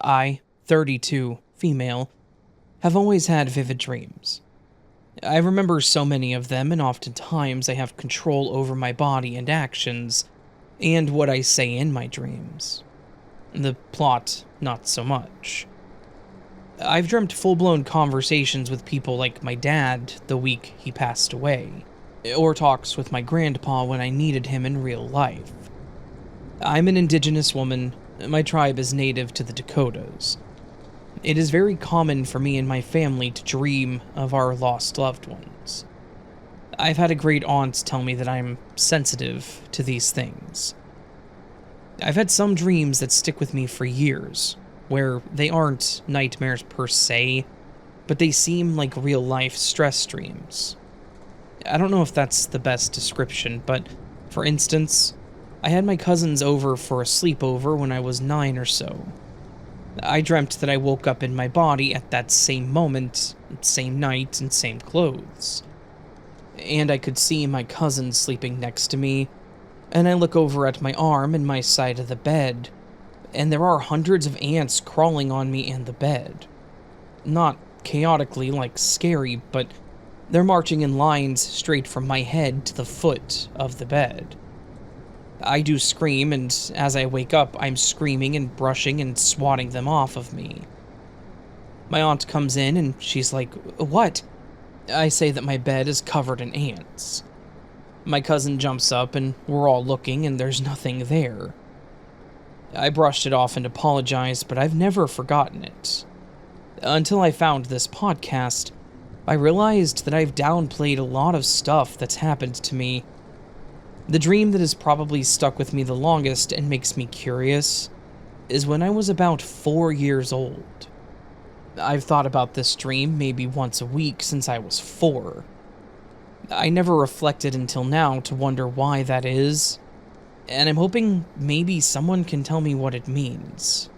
I, 32, female, have always had vivid dreams. I remember so many of them, and oftentimes I have control over my body and actions, and what I say in my dreams. The plot, not so much. I've dreamt full-blown conversations with people like my dad the week he passed away, or talks with my grandpa when I needed him in real life. I'm an indigenous woman. My tribe is native to the Dakotas. It is very common for me and my family to dream of our lost loved ones. I've had a great aunt tell me that I'm sensitive to these things. I've had some dreams that stick with me for years, where they aren't nightmares per se, but they seem like real-life stress dreams. I don't know if that's the best description, but for instance, I had my cousins over for a sleepover when I was 9 or so. I dreamt that I woke up in my body at that same moment, same night, and same clothes. And I could see my cousin sleeping next to me, and I look over at my arm and my side of the bed, and there are hundreds of ants crawling on me and the bed. Not chaotically like scary, but they're marching in lines straight from my head to the foot of the bed. I do scream, and as I wake up, I'm screaming and brushing and swatting them off of me. My aunt comes in and she's like, "What?" I say that my bed is covered in ants. My cousin jumps up and we're all looking and there's nothing there. I brushed it off and apologized, but I've never forgotten it. Until I found this podcast, I realized that I've downplayed a lot of stuff that's happened to me. The dream that has probably stuck with me the longest and makes me curious is when I was about 4 years old. I've thought about this dream maybe once a week since I was 4. I never reflected until now to wonder why that is, and I'm hoping maybe someone can tell me what it means.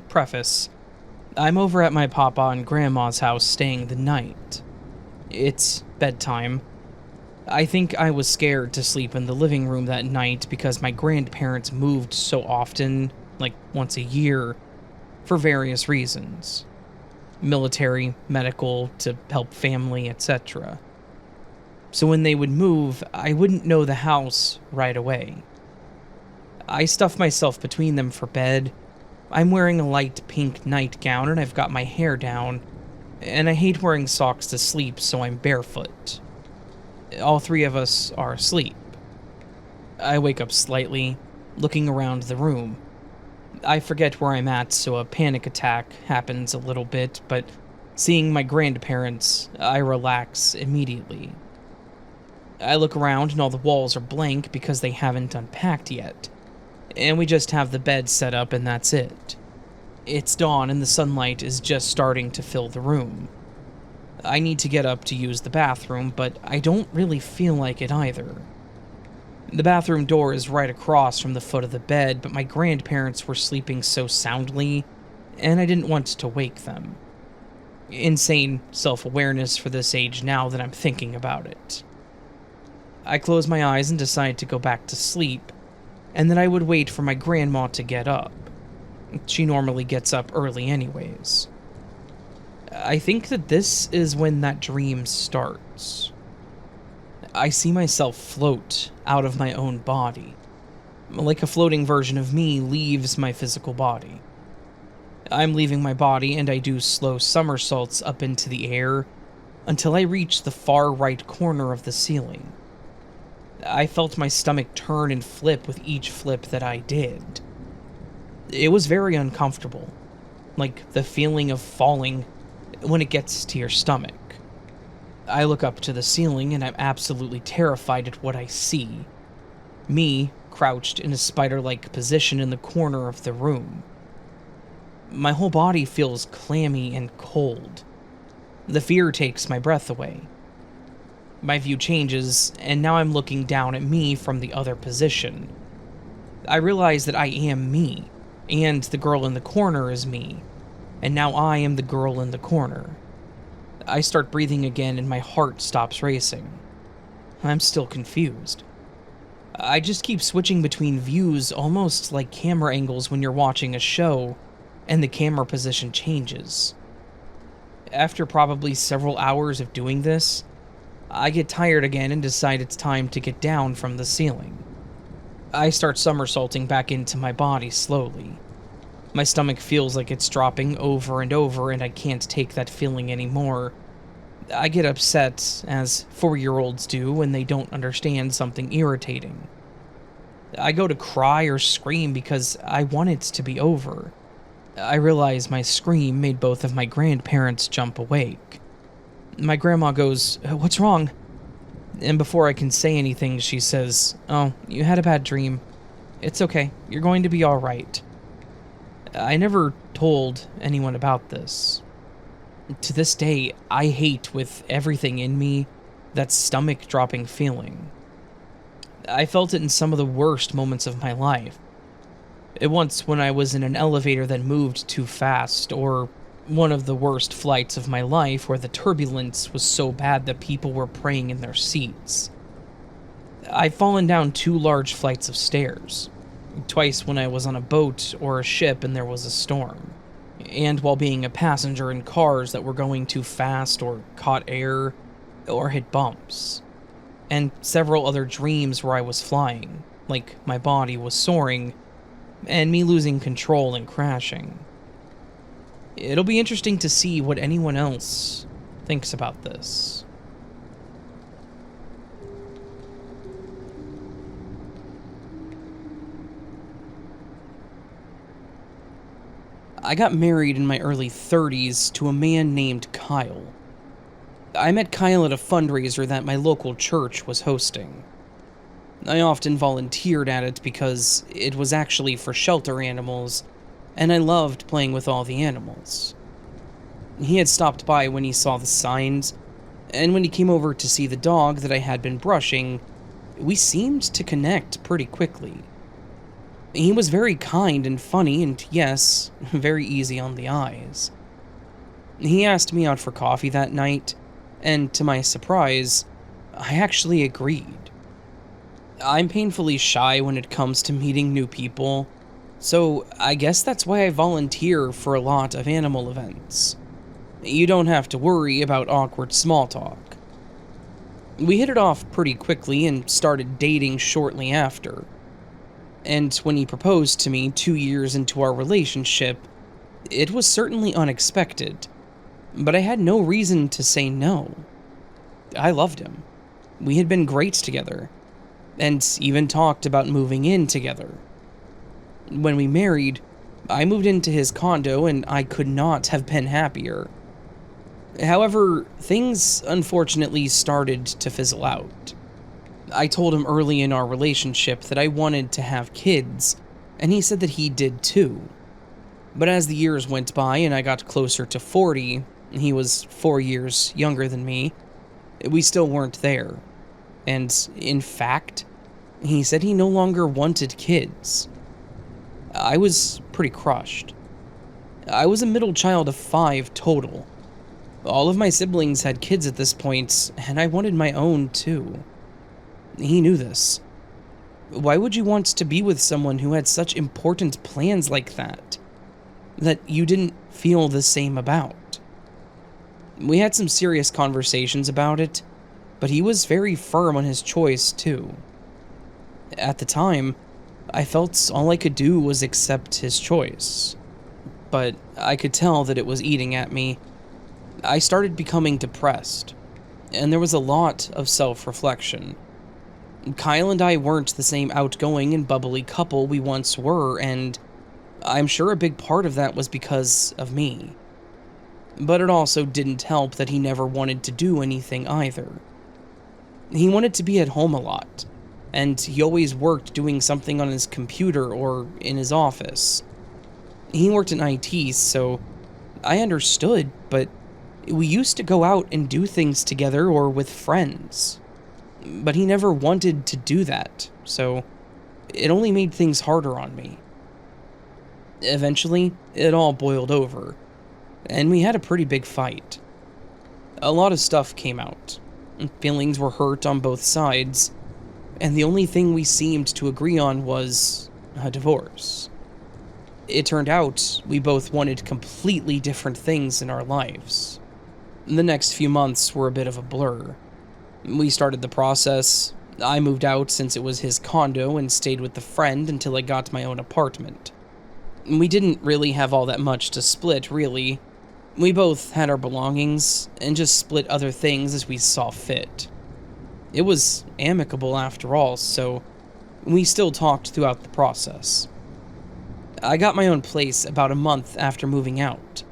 Preface: I'm over at my papa and grandma's house staying the night. It's bedtime. I think I was scared to sleep in the living room that night because my grandparents moved so often, like once a year, for various reasons. Military, medical, to help family, etc. So when they would move, I wouldn't know the house right away. I stuff myself between them for bed. I'm wearing a light pink nightgown and I've got my hair down, and I hate wearing socks to sleep, so I'm barefoot. All 3 of us are asleep. I wake up slightly, looking around the room. I forget where I'm at, so a panic attack happens a little bit, but seeing my grandparents, I relax immediately. I look around and all the walls are blank because they haven't unpacked yet, and we just have the bed set up and that's it. It's dawn and the sunlight is just starting to fill the room. I need to get up to use the bathroom, but I don't really feel like it either. The bathroom door is right across from the foot of the bed, but my grandparents were sleeping so soundly, and I didn't want to wake them. Insane self-awareness for this age now that I'm thinking about it. I close my eyes and decide to go back to sleep, and then I would wait for my grandma to get up. She normally gets up early anyways. I think that this is when that dream starts. I see myself float out of my own body, like a floating version of me leaves my physical body. I'm leaving my body and I do slow somersaults up into the air until I reach the far right corner of the ceiling. I felt my stomach turn and flip with each flip that I did. It was very uncomfortable, like the feeling of falling when it gets to your stomach. I look up to the ceiling and I'm absolutely terrified at what I see. Me, crouched in a spider-like position in the corner of the room. My whole body feels clammy and cold. The fear takes my breath away. My view changes, and now I'm looking down at me from the other position. I realize that I am me, and the girl in the corner is me, and now I am the girl in the corner. I start breathing again and my heart stops racing. I'm still confused. I just keep switching between views, almost like camera angles when you're watching a show, and the camera position changes. After probably several hours of doing this, I get tired again and decide it's time to get down from the ceiling. I start somersaulting back into my body slowly. My stomach feels like it's dropping over and over, and I can't take that feeling anymore. I get upset, as 4-year-olds do when they don't understand something irritating. I go to cry or scream because I want it to be over. I realize my scream made both of my grandparents jump awake. My grandma goes, "What's wrong?" And before I can say anything, she says, "Oh, you had a bad dream. It's okay, you're going to be alright." I never told anyone about this. To this day, I hate with everything in me that stomach-dropping feeling. I felt it in some of the worst moments of my life. Once when I was in an elevator that moved too fast, or one of the worst flights of my life where the turbulence was so bad that people were praying in their seats. I've fallen down 2 large flights of stairs, twice when I was on a boat or a ship and there was a storm, and while being a passenger in cars that were going too fast or caught air or hit bumps, and several other dreams where I was flying, like my body was soaring, and me losing control and crashing. It'll be interesting to see what anyone else thinks about this. I got married in my early 30s to a man named Kyle. I met Kyle at a fundraiser that my local church was hosting. I often volunteered at it because it was actually for shelter animals, and I loved playing with all the animals. He had stopped by when he saw the signs, and when he came over to see the dog that I had been brushing, we seemed to connect pretty quickly. He was very kind and funny, and yes, very easy on the eyes. He asked me out for coffee that night, and to my surprise, I actually agreed. I'm painfully shy when it comes to meeting new people, so I guess that's why I volunteer for a lot of animal events. You don't have to worry about awkward small talk. We hit it off pretty quickly and started dating shortly after. And when he proposed to me 2 years into our relationship, it was certainly unexpected, but I had no reason to say no. I loved him. We had been great together, and even talked about moving in together. When we married, I moved into his condo and I could not have been happier. However, things unfortunately started to fizzle out. I told him early in our relationship that I wanted to have kids, and he said that he did too. But as the years went by and I got closer to 40, he was 4 years younger than me, we still weren't there. And in fact, he said he no longer wanted kids. I was pretty crushed. I was a middle child of 5 total. All of my siblings had kids at this point, and I wanted my own too. He knew this. Why would you want to be with someone who had such important plans like that you didn't feel the same about? We had some serious conversations about it, but he was very firm on his choice too. At the time, I felt all I could do was accept his choice, but I could tell that it was eating at me. I started becoming depressed, and there was a lot of self-reflection. Kyle and I weren't the same outgoing and bubbly couple we once were, and I'm sure a big part of that was because of me. But it also didn't help that he never wanted to do anything either. He wanted to be at home a lot, and he always worked doing something on his computer or in his office. He worked in IT, so I understood, but we used to go out and do things together or with friends. But he never wanted to do that, so it only made things harder on me. Eventually, it all boiled over, and we had a pretty big fight. A lot of stuff came out. Feelings were hurt on both sides, and the only thing we seemed to agree on was a divorce. It turned out we both wanted completely different things in our lives. The next few months were a bit of a blur. We started the process. I moved out since it was his condo and stayed with the friend until I got my own apartment. We didn't really have all that much to split, really. We both had our belongings and just split other things as we saw fit. It was amicable after all, so we still talked throughout the process. I got my own place about a month after moving out.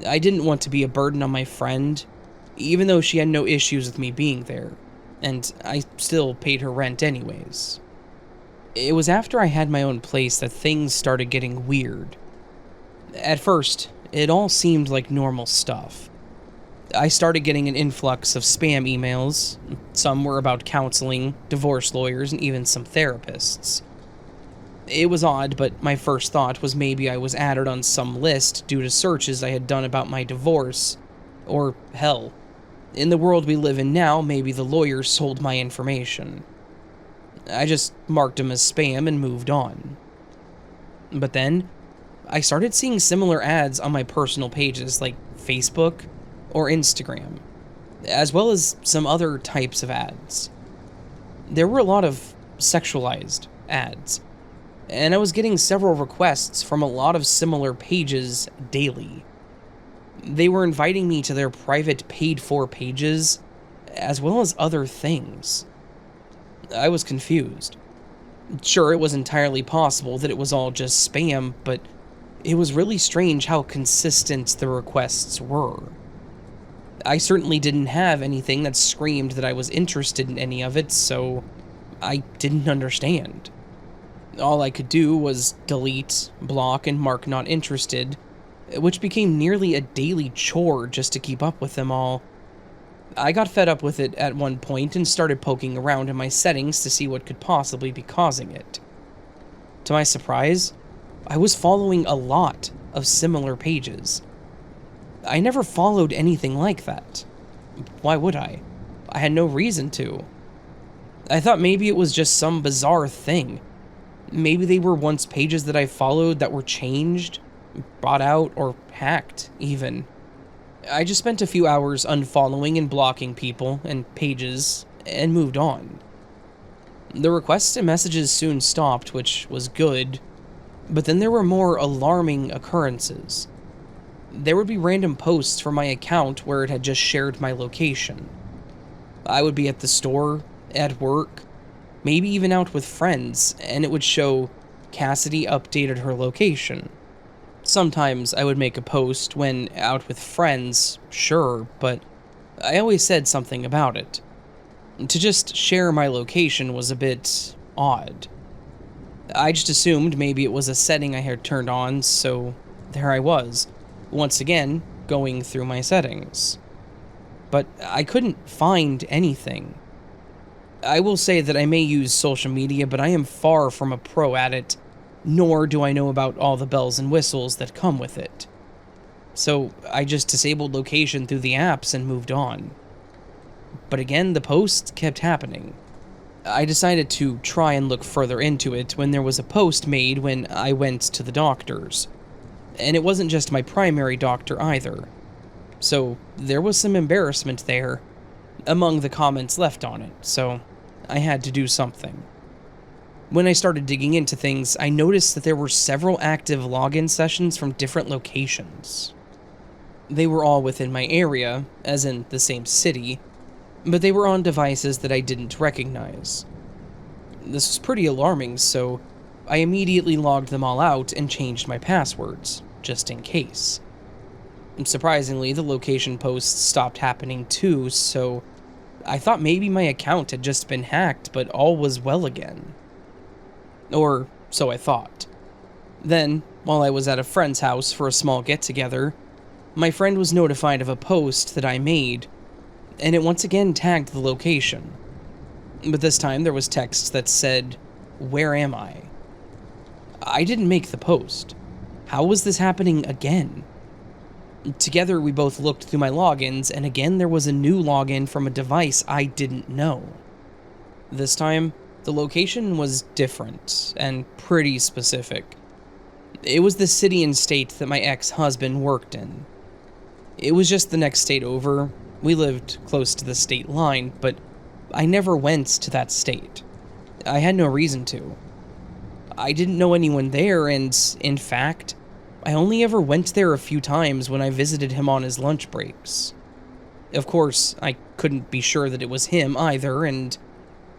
I didn't want to be a burden on my friend, even though she had no issues with me being there, and I still paid her rent anyways. It was after I had my own place that things started getting weird. At first, it all seemed like normal stuff. I started getting an influx of spam emails. Some were about counseling, divorce lawyers, and even some therapists. It was odd, but my first thought was maybe I was added on some list due to searches I had done about my divorce. Or, hell, in the world we live in now, maybe the lawyers sold my information. I just marked them as spam and moved on. But then, I started seeing similar ads on my personal pages like Facebook or Instagram, as well as some other types of ads. There were a lot of sexualized ads, and I was getting several requests from a lot of similar pages daily. They were inviting me to their private paid-for pages, as well as other things. I was confused. Sure, it was entirely possible that it was all just spam, but it was really strange how consistent the requests were. I certainly didn't have anything that screamed that I was interested in any of it, so I didn't understand. All I could do was delete, block, and mark not interested, which became nearly a daily chore just to keep up with them all. I got fed up with it at one point and started poking around in my settings to see what could possibly be causing it. To my surprise, I was following a lot of similar pages. I never followed anything like that. Why would I? I had no reason to. I thought maybe it was just some bizarre thing. Maybe they were once pages that I followed that were changed, bought out, or hacked, even. I just spent a few hours unfollowing and blocking people and pages, and moved on. The requests and messages soon stopped, which was good, but then there were more alarming occurrences. There would be random posts from my account where it had just shared my location. I would be at the store, at work, maybe even out with friends, and it would show Cassidy updated her location. Sometimes I would make a post when out with friends, sure, but I always said something about it. To just share my location was a bit odd. I just assumed maybe it was a setting I had turned on, so there I was, once again, going through my settings. But I couldn't find anything. I will say that I may use social media, but I am far from a pro at it, nor do I know about all the bells and whistles that come with it. So I just disabled location through the apps and moved on. But again, the posts kept happening. I decided to try and look further into it when there was a post made when I went to the doctors. And it wasn't just my primary doctor either. So there was some embarrassment there among the comments left on it, so I had to do something. When I started digging into things, I noticed that there were several active login sessions from different locations. They were all within my area, as in the same city, but they were on devices that I didn't recognize. This was pretty alarming, so I immediately logged them all out and changed my passwords, just in case. And surprisingly, the location posts stopped happening too, so I thought maybe my account had just been hacked, but all was well again. Or so I thought. Then, while I was at a friend's house for a small get-together, my friend was notified of a post that I made, and it once again tagged the location. But this time there was text that said, "Where am I?" I didn't make the post. How was this happening again? Together we both looked through my logins, and again there was a new login from a device I didn't know. This time, the location was different, and pretty specific. It was the city and state that my ex-husband worked in. It was just the next state over. We lived close to the state line, but I never went to that state. I had no reason to. I didn't know anyone there, and in fact, I only ever went there a few times when I visited him on his lunch breaks. Of course, I couldn't be sure that it was him either, and,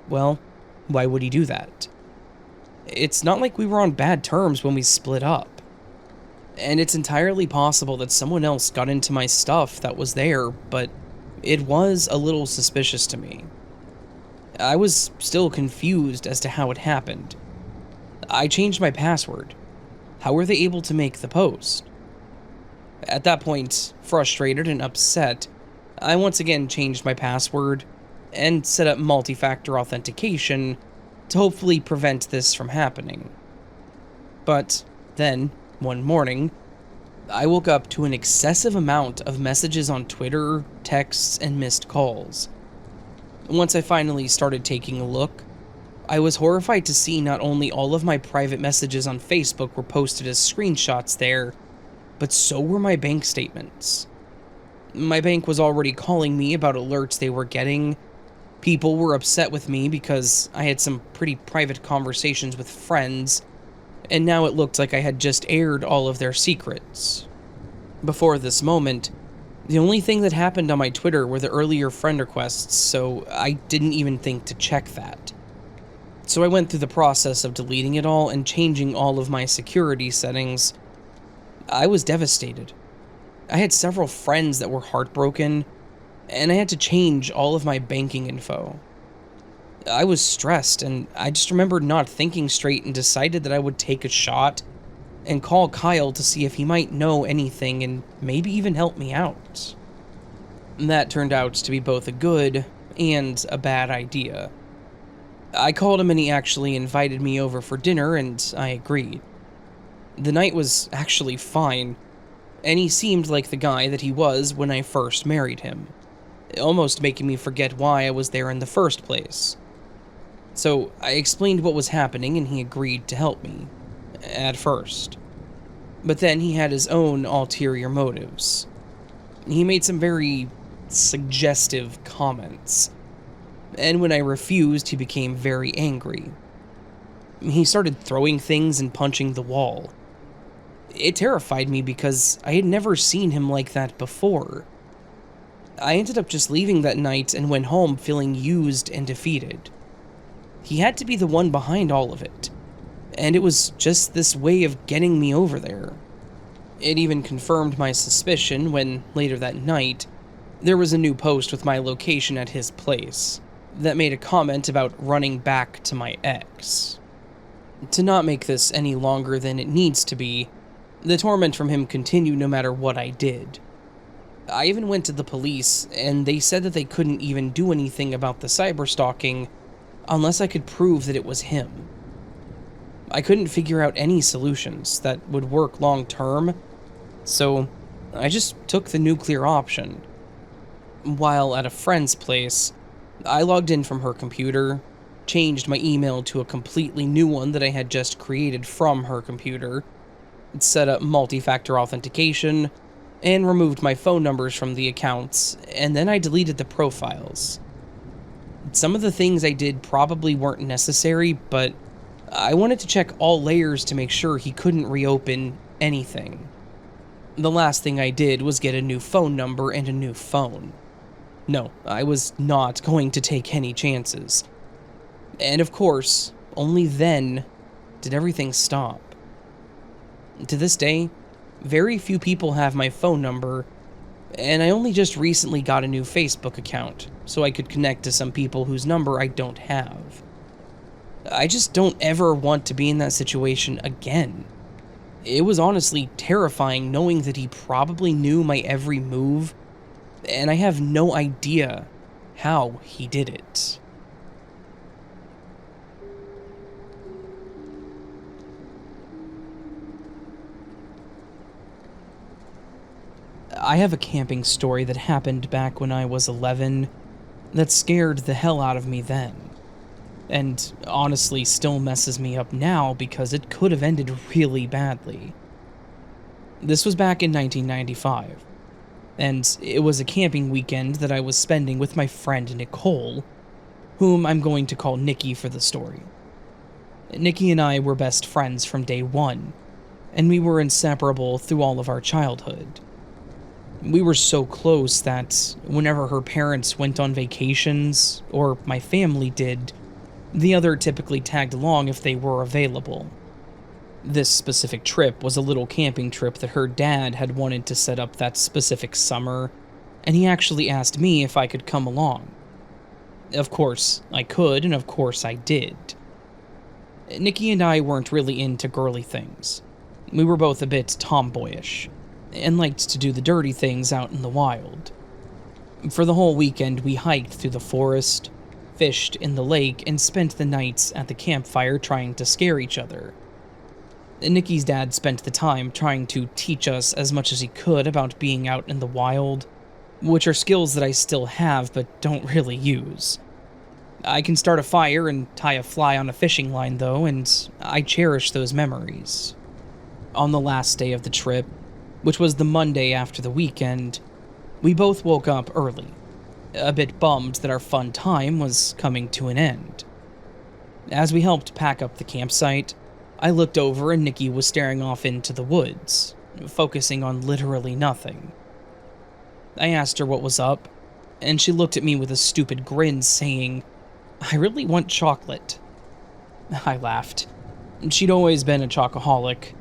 well, why would he do that? It's not like we were on bad terms when we split up. And it's entirely possible that someone else got into my stuff that was there, but it was a little suspicious to me. I was still confused as to how it happened. I changed my password. How were they able to make the post? At that point, frustrated and upset, I once again changed my password and set up multi-factor authentication to hopefully prevent this from happening. But then, one morning, I woke up to an excessive amount of messages on Twitter, texts, and missed calls. Once I finally started taking a look, I was horrified to see not only all of my private messages on Facebook were posted as screenshots there, but so were my bank statements. My bank was already calling me about alerts they were getting. People were upset with me because I had some pretty private conversations with friends, and now it looked like I had just aired all of their secrets. Before this moment, the only thing that happened on my Twitter were the earlier friend requests, so I didn't even think to check that. So I went through the process of deleting it all and changing all of my security settings. I was devastated. I had several friends that were heartbroken, and I had to change all of my banking info. I was stressed, and I just remembered not thinking straight and decided that I would take a shot and call Kyle to see if he might know anything and maybe even help me out. That turned out to be both a good and a bad idea. I called him and he actually invited me over for dinner, and I agreed. The night was actually fine, and he seemed like the guy that he was when I first married him, almost making me forget why I was there in the first place. So I explained what was happening and he agreed to help me, at first. But then he had his own ulterior motives. He made some very suggestive comments, and when I refused, he became very angry. He started throwing things and punching the wall. It terrified me because I had never seen him like that before. I ended up just leaving that night and went home feeling used and defeated. He had to be the one behind all of it, and it was just this way of getting me over there. It even confirmed my suspicion when, later that night, there was a new post with my location at his place that made a comment about running back to my ex. To not make this any longer than it needs to be, the torment from him continued no matter what I did. I even went to the police, and they said that they couldn't even do anything about the cyberstalking unless I could prove that it was him. I couldn't figure out any solutions that would work long term, so I just took the nuclear option. While at a friend's place, I logged in from her computer, changed my email to a completely new one that I had just created from her computer, set up multi-factor authentication, and removed my phone numbers from the accounts, and then I deleted the profiles. Some of the things I did probably weren't necessary, but I wanted to check all layers to make sure he couldn't reopen anything. The last thing I did was get a new phone number and a new phone. No, I was not going to take any chances. And of course, only then did everything stop. To this day, very few people have my phone number, and I only just recently got a new Facebook account, so I could connect to some people whose number I don't have. I just don't ever want to be in that situation again. It was honestly terrifying knowing that he probably knew my every move, and I have no idea how he did it. I have a camping story that happened back when I was 11 that scared the hell out of me then. and honestly still messes me up now because it could have ended really badly. This was back in 1995, and it was a camping weekend that I was spending with my friend Nicole, whom I'm going to call Nikki for the story. Nikki and I were best friends from day one, and we were inseparable through all of our childhood. We were so close that whenever her parents went on vacations, or my family did, the other typically tagged along if they were available. This specific trip was a little camping trip that her dad had wanted to set up that specific summer, and he actually asked me if I could come along. Of course I could, and of course I did. Nikki and I weren't really into girly things. We were both a bit tomboyish, and liked to do the dirty things out in the wild. For the whole weekend, we hiked through the forest, fished in the lake, and spent the nights at the campfire trying to scare each other. Nikki's dad spent the time trying to teach us as much as he could about being out in the wild, which are skills that I still have but don't really use. I can start a fire and tie a fly on a fishing line though, and I cherish those memories. On the last day of the trip, which was the Monday after the weekend, we both woke up early, a bit bummed that our fun time was coming to an end. As we helped pack up the campsite, I looked over and Nikki was staring off into the woods, focusing on literally nothing. I asked her what was up, and she looked at me with a stupid grin saying, "I really want chocolate." I laughed. She'd always been a chocoholic,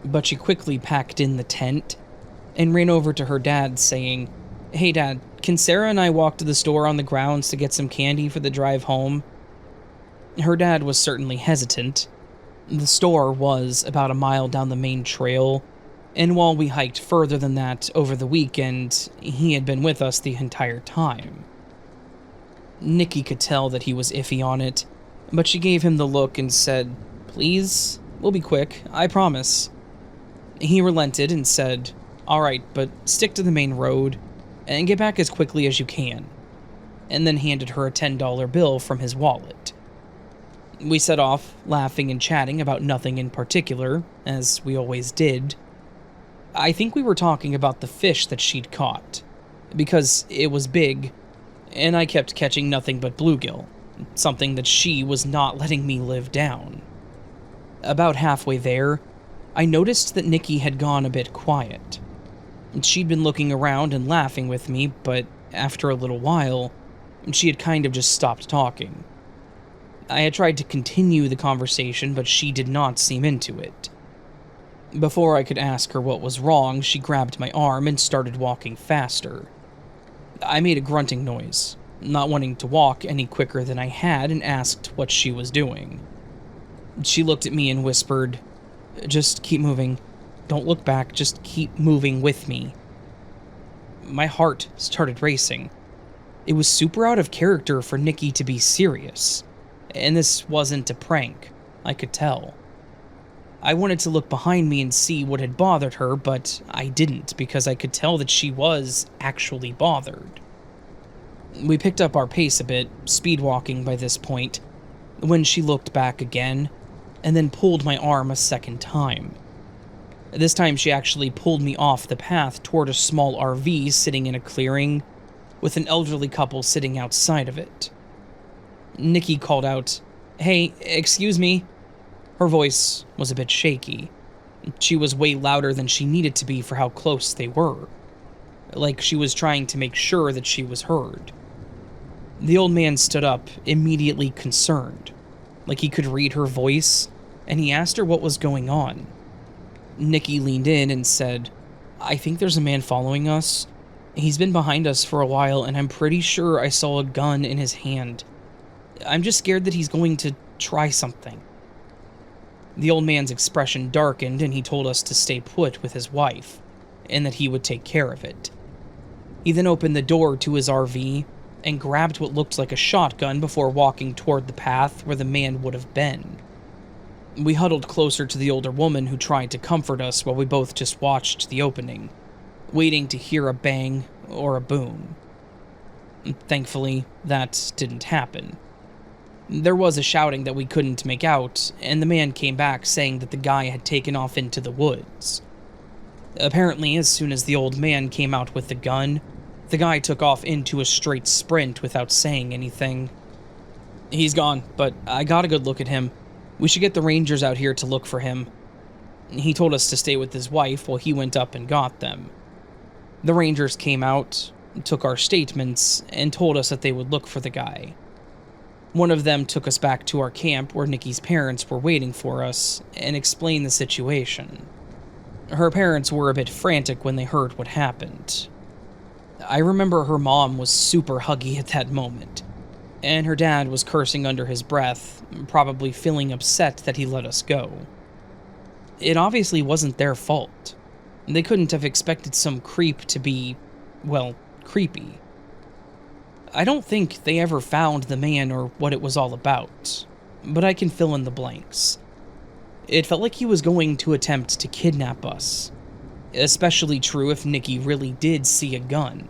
but she quickly packed in the tent and ran over to her dad saying, "Hey Dad, can Sarah and I walk to the store on the grounds to get some candy for the drive home?" Her dad was certainly hesitant. The store was about a mile down the main trail, and while we hiked further than that over the weekend, he had been with us the entire time. Nikki could tell that he was iffy on it, but she gave him the look and said, "Please, we'll be quick, I promise." He relented and said, "Alright, but stick to the main road, and get back as quickly as you can," and then handed her a $10 bill from his wallet. We set off, laughing and chatting about nothing in particular, as we always did. I think we were talking about the fish that she'd caught, because it was big, and I kept catching nothing but bluegill, something that she was not letting me live down. About halfway there, I noticed that Nikki had gone a bit quiet. She'd been looking around and laughing with me, but after a little while, she had kind of just stopped talking. I had tried to continue the conversation, but she did not seem into it. Before I could ask her what was wrong, she grabbed my arm and started walking faster. I made a grunting noise, not wanting to walk any quicker than I had, and asked what she was doing. She looked at me and whispered, "Just keep moving. Don't look back, just keep moving with me." My heart started racing. It was super out of character for Nikki to be serious, and this wasn't a prank, I could tell. I wanted to look behind me and see what had bothered her, but I didn't because I could tell that she was actually bothered. We picked up our pace a bit, speed walking by this point, when she looked back again, and then pulled my arm a second time. This time she actually pulled me off the path toward a small RV sitting in a clearing, with an elderly couple sitting outside of it. Nikki called out, "Hey, excuse me." Her voice was a bit shaky. She was way louder than she needed to be for how close they were, like she was trying to make sure that she was heard. The old man stood up, immediately concerned, like he could read her voice, and he asked her what was going on. Nikki leaned in and said, "I think there's a man following us. He's been behind us for a while, and I'm pretty sure I saw a gun in his hand. I'm just scared that he's going to try something." The old man's expression darkened, and he told us to stay put with his wife, and that he would take care of it. He then opened the door to his RV and grabbed what looked like a shotgun before walking toward the path where the man would have been. We huddled closer to the older woman who tried to comfort us while we both just watched the opening, waiting to hear a bang or a boom. Thankfully, that didn't happen. There was a shouting that we couldn't make out, and the man came back saying that the guy had taken off into the woods. Apparently, as soon as the old man came out with the gun, the guy took off into a straight sprint without saying anything. He's gone, but I got a good look at him. We should get the rangers out here to look for him. He told us to stay with his wife while he went up and got them. The rangers came out, took our statements, and told us that they would look for the guy. One of them took us back to our camp where Nikki's parents were waiting for us and explained the situation. Her parents were a bit frantic when they heard what happened. I remember her mom was super huggy at that moment, and her dad was cursing under his breath, probably feeling upset that he let us go. It obviously wasn't their fault. They couldn't have expected some creep to be, well, creepy. I don't think they ever found the man or what it was all about, but I can fill in the blanks. It felt like he was going to attempt to kidnap us, especially true if Nikki really did see a gun.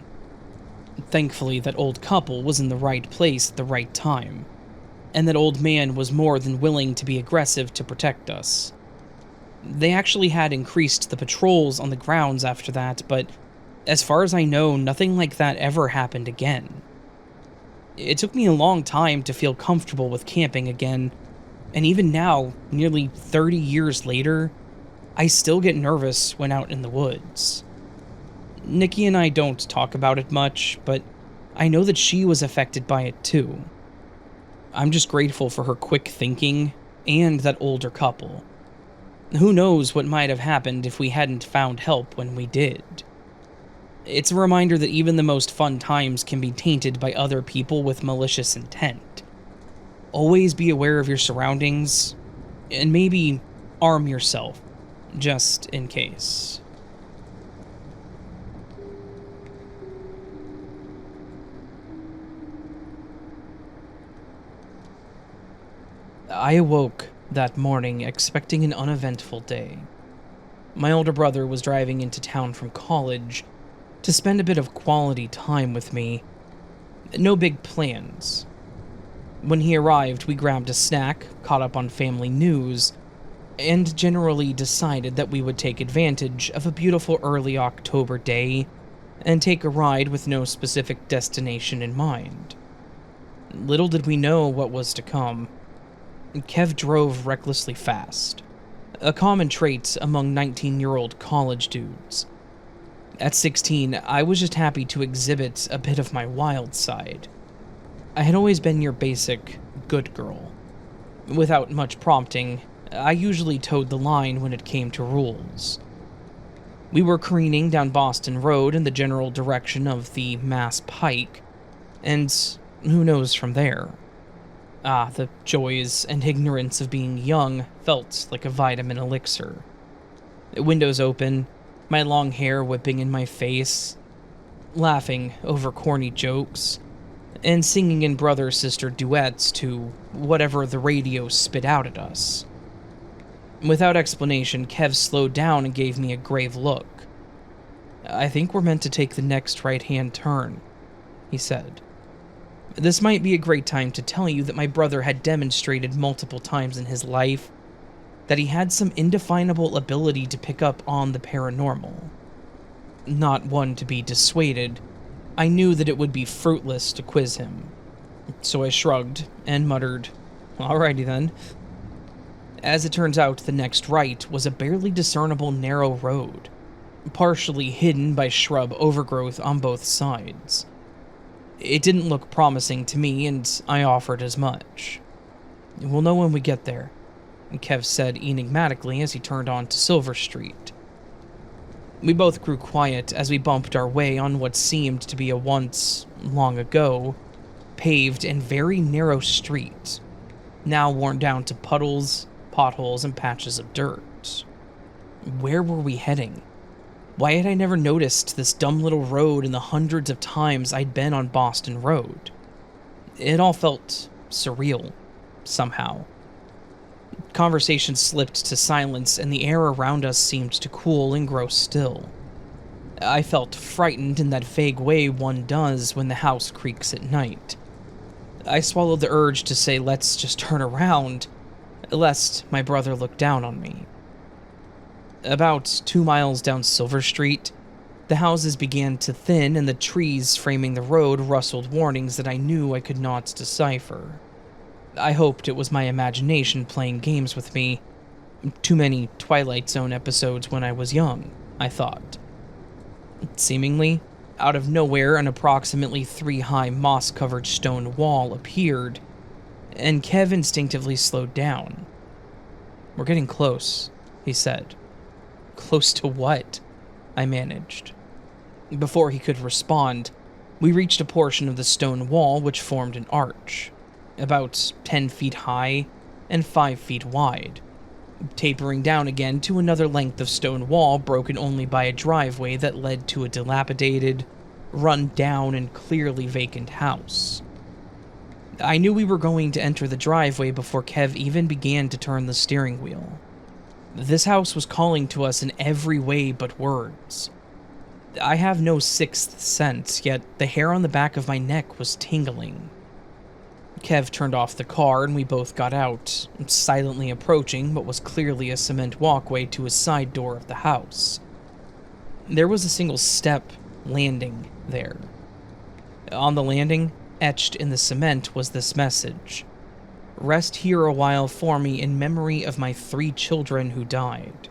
Thankfully, that old couple was in the right place at the right time, and that old man was more than willing to be aggressive to protect us. They actually had increased the patrols on the grounds after that, but as far as I know, nothing like that ever happened again. It took me a long time to feel comfortable with camping again, and even now, nearly 30 years later, I still get nervous when out in the woods. Nikki and I don't talk about it much, but I know that she was affected by it too. I'm just grateful for her quick thinking and that older couple. Who knows what might have happened if we hadn't found help when we did. It's a reminder that even the most fun times can be tainted by other people with malicious intent. Always be aware of your surroundings, and maybe arm yourself, just in case. I awoke that morning expecting an uneventful day. My older brother was driving into town from college to spend a bit of quality time with me. No big plans. When he arrived, we grabbed a snack, caught up on family news, and generally decided that we would take advantage of a beautiful early October day and take a ride with no specific destination in mind. Little did we know what was to come. Kev drove recklessly fast, a common trait among 19-year-old college dudes. At 16, I was just happy to exhibit a bit of my wild side. I had always been your basic good girl. Without much prompting, I usually towed the line when it came to rules. We were careening down Boston Road in the general direction of the Mass Pike, and who knows from there. The joys and ignorance of being young felt like a vitamin elixir. Windows open, my long hair whipping in my face, laughing over corny jokes, and singing in brother-sister duets to whatever the radio spit out at us. Without explanation, Kev slowed down and gave me a grave look. "I think we're meant to take the next right-hand turn," he said. This might be a great time to tell you that my brother had demonstrated multiple times in his life that he had some indefinable ability to pick up on the paranormal. Not one to be dissuaded, I knew that it would be fruitless to quiz him. So I shrugged and muttered, "Alrighty then." As it turns out, the next right was a barely discernible narrow road, partially hidden by shrub overgrowth on both sides. It didn't look promising to me, and I offered as much. "We'll know when we get there," Kev said enigmatically as he turned on to Silver Street. We both grew quiet as we bumped our way on what seemed to be a once, long ago, paved and very narrow street, now worn down to puddles, potholes, and patches of dirt. Where were we heading? Why had I never noticed this dumb little road in the hundreds of times I'd been on Boston Road? It all felt surreal, somehow. Conversation slipped to silence, and the air around us seemed to cool and grow still. I felt frightened in that vague way one does when the house creaks at night. I swallowed the urge to say let's just turn around, lest my brother look down on me. About 2 miles down Silver Street, the houses began to thin and the trees framing the road rustled warnings that I knew I could not decipher. I hoped it was my imagination playing games with me. Too many Twilight Zone episodes when I was young, I thought. Seemingly, out of nowhere, an approximately 3-high moss-covered stone wall appeared, and Kev instinctively slowed down. "We're getting close," he said. "Close to what?" I managed. Before he could respond, we reached a portion of the stone wall which formed an arch, about 10 feet high and 5 feet wide, tapering down again to another length of stone wall broken only by a driveway that led to a dilapidated, run-down, and clearly vacant house. I knew we were going to enter the driveway before Kev even began to turn the steering wheel. This house was calling to us in every way but words. I have no sixth sense, yet the hair on the back of my neck was tingling. Kev turned off the car and we both got out, silently approaching what was clearly a cement walkway to a side door of the house. There was a single step landing there. On the landing, etched in the cement, was this message: "Rest here a while for me in memory of my 3 children who died."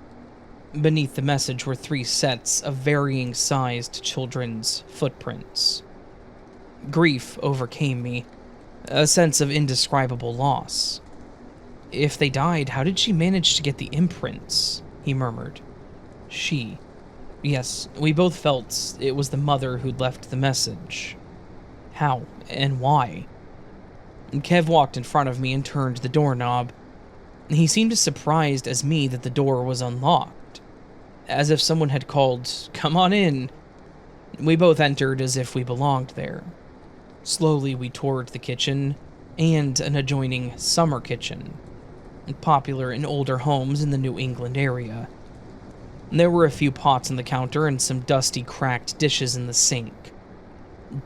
Beneath the message were 3 sets of varying-sized children's footprints. Grief overcame me, a sense of indescribable loss. "If they died, how did she manage to get the imprints?" he murmured. She. Yes, we both felt it was the mother who'd left the message. How and why? Kev walked in front of me and turned the doorknob. He seemed as surprised as me that the door was unlocked, as if someone had called, "Come on in." We both entered as if we belonged there. Slowly we toured the kitchen and an adjoining summer kitchen, popular in older homes in the New England area. There were a few pots on the counter and some dusty, cracked dishes in the sink.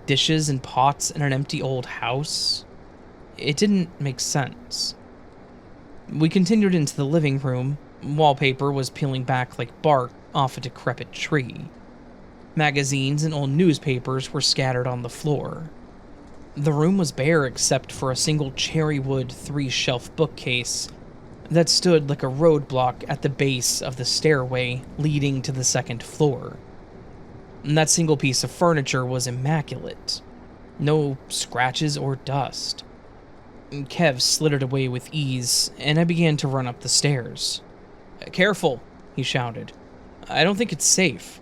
Dishes and pots in an empty old house? It didn't make sense. We continued into the living room. Wallpaper was peeling back like bark off a decrepit tree. Magazines and old newspapers were scattered on the floor. The room was bare except for a single cherrywood 3-shelf bookcase that stood like a roadblock at the base of the stairway leading to the second floor. And that single piece of furniture was immaculate. No scratches or dust. Kev slid it away with ease, and I began to run up the stairs. "Careful," he shouted. "I don't think it's safe."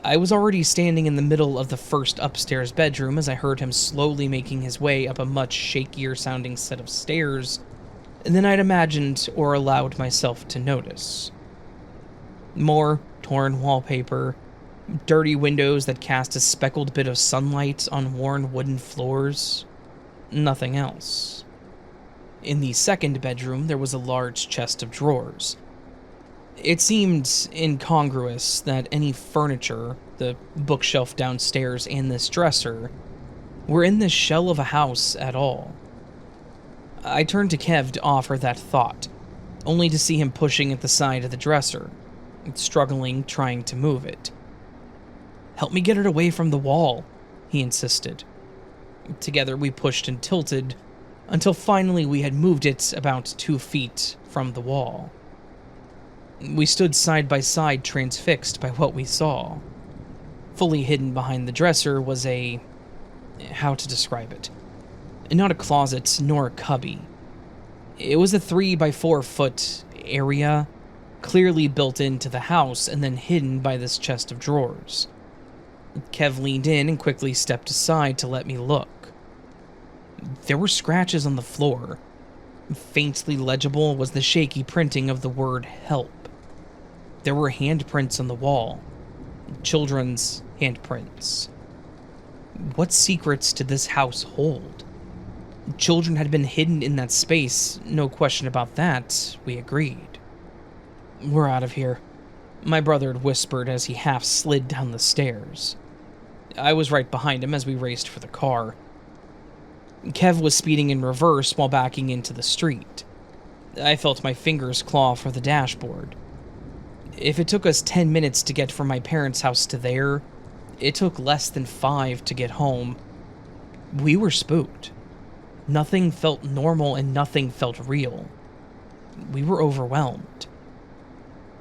I was already standing in the middle of the first upstairs bedroom as I heard him slowly making his way up a much shakier-sounding set of stairs than I'd imagined or allowed myself to notice. More torn wallpaper, dirty windows that cast a speckled bit of sunlight on worn wooden floors. Nothing else. In the second bedroom, there was a large chest of drawers. It seemed incongruous that any furniture, the bookshelf downstairs and this dresser, were in this shell of a house at all. I turned to Kev to offer that thought, only to see him pushing at the side of the dresser, struggling, trying to move it. "Help me get it away from the wall," he insisted. Together we pushed and tilted, until finally we had moved it about 2 feet from the wall. We stood side by side, transfixed by what we saw. Fully hidden behind the dresser was how to describe it? Not a closet, nor a cubby. It was a 3-by-4-foot area, clearly built into the house and then hidden by this chest of drawers. Kev leaned in and quickly stepped aside to let me look. There were scratches on the floor. Faintly legible was the shaky printing of the word "help." There were handprints on the wall. Children's handprints. What secrets did this house hold? Children had been hidden in that space, no question about that, we agreed. "We're out of here," my brother had whispered as he half slid down the stairs. I was right behind him as we raced for the car. Kev was speeding in reverse while backing into the street. I felt my fingers claw for the dashboard. If it took us 10 minutes to get from my parents' house to there, it took less than 5 to get home. We were spooked. Nothing felt normal and nothing felt real. We were overwhelmed.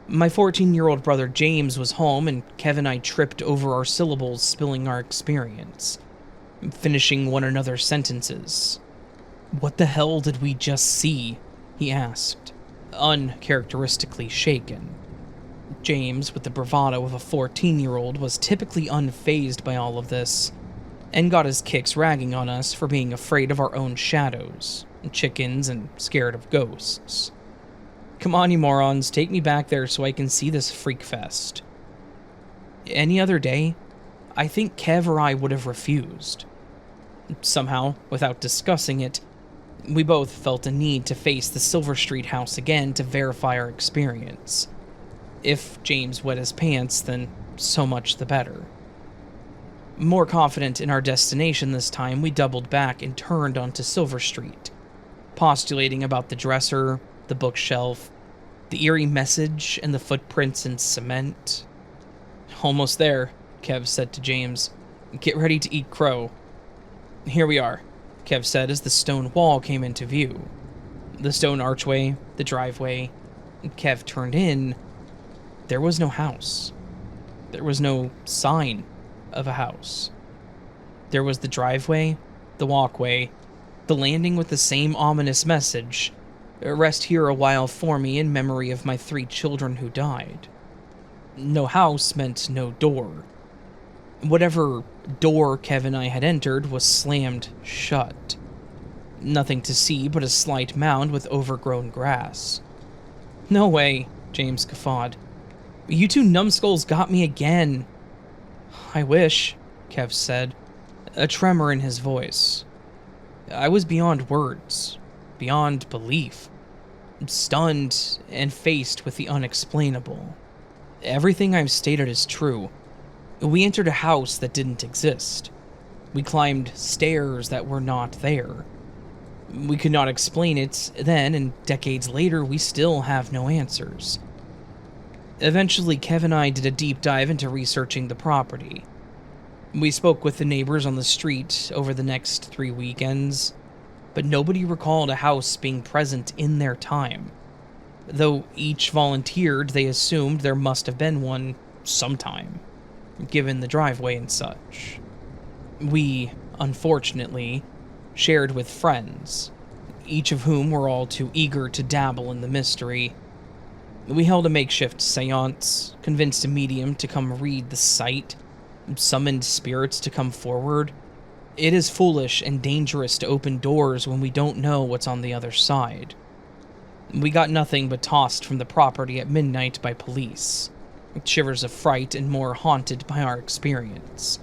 My 14-year-old brother James was home, and Kev and I tripped over our syllables, spilling our experience, finishing one another's sentences. "What the hell did we just see?" he asked, uncharacteristically shaken. James, with the bravado of a 14-year-old, was typically unfazed by all of this, and got his kicks ragging on us for being afraid of our own shadows, chickens, and scared of ghosts. "Come on, you morons, take me back there so I can see this freak fest." Any other day, I think Kev or I would have refused. Somehow, without discussing it, we both felt a need to face the Silver Street house again to verify our experience. If James wet his pants, then so much the better. More confident in our destination this time, we doubled back and turned onto Silver Street, postulating about the dresser, the bookshelf, the eerie message, and the footprints in cement. "Almost there," Kev said to James. "Get ready to eat crow." "Here we are," Kev said as the stone wall came into view. The stone archway, the driveway. Kev turned in. There was no house. There was no sign of a house. There was the driveway, the walkway, the landing with the same ominous message: "Rest here a while for me in memory of my 3 children who died." No house meant no door. Whatever door Kev and I had entered was slammed shut. Nothing to see but a slight mound with overgrown grass. "No way," James guffawed. "You 2 numbskulls got me again." "I wish," Kev said, a tremor in his voice. I was beyond words, beyond belief, stunned and faced with the unexplainable. Everything I've stated is true. We entered a house that didn't exist. We climbed stairs that were not there. We could not explain it then, and decades later, we still have no answers. Eventually, Kev and I did a deep dive into researching the property. We spoke with the neighbors on the street over the next 3 weekends, but nobody recalled a house being present in their time. Though each volunteered, they assumed there must have been one sometime, given the driveway and such. We, unfortunately, shared with friends, each of whom were all too eager to dabble in the mystery. We held a makeshift seance, convinced a medium to come read the site, summoned spirits to come forward. It is foolish and dangerous to open doors when we don't know what's on the other side. We got nothing but tossed from the property at midnight by police, shivers of fright and more haunted by our experience.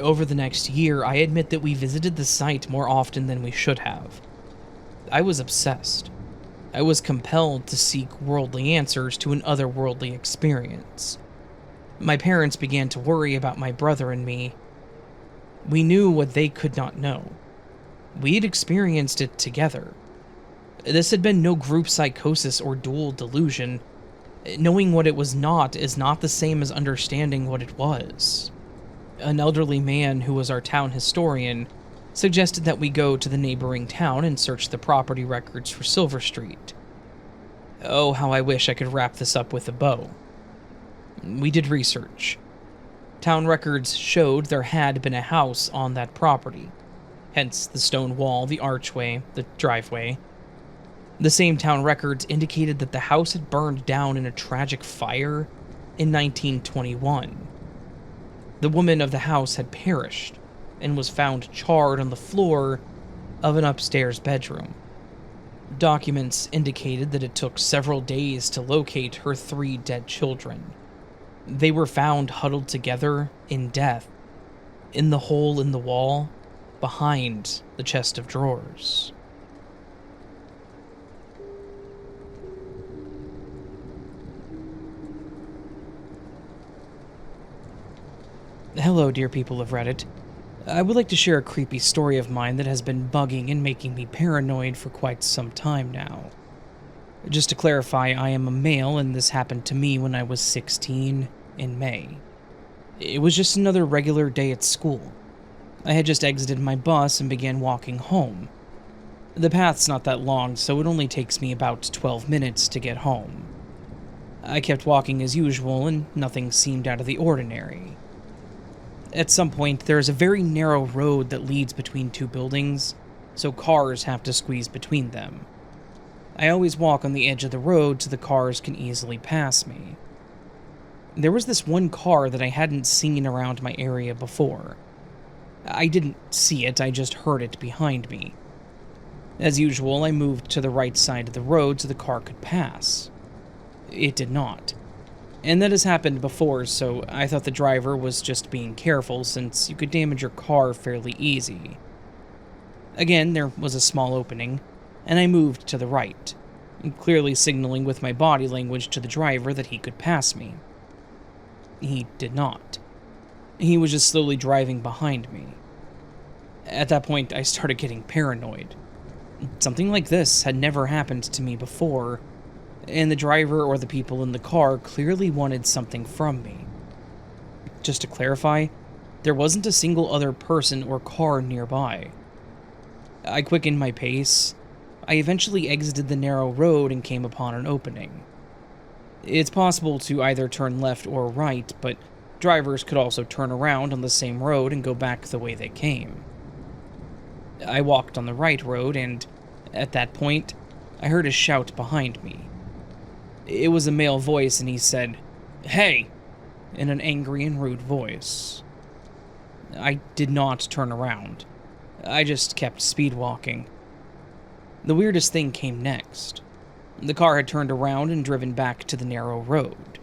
Over the next year, I admit that we visited the site more often than we should have. I was obsessed. I was compelled to seek worldly answers to an otherworldly experience. My parents began to worry about my brother and me. We knew what they could not know. We had experienced it together. This had been no group psychosis or dual delusion. Knowing what it was not is not the same as understanding what it was. An elderly man who was our town historian suggested that we go to the neighboring town and search the property records for Silver Street. Oh, how I wish I could wrap this up with a bow. We did research. Town records showed there had been a house on that property, hence the stone wall, the archway, the driveway. The same town records indicated that the house had burned down in a tragic fire in 1921. The woman of the house had perished and was found charred on the floor of an upstairs bedroom. Documents indicated that it took several days to locate her 3 dead children. They were found huddled together in death, in the hole in the wall, behind the chest of drawers. Hello, dear people of Reddit. I would like to share a creepy story of mine that has been bugging and making me paranoid for quite some time now. Just to clarify, I am a male and this happened to me when I was 16 in May. It was just another regular day at school. I had just exited my bus and began walking home. The path's not that long, so it only takes me about 12 minutes to get home. I kept walking as usual and nothing seemed out of the ordinary. At some point, there is a very narrow road that leads between two buildings, so cars have to squeeze between them. I always walk on the edge of the road so the cars can easily pass me. There was this one car that I hadn't seen around my area before. I didn't see it, I just heard it behind me. As usual, I moved to the right side of the road so the car could pass. It did not. And that has happened before, so I thought the driver was just being careful since you could damage your car fairly easy. Again, there was a small opening, and I moved to the right, clearly signaling with my body language to the driver that he could pass me. He did not. He was just slowly driving behind me. At that point, I started getting paranoid. Something like this had never happened to me before, and the driver or the people in the car clearly wanted something from me. Just to clarify, there wasn't a single other person or car nearby. I quickened my pace. I eventually exited the narrow road and came upon an opening. It's possible to either turn left or right, but drivers could also turn around on the same road and go back the way they came. I walked on the right road, and at that point, I heard a shout behind me. It was a male voice, and he said, "Hey!" in an angry and rude voice. I did not turn around. I just kept speed walking. The weirdest thing came next. The car had turned around and driven back to the narrow road.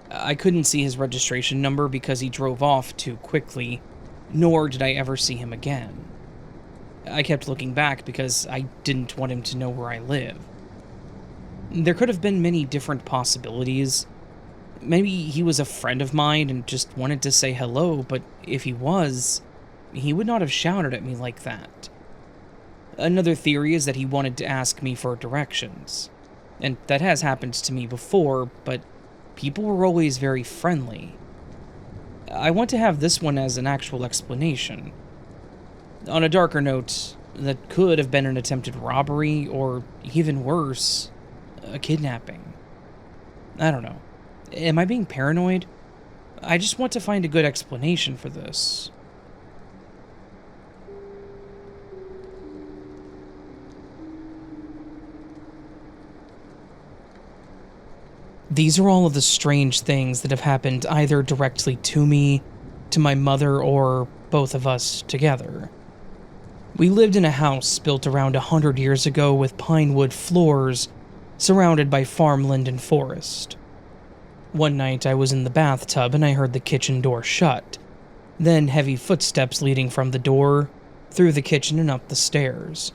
I couldn't see his registration number because he drove off too quickly, nor did I ever see him again. I kept looking back because I didn't want him to know where I live. There could have been many different possibilities. Maybe he was a friend of mine and just wanted to say hello, but if he was, he would not have shouted at me like that. Another theory is that he wanted to ask me for directions. And that has happened to me before, but people were always very friendly. I want to have this one as an actual explanation. On a darker note, that could have been an attempted robbery, or even worse, a kidnapping. I don't know. Am I being paranoid? I just want to find a good explanation for this. These are all of the strange things that have happened either directly to me, to my mother, or both of us together. We lived in a house built around 100 years ago with pine wood floors, surrounded by farmland and forest. One night I was in the bathtub and I heard the kitchen door shut, then heavy footsteps leading from the door, through the kitchen and up the stairs.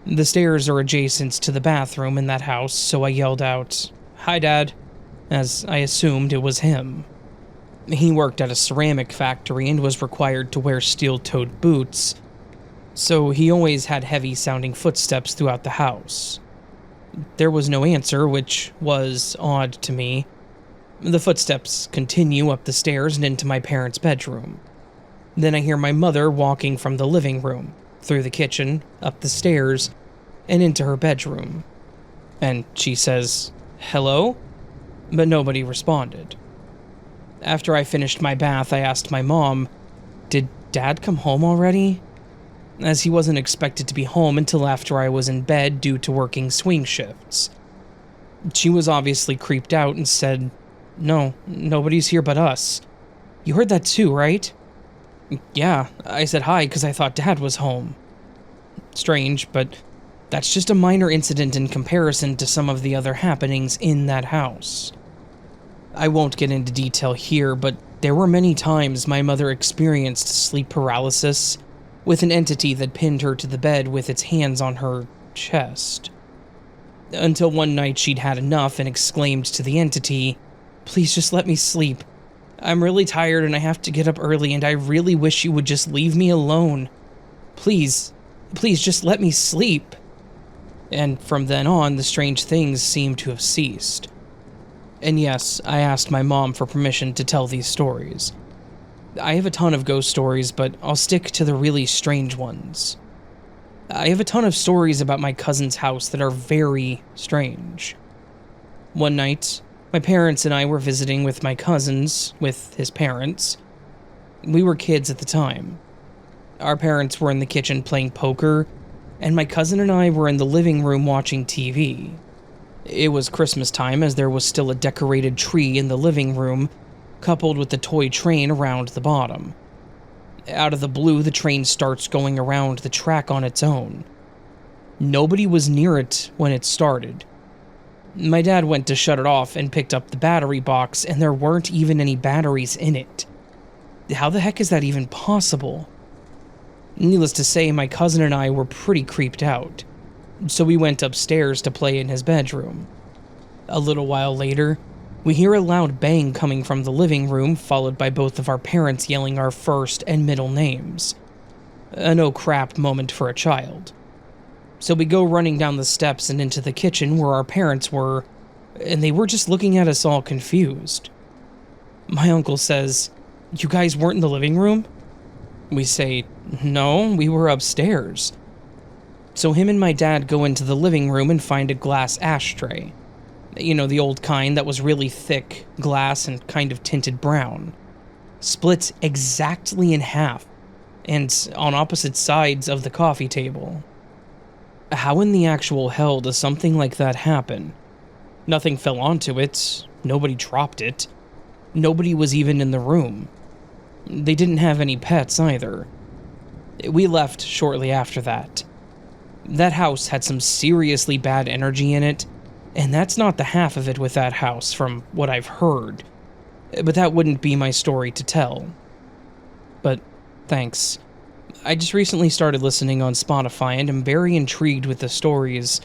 The stairs are adjacent to the bathroom in that house, so I yelled out, "Hi, Dad," as I assumed it was him. He worked at a ceramic factory and was required to wear steel-toed boots, so he always had heavy-sounding footsteps throughout the house. There was no answer, which was odd to me. The footsteps continue up the stairs and into my parents' bedroom. Then I hear my mother walking from the living room, through the kitchen, up the stairs, and into her bedroom. And she says, "Hello?" But nobody responded. After I finished my bath, I asked my mom, "Did Dad come home already?" As he wasn't expected to be home until after I was in bed due to working swing shifts. She was obviously creeped out and said, "No, nobody's here but us. You heard that too, right?" "Yeah," I said hi because I thought Dad was home. Strange, but that's just a minor incident in comparison to some of the other happenings in that house. I won't get into detail here, but there were many times my mother experienced sleep paralysis with an entity that pinned her to the bed with its hands on her chest. Until one night she'd had enough and exclaimed to the entity, "Please just let me sleep. I'm really tired and I have to get up early, and I really wish you would just leave me alone. Please, please just let me sleep." And from then on, the strange things seemed to have ceased. And yes, I asked my mom for permission to tell these stories. I have a ton of ghost stories, but I'll stick to the really strange ones. I have a ton of stories about my cousin's house that are very strange. One night, my parents and I were visiting with my cousins, with his parents. We were kids at the time. Our parents were in the kitchen playing poker, and my cousin and I were in the living room watching TV. It was Christmas time, as there was still a decorated tree in the living room, coupled with the toy train around the bottom. Out of the blue, the train starts going around the track on its own. Nobody was near it when it started. My dad went to shut it off and picked up the battery box, and there weren't even any batteries in it. How the heck is that even possible? Needless to say, my cousin and I were pretty creeped out, so we went upstairs to play in his bedroom. A little while later, we hear a loud bang coming from the living room, followed by both of our parents yelling our first and middle names. A no crap moment for a child. So we go running down the steps and into the kitchen where our parents were, and they were just looking at us all confused. My uncle says, "You guys weren't in the living room?" We say, "No, we were upstairs." So him and my dad go into the living room and find a glass ashtray. You know, the old kind that was really thick glass and kind of tinted brown. Split exactly in half, and on opposite sides of the coffee table. How in the actual hell does something like that happen? Nothing fell onto it, nobody dropped it, nobody was even in the room. They didn't have any pets either. We left shortly after that. That house had some seriously bad energy in it, and that's not the half of it with that house, from what I've heard. But that wouldn't be my story to tell. But thanks. I just recently started listening on Spotify and am very intrigued with the stories,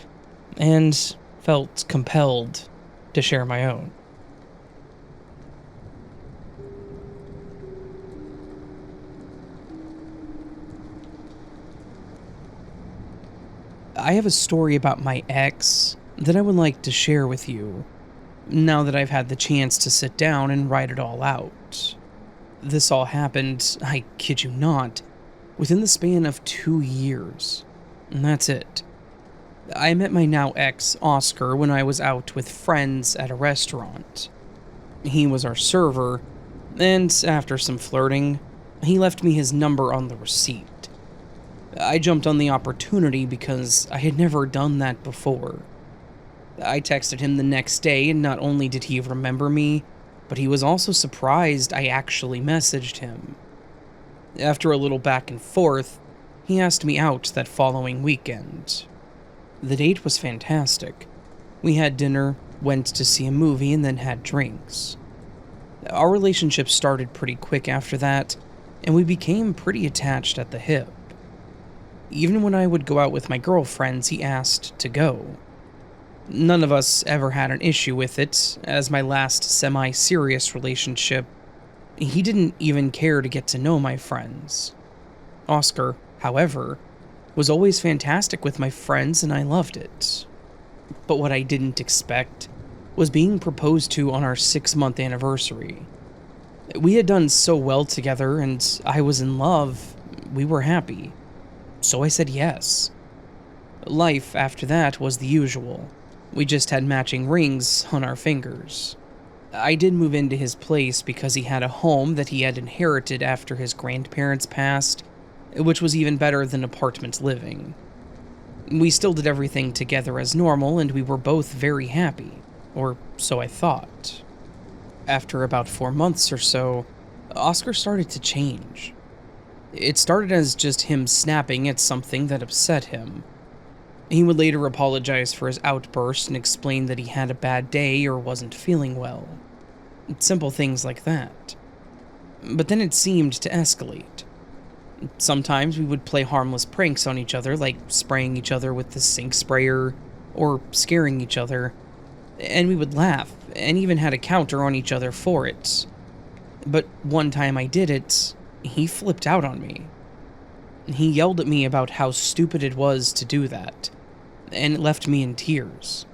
and felt compelled to share my own. I have a story about my ex that I would like to share with you, now that I've had the chance to sit down and write it all out. This all happened, I kid you not, within the span of 2 years. And that's it. I met my now ex, Oscar, when I was out with friends at a restaurant. He was our server, and after some flirting, he left me his number on the receipt. I jumped on the opportunity because I had never done that before. I texted him the next day, and not only did he remember me, but he was also surprised I actually messaged him. After a little back and forth, he asked me out that following weekend. The date was fantastic. We had dinner, went to see a movie, and then had drinks. Our relationship started pretty quick after that, and we became pretty attached at the hip. Even when I would go out with my girlfriends, he asked to go. None of us ever had an issue with it, as my last semi-serious relationship, he didn't even care to get to know my friends. Oscar, however, was always fantastic with my friends, and I loved it. But what I didn't expect was being proposed to on our 6-month anniversary. We had done so well together, and I was in love. We were happy. So I said yes. Life after that was the usual. We just had matching rings on our fingers. I did move into his place because he had a home that he had inherited after his grandparents passed, which was even better than apartment living. We still did everything together as normal, and we were both very happy, or so I thought. After about 4 months or so, Oscar started to change. It started as just him snapping at something that upset him. He would later apologize for his outburst and explain that he had a bad day or wasn't feeling well. Simple things like that. But then it seemed to escalate. Sometimes we would play harmless pranks on each other, like spraying each other with the sink sprayer, or scaring each other, and we would laugh, and even had a counter on each other for it. But one time I did it, he flipped out on me. He yelled at me about how stupid it was to do that, and it left me in tears.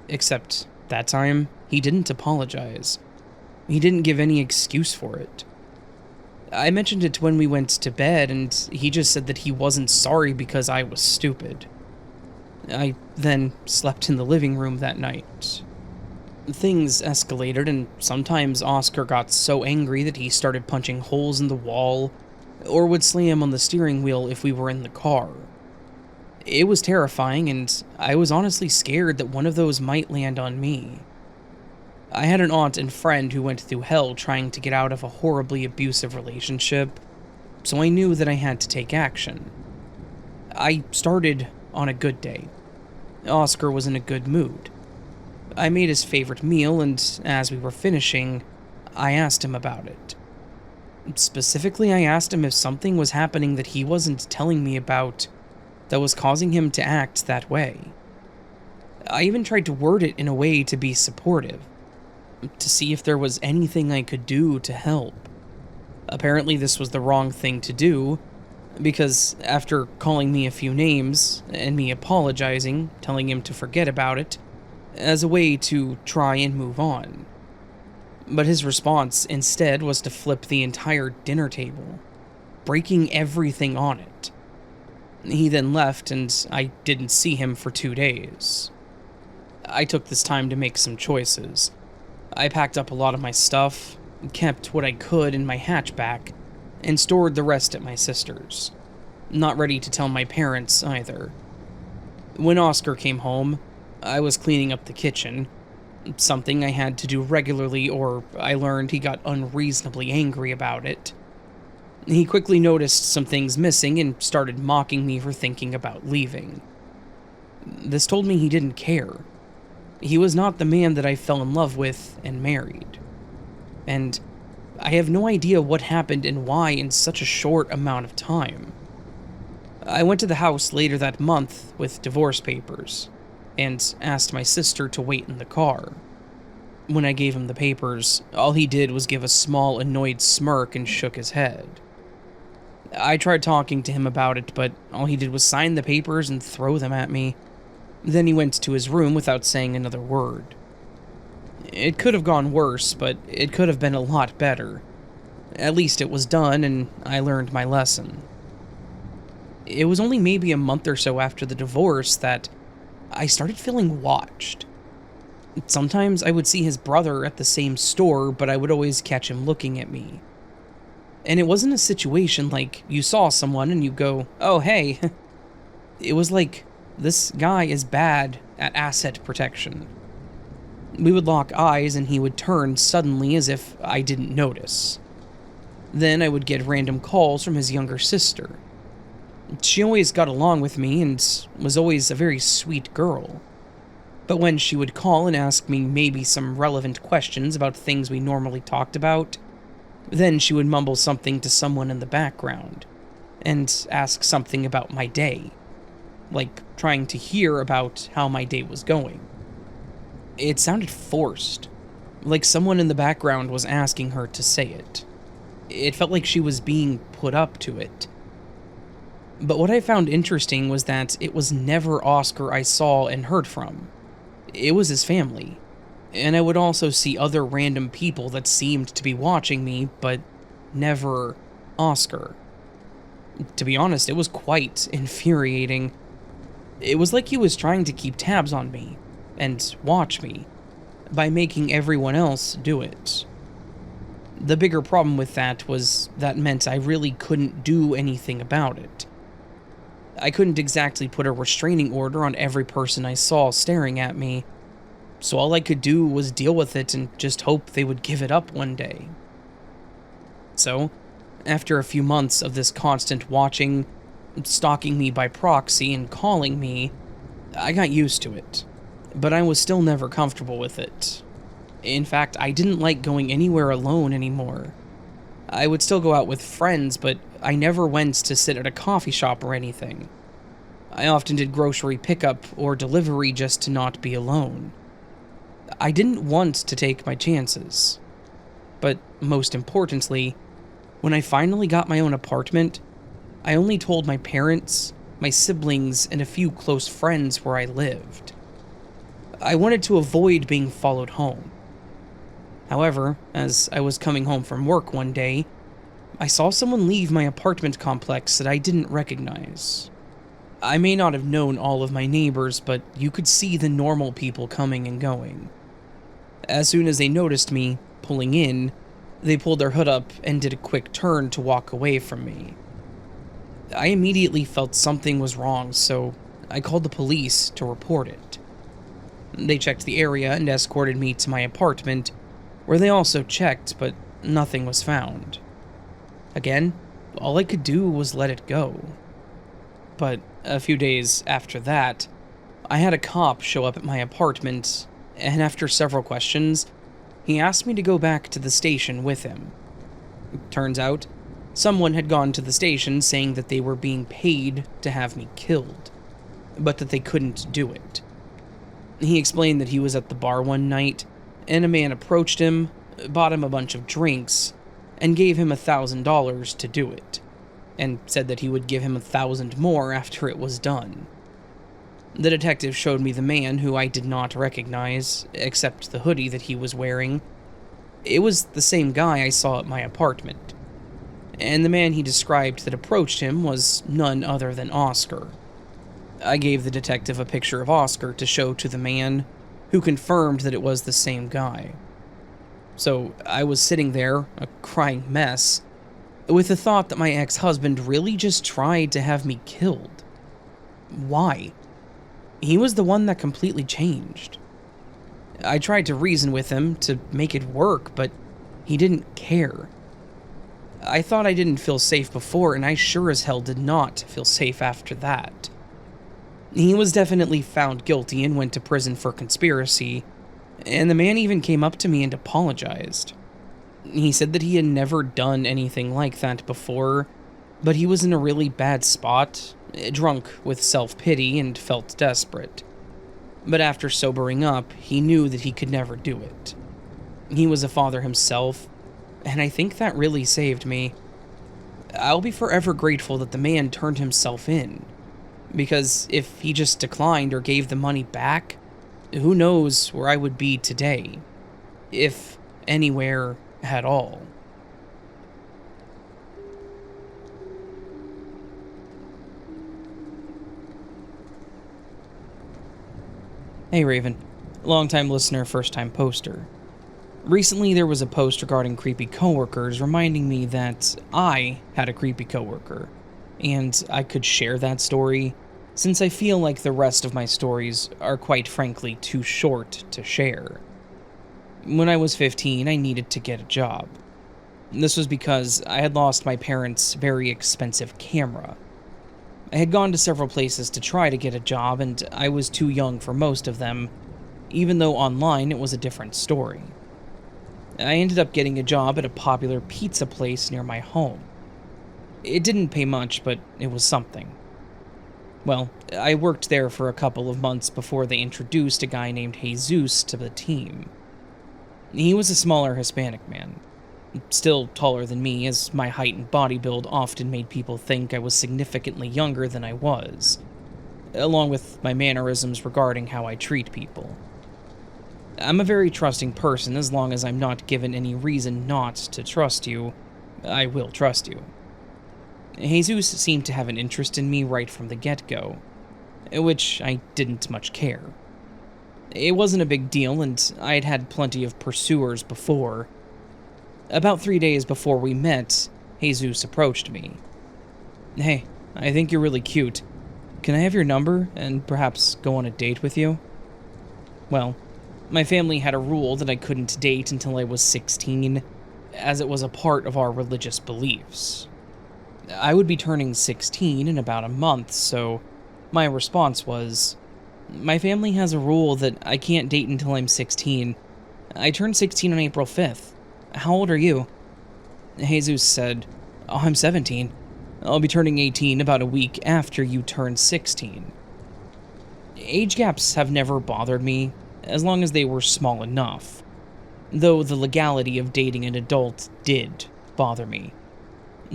Except that time, he didn't apologize. He didn't give any excuse for it. I mentioned it when we went to bed, and he just said that he wasn't sorry because I was stupid. I then slept in the living room that night. Things escalated, and sometimes Oscar got so angry that he started punching holes in the wall, or would slam on the steering wheel if we were in the car. It was terrifying, and I was honestly scared that one of those might land on me. I had an aunt and friend who went through hell trying to get out of a horribly abusive relationship, so I knew that I had to take action. I started on a good day. Oscar was in a good mood. I made his favorite meal, and as we were finishing, I asked him about it. Specifically, I asked him if something was happening that he wasn't telling me about that was causing him to act that way. I even tried to word it in a way to be supportive, to see if there was anything I could do to help. Apparently, this was the wrong thing to do, because after calling me a few names, and me apologizing, telling him to forget about it, as a way to try and move on. But his response instead was to flip the entire dinner table, breaking everything on it. He then left, and I didn't see him for 2 days. I took this time to make some choices. I packed up a lot of my stuff, kept what I could in my hatchback, and stored the rest at my sister's. Not ready to tell my parents either. When Oscar came home, I was cleaning up the kitchen, something I had to do regularly, or I learned he got unreasonably angry about it. He quickly noticed some things missing and started mocking me for thinking about leaving. This told me he didn't care. He was not the man that I fell in love with and married. And I have no idea what happened and why in such a short amount of time. I went to the house later that month with divorce papers, and asked my sister to wait in the car. When I gave him the papers, all he did was give a small, annoyed smirk and shook his head. I tried talking to him about it, but all he did was sign the papers and throw them at me. Then he went to his room without saying another word. It could have gone worse, but it could have been a lot better. At least it was done, and I learned my lesson. It was only maybe a month or so after the divorce that I started feeling watched. Sometimes I would see his brother at the same store, but I would always catch him looking at me. And it wasn't a situation like you saw someone and you go, "Oh, hey." It was like, this guy is bad at asset protection. We would lock eyes and he would turn suddenly as if I didn't notice. Then I would get random calls from his younger sister. She always got along with me and was always a very sweet girl. But when she would call and ask me maybe some relevant questions about things we normally talked about, then she would mumble something to someone in the background, and ask something about my day, like trying to hear about how my day was going. It sounded forced, like someone in the background was asking her to say it. It felt like she was being put up to it. But what I found interesting was that it was never Oscar I saw and heard from. It was his family. And I would also see other random people that seemed to be watching me, but never Oscar. To be honest, it was quite infuriating. It was like he was trying to keep tabs on me, and watch me, by making everyone else do it. The bigger problem with that was that meant I really couldn't do anything about it. I couldn't exactly put a restraining order on every person I saw staring at me, so all I could do was deal with it and just hope they would give it up one day. So, after a few months of this constant watching, stalking me by proxy and calling me, I got used to it, but I was still never comfortable with it. In fact, I didn't like going anywhere alone anymore. I would still go out with friends, but I never went to sit at a coffee shop or anything. I often did grocery pickup or delivery just to not be alone. I didn't want to take my chances. but most importantly, when I finally got my own apartment, I only told my parents, my siblings, and a few close friends where I lived. I wanted to avoid being followed home. However, as I was coming home from work one day, I saw someone leave my apartment complex that I didn't recognize. I may not have known all of my neighbors, but you could see the normal people coming and going. As soon as they noticed me pulling in, they pulled their hood up and did a quick turn to walk away from me. I immediately felt something was wrong, so I called the police to report it. They checked the area and escorted me to my apartment, where they also checked, but nothing was found. Again, all I could do was let it go. But a few days after that, I had a cop show up at my apartment, and after several questions, he asked me to go back to the station with him. Turns out, someone had gone to the station saying that they were being paid to have me killed, but that they couldn't do it. He explained that he was at the bar one night, and a man approached him, bought him a bunch of drinks, and gave him $1,000 to do it, and said that he would give him 1,000 more after it was done. The detective showed me the man, who I did not recognize, except the hoodie that he was wearing. It was the same guy I saw at my apartment, and the man he described that approached him was none other than Oscar. I gave the detective a picture of Oscar to show to the man, who confirmed that it was the same guy. So I was sitting there, a crying mess, with the thought that my ex-husband really just tried to have me killed. Why? He was the one that completely changed. I tried to reason with him to make it work, but he didn't care. I thought I didn't feel safe before, and I sure as hell did not feel safe after that. He was definitely found guilty and went to prison for conspiracy, and the man even came up to me and apologized. He said that he had never done anything like that before, but he was in a really bad spot, drunk with self-pity, and felt desperate. But after sobering up, he knew that he could never do it. He was a father himself, and I think that really saved me. I'll be forever grateful that the man turned himself in, because if he just declined or gave the money back, who knows where I would be today, if anywhere at all. Hey Raven, long-time listener, first-time poster. Recently there was a post regarding creepy coworkers reminding me that I had a creepy coworker, and I could share that story, since I feel like the rest of my stories are quite frankly too short to share. When I was 15, I needed to get a job. This was because I had lost my parents' very expensive camera. I had gone to several places to try to get a job, and I was too young for most of them, even though online it was a different story. I ended up getting a job at a popular pizza place near my home. It didn't pay much, but it was something. Well, I worked there for a couple of months before they introduced a guy named Jesus to the team. He was a smaller Hispanic man, still taller than me, as my height and body build often made people think I was significantly younger than I was, along with my mannerisms regarding how I treat people. I'm a very trusting person. As long as I'm not given any reason not to trust you, I will trust you. Jesus seemed to have an interest in me right from the get-go, which I didn't much care. It wasn't a big deal, and I'd had plenty of pursuers before. About 3 days before we met, Jesus approached me. "Hey, I think you're really cute. Can I have your number and perhaps go on a date with you?" Well, my family had a rule that I couldn't date until I was 16, as it was a part of our religious beliefs. I would be turning 16 in about a month, so my response was, "My family has a rule that I can't date until I'm 16. I turned 16 on April 5th. How old are you?" Jesus said, "Oh, I'm 17. I'll be turning 18 about a week after you turn 16. Age gaps have never bothered me, as long as they were small enough. though the legality of dating an adult did bother me.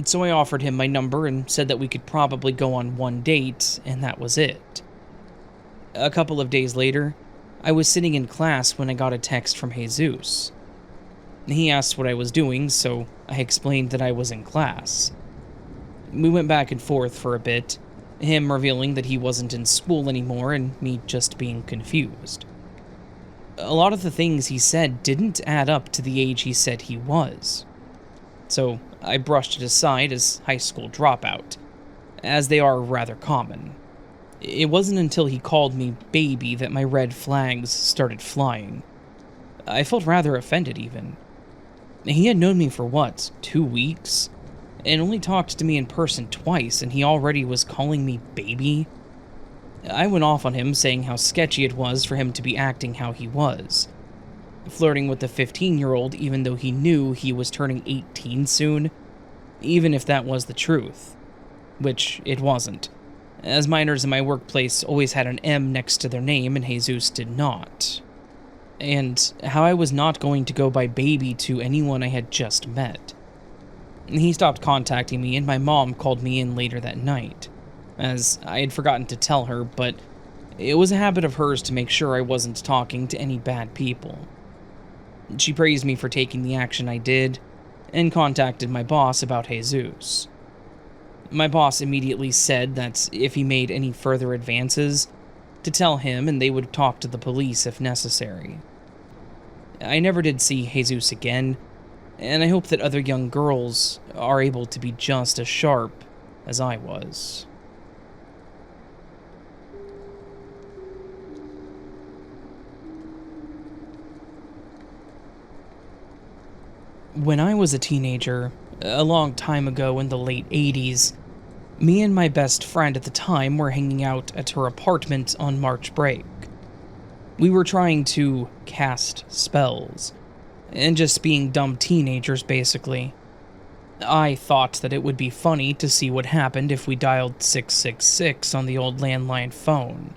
So I offered him my number and said that we could probably go on one date, and that was it. A couple of days later, I was sitting in class when I got a text from Jesus. He asked what I was doing, so I explained that I was in class. We went back and forth for a bit, him revealing that he wasn't in school anymore and me just being confused. A lot of the things he said didn't add up to the age he said he was. So I brushed it aside as high school dropout, as they are rather common. It wasn't until he called me baby that my red flags started flying. I felt rather offended even. He had known me for what, 2 weeks? And only talked to me in person twice, and he already was calling me baby? I went off on him, saying how sketchy it was for him to be acting how he was. Flirting with the 15-year-old even though he knew he was turning 18 soon, even if that was the truth. Which it wasn't, as minors in my workplace always had an M next to their name and Jesus did not. And how I was not going to go by baby to anyone I had just met. He stopped contacting me and my mom called me in later that night, as I had forgotten to tell her, but it was a habit of hers to make sure I wasn't talking to any bad people. She praised me for taking the action I did, and contacted my boss about Jesus. My boss immediately said that if he made any further advances, to tell him and they would talk to the police if necessary. I never did see Jesus again, and I hope that other young girls are able to be just as sharp as I was. When I was a teenager, a long time ago in the late 80s, me and my best friend at the time were hanging out at her apartment on March break. We were trying to cast spells, and just being dumb teenagers basically. I thought that it would be funny to see what happened if we dialed 666 on the old landline phone,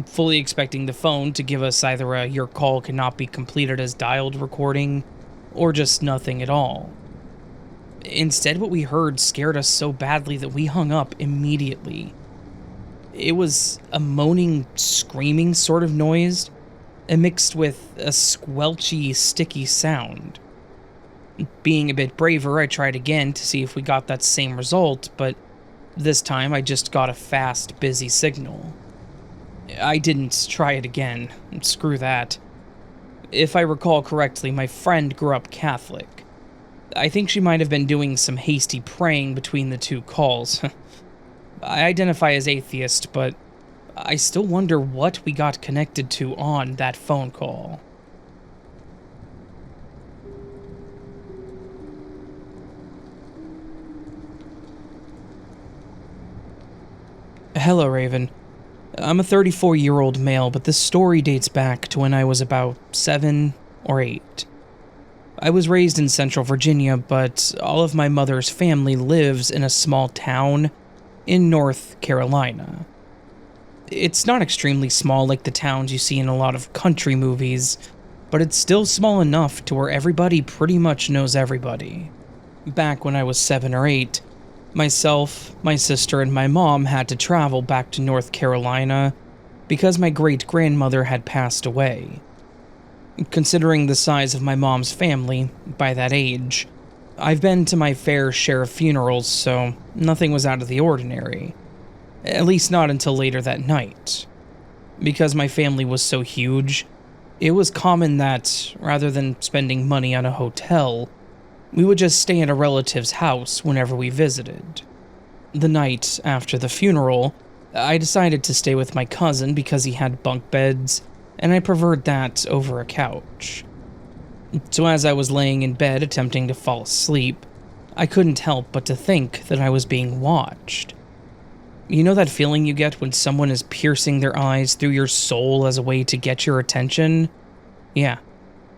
fully expecting the phone to give us either a "your call cannot be completed as dialed" recording, or just nothing at all. Instead, what we heard scared us so badly that we hung up immediately. It was a moaning, screaming sort of noise, mixed with a squelchy, sticky sound. Being a bit braver, I tried again to see if we got that same result, but this time I just got a fast, busy signal. I didn't try it again. Screw that. If I recall correctly, my friend grew up Catholic. I think she might have been doing some hasty praying between the two calls. I identify as atheist, but I still wonder what we got connected to on that phone call. Hello, Raven. I'm a 34-year-old male, but this story dates back to when I was about 7 or 8. I was raised in Central Virginia, but all of my mother's family lives in a small town in North Carolina. It's not extremely small like the towns you see in a lot of country movies, but it's still small enough to where everybody pretty much knows everybody. Back when I was 7 or 8, myself, my sister, and my mom had to travel back to North Carolina because my great-grandmother had passed away. Considering the size of my mom's family, by that age, I've been to my fair share of funerals, so nothing was out of the ordinary. At least not until later that night. Because my family was so huge, it was common that, rather than spending money on a hotel, we would just stay at a relative's house whenever we visited. The night after the funeral, I decided to stay with my cousin because he had bunk beds, and I preferred that over a couch. So as I was laying in bed attempting to fall asleep, I couldn't help but to think that I was being watched. You know that feeling you get when someone is piercing their eyes through your soul as a way to get your attention? Yeah,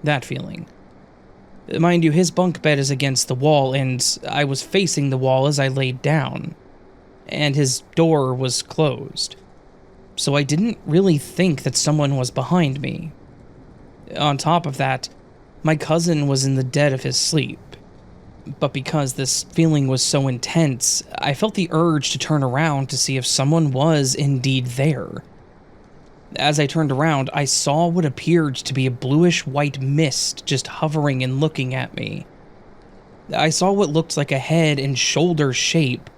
that feeling. Mind you, his bunk bed is against the wall, and I was facing the wall as I laid down, and his door was closed. So I didn't really think that someone was behind me. On top of that, My cousin was in the dead of his sleep. But because this feeling was so intense, I felt the urge to turn around to see if someone was indeed there. As I turned around, I saw what appeared to be a bluish-white mist just hovering and looking at me. I saw what looked like a head and shoulder shape,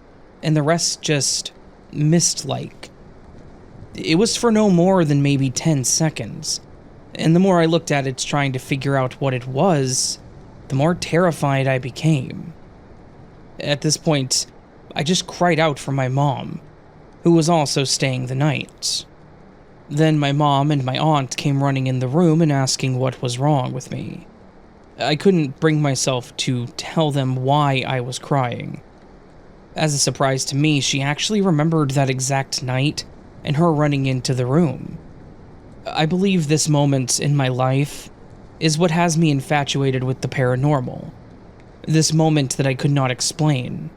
and the rest just mist-like. It was for no more than maybe 10 seconds, and the more I looked at it trying to figure out what it was, the more terrified I became. At this point, I just cried out for my mom, who was also staying the night. Then my mom and my aunt came running in the room and asking what was wrong with me. I couldn't bring myself to tell them why I was crying. As a surprise to me, she actually remembered that exact night and her running into the room. I believe this moment in my life is what has me infatuated with the paranormal. This moment that I could not explain.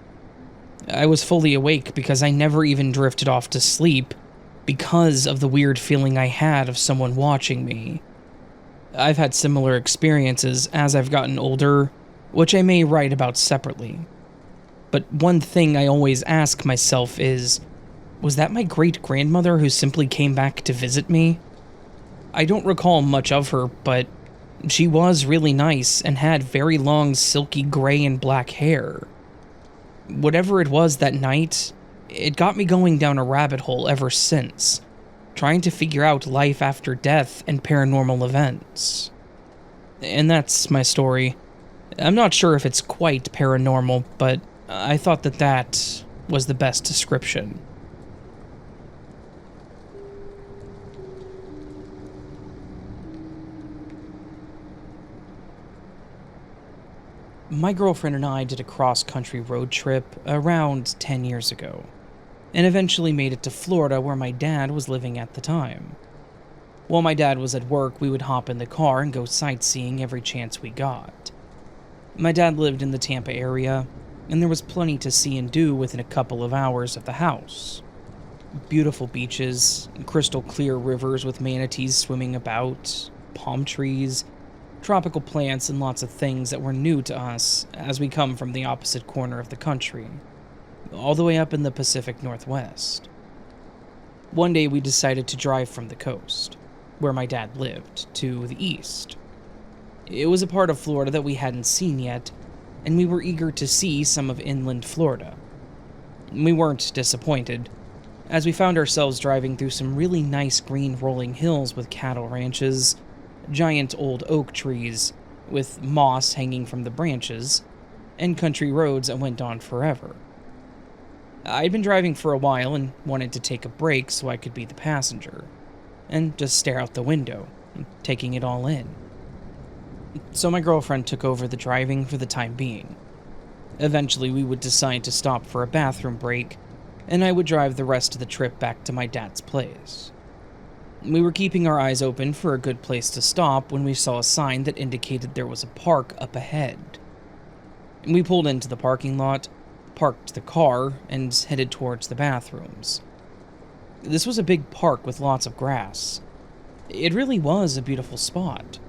I was fully awake because I never even drifted off to sleep because of the weird feeling I had of someone watching me. I've had similar experiences as I've gotten older, which I may write about separately. But one thing I always ask myself is, was that my great-grandmother who simply came back to visit me? I don't recall much of her, but she was really nice and had very long, silky gray and black hair. Whatever it was that night, it got me going down a rabbit hole ever since, trying to figure out life after death and paranormal events. And that's my story. I'm not sure if it's quite paranormal, but I thought that was the best description. My girlfriend and I did a cross-country road trip around 10 years ago, and eventually made it to Florida where my dad was living at the time. While my dad was at work, we would hop in the car and go sightseeing every chance we got. My dad lived in the Tampa area, and there was plenty to see and do within a couple of hours of the house. Beautiful beaches, crystal clear rivers with manatees swimming about, palm trees, tropical plants, and lots of things that were new to us as we come from the opposite corner of the country, all the way up in the Pacific Northwest. One day we decided to drive from the coast, where my dad lived, to the east. It was a part of Florida that we hadn't seen yet, and we were eager to see some of inland Florida. We weren't disappointed, as we found ourselves driving through some really nice green rolling hills with cattle ranches, giant old oak trees with moss hanging from the branches, and country roads that went on forever. I'd been driving for a while and wanted to take a break so I could be the passenger, and just stare out the window, taking it all in. So my girlfriend took over the driving for the time being. Eventually we would decide to stop for a bathroom break, and I would drive the rest of the trip back to my dad's place. We were keeping our eyes open for a good place to stop when we saw a sign that indicated there was a park up ahead. We pulled into the parking lot, parked the car, and headed towards the bathrooms. This was a big park with lots of grass. It really was a beautiful spot.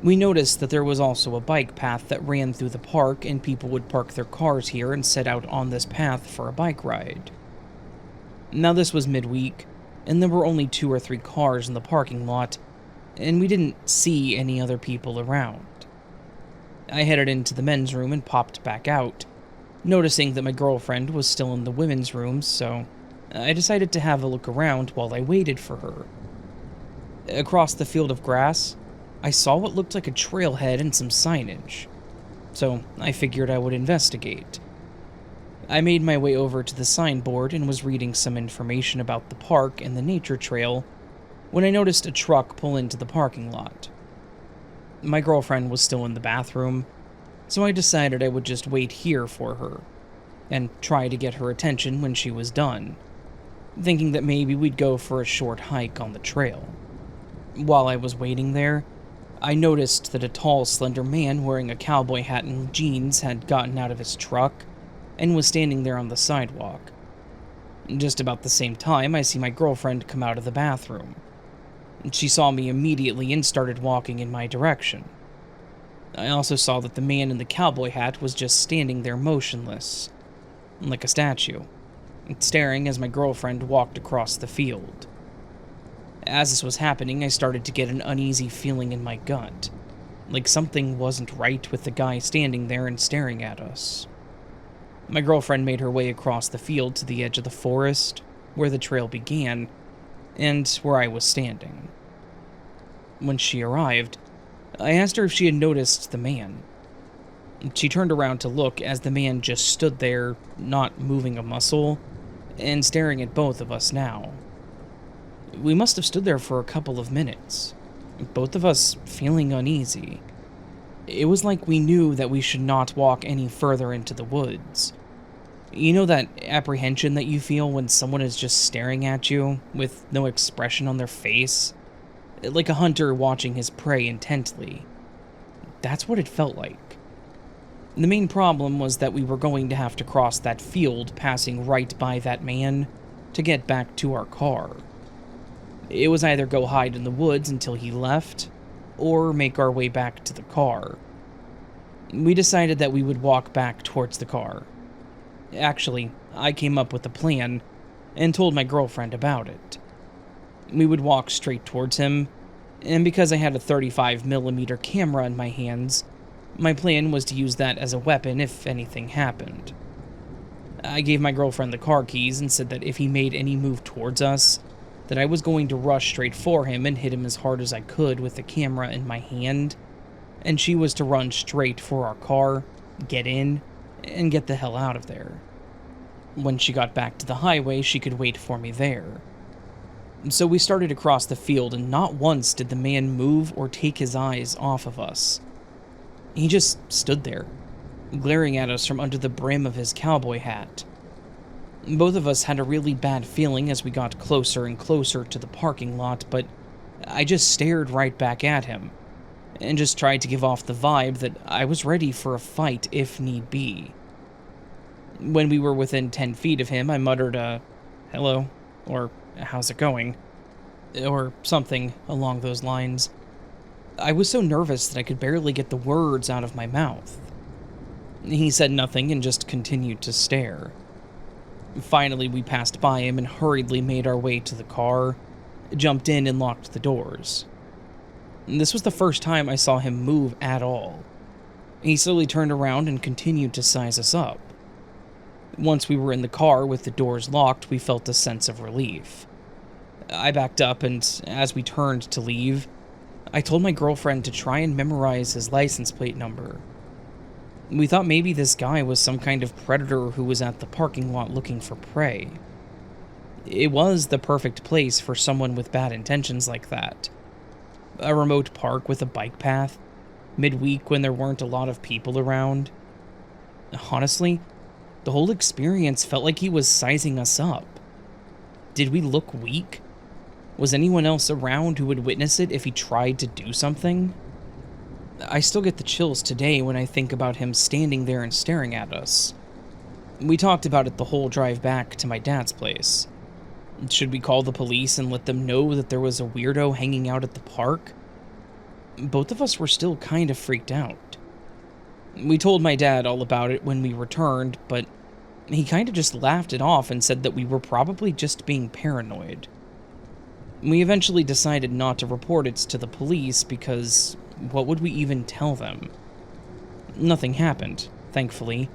We noticed that there was also a bike path that ran through the park, and people would park their cars here and set out on this path for a bike ride. Now this was midweek, and there were only 2 or 3 cars in the parking lot, and we didn't see any other people around. I headed into the men's room and popped back out, noticing that my girlfriend was still in the women's room, so I decided to have a look around while I waited for her. Across the field of grass, I saw what looked like a trailhead and some signage, so I figured I would investigate. I made my way over to the signboard and was reading some information about the park and the nature trail when I noticed a truck pull into the parking lot. My girlfriend was still in the bathroom, so I decided I would just wait here for her and try to get her attention when she was done, thinking that maybe we'd go for a short hike on the trail. While I was waiting there, I noticed that a tall, slender man wearing a cowboy hat and jeans had gotten out of his truck and was standing there on the sidewalk. Just about the same time, I see my girlfriend come out of the bathroom. She saw me immediately and started walking in my direction. I also saw that the man in the cowboy hat was just standing there motionless, like a statue, staring as my girlfriend walked across the field. As this was happening, I started to get an uneasy feeling in my gut, like something wasn't right with the guy standing there and staring at us. My girlfriend made her way across the field to the edge of the forest, where the trail began, and where I was standing. When she arrived, I asked her if she had noticed the man. She turned around to look as the man just stood there, not moving a muscle, and staring at both of us now. We must have stood there for a couple of minutes, both of us feeling uneasy. It was like we knew that we should not walk any further into the woods. You know that apprehension that you feel when someone is just staring at you, with no expression on their face? Like a hunter watching his prey intently. That's what it felt like. The main problem was that we were going to have to cross that field passing right by that man to get back to our car. It was either go hide in the woods until he left, or make our way back to the car. We decided that we would walk back towards the car. Actually, I came up with a plan and told my girlfriend about it. We would walk straight towards him, and because I had a 35mm camera in my hands, my plan was to use that as a weapon if anything happened. I gave my girlfriend the car keys and said that if he made any move towards us, that I was going to rush straight for him and hit him as hard as I could with the camera in my hand, and she was to run straight for our car, get in, and get the hell out of there. When she got back to the highway, she could wait for me there. So we started across the field, and not once did the man move or take his eyes off of us. He just stood there, glaring at us from under the brim of his cowboy hat. Both of us had a really bad feeling as we got closer and closer to the parking lot, but I just stared right back at him, and just tried to give off the vibe that I was ready for a fight if need be. When we were within 10 feet of him, I muttered hello, or how's it going, or something along those lines. I was so nervous that I could barely get the words out of my mouth. He said nothing and just continued to stare. Finally, we passed by him and hurriedly made our way to the car, jumped in and locked the doors. This was the first time I saw him move at all. He slowly turned around and continued to size us up. Once we were in the car with the doors locked, we felt a sense of relief. I backed up, and as we turned to leave, I told my girlfriend to try and memorize his license plate number. We thought maybe this guy was some kind of predator who was at the parking lot looking for prey. It was the perfect place for someone with bad intentions like that. A remote park with a bike path, midweek when there weren't a lot of people around. Honestly, the whole experience felt like he was sizing us up. Did we look weak? Was anyone else around who would witness it if he tried to do something? I still get the chills today when I think about him standing there and staring at us. We talked about it the whole drive back to my dad's place. Should we call the police and let them know that there was a weirdo hanging out at the park? Both of us were still kind of freaked out. We told my dad all about it when we returned, but he kind of just laughed it off and said that we were probably just being paranoid. We eventually decided not to report it to the police because what would we even tell them? Nothing happened, thankfully,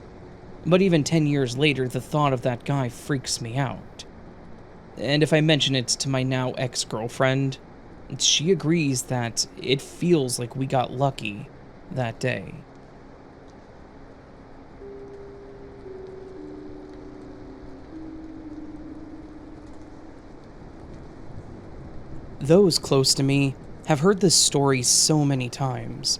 but even 10 years later, the thought of that guy freaks me out. And if I mention it to my now ex-girlfriend, she agrees that it feels like we got lucky that day. Those close to me have heard this story so many times.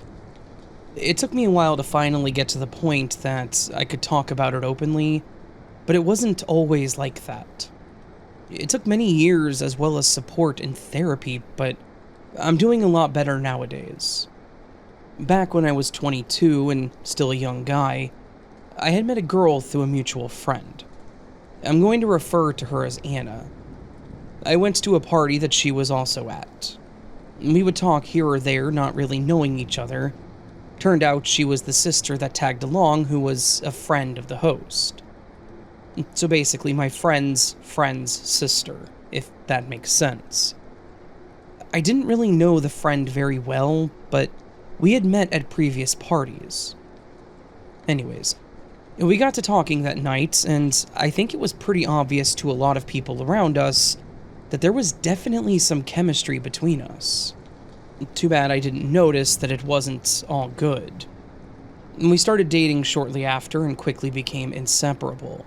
It took me a while to finally get to the point that I could talk about it openly, but it wasn't always like that. It took many years as well as support and therapy, but I'm doing a lot better nowadays. Back when I was 22 and still a young guy, I had met a girl through a mutual friend. I'm going to refer to her as Anna. I went to a party that she was also at. We would talk here or there, not really knowing each other, Turned out she was the sister that tagged along who was a friend of the host. So basically my friend's friend's sister, if that makes sense. I didn't really know the friend very well, but we had met at previous parties. Anyways, we got to talking that night, and I think it was pretty obvious to a lot of people around us that there was definitely some chemistry between us. Too bad I didn't notice that it wasn't all good. We started dating shortly after and quickly became inseparable.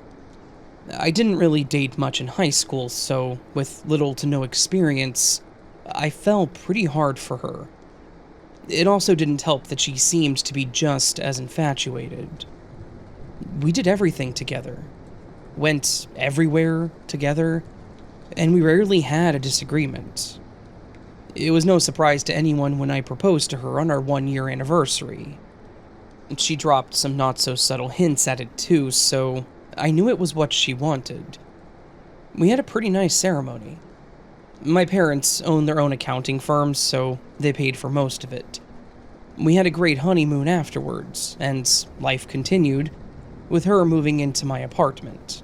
I didn't really date much in high school, so with little to no experience, I fell pretty hard for her. It also didn't help that she seemed to be just as infatuated. We did everything together, went everywhere together, and we rarely had a disagreement. It was no surprise to anyone when I proposed to her on our 1-year anniversary. She dropped some not-so-subtle hints at it too, so I knew it was what she wanted. We had a pretty nice ceremony. My parents own their own accounting firms, so they paid for most of it. We had a great honeymoon afterwards, and life continued, with her moving into my apartment.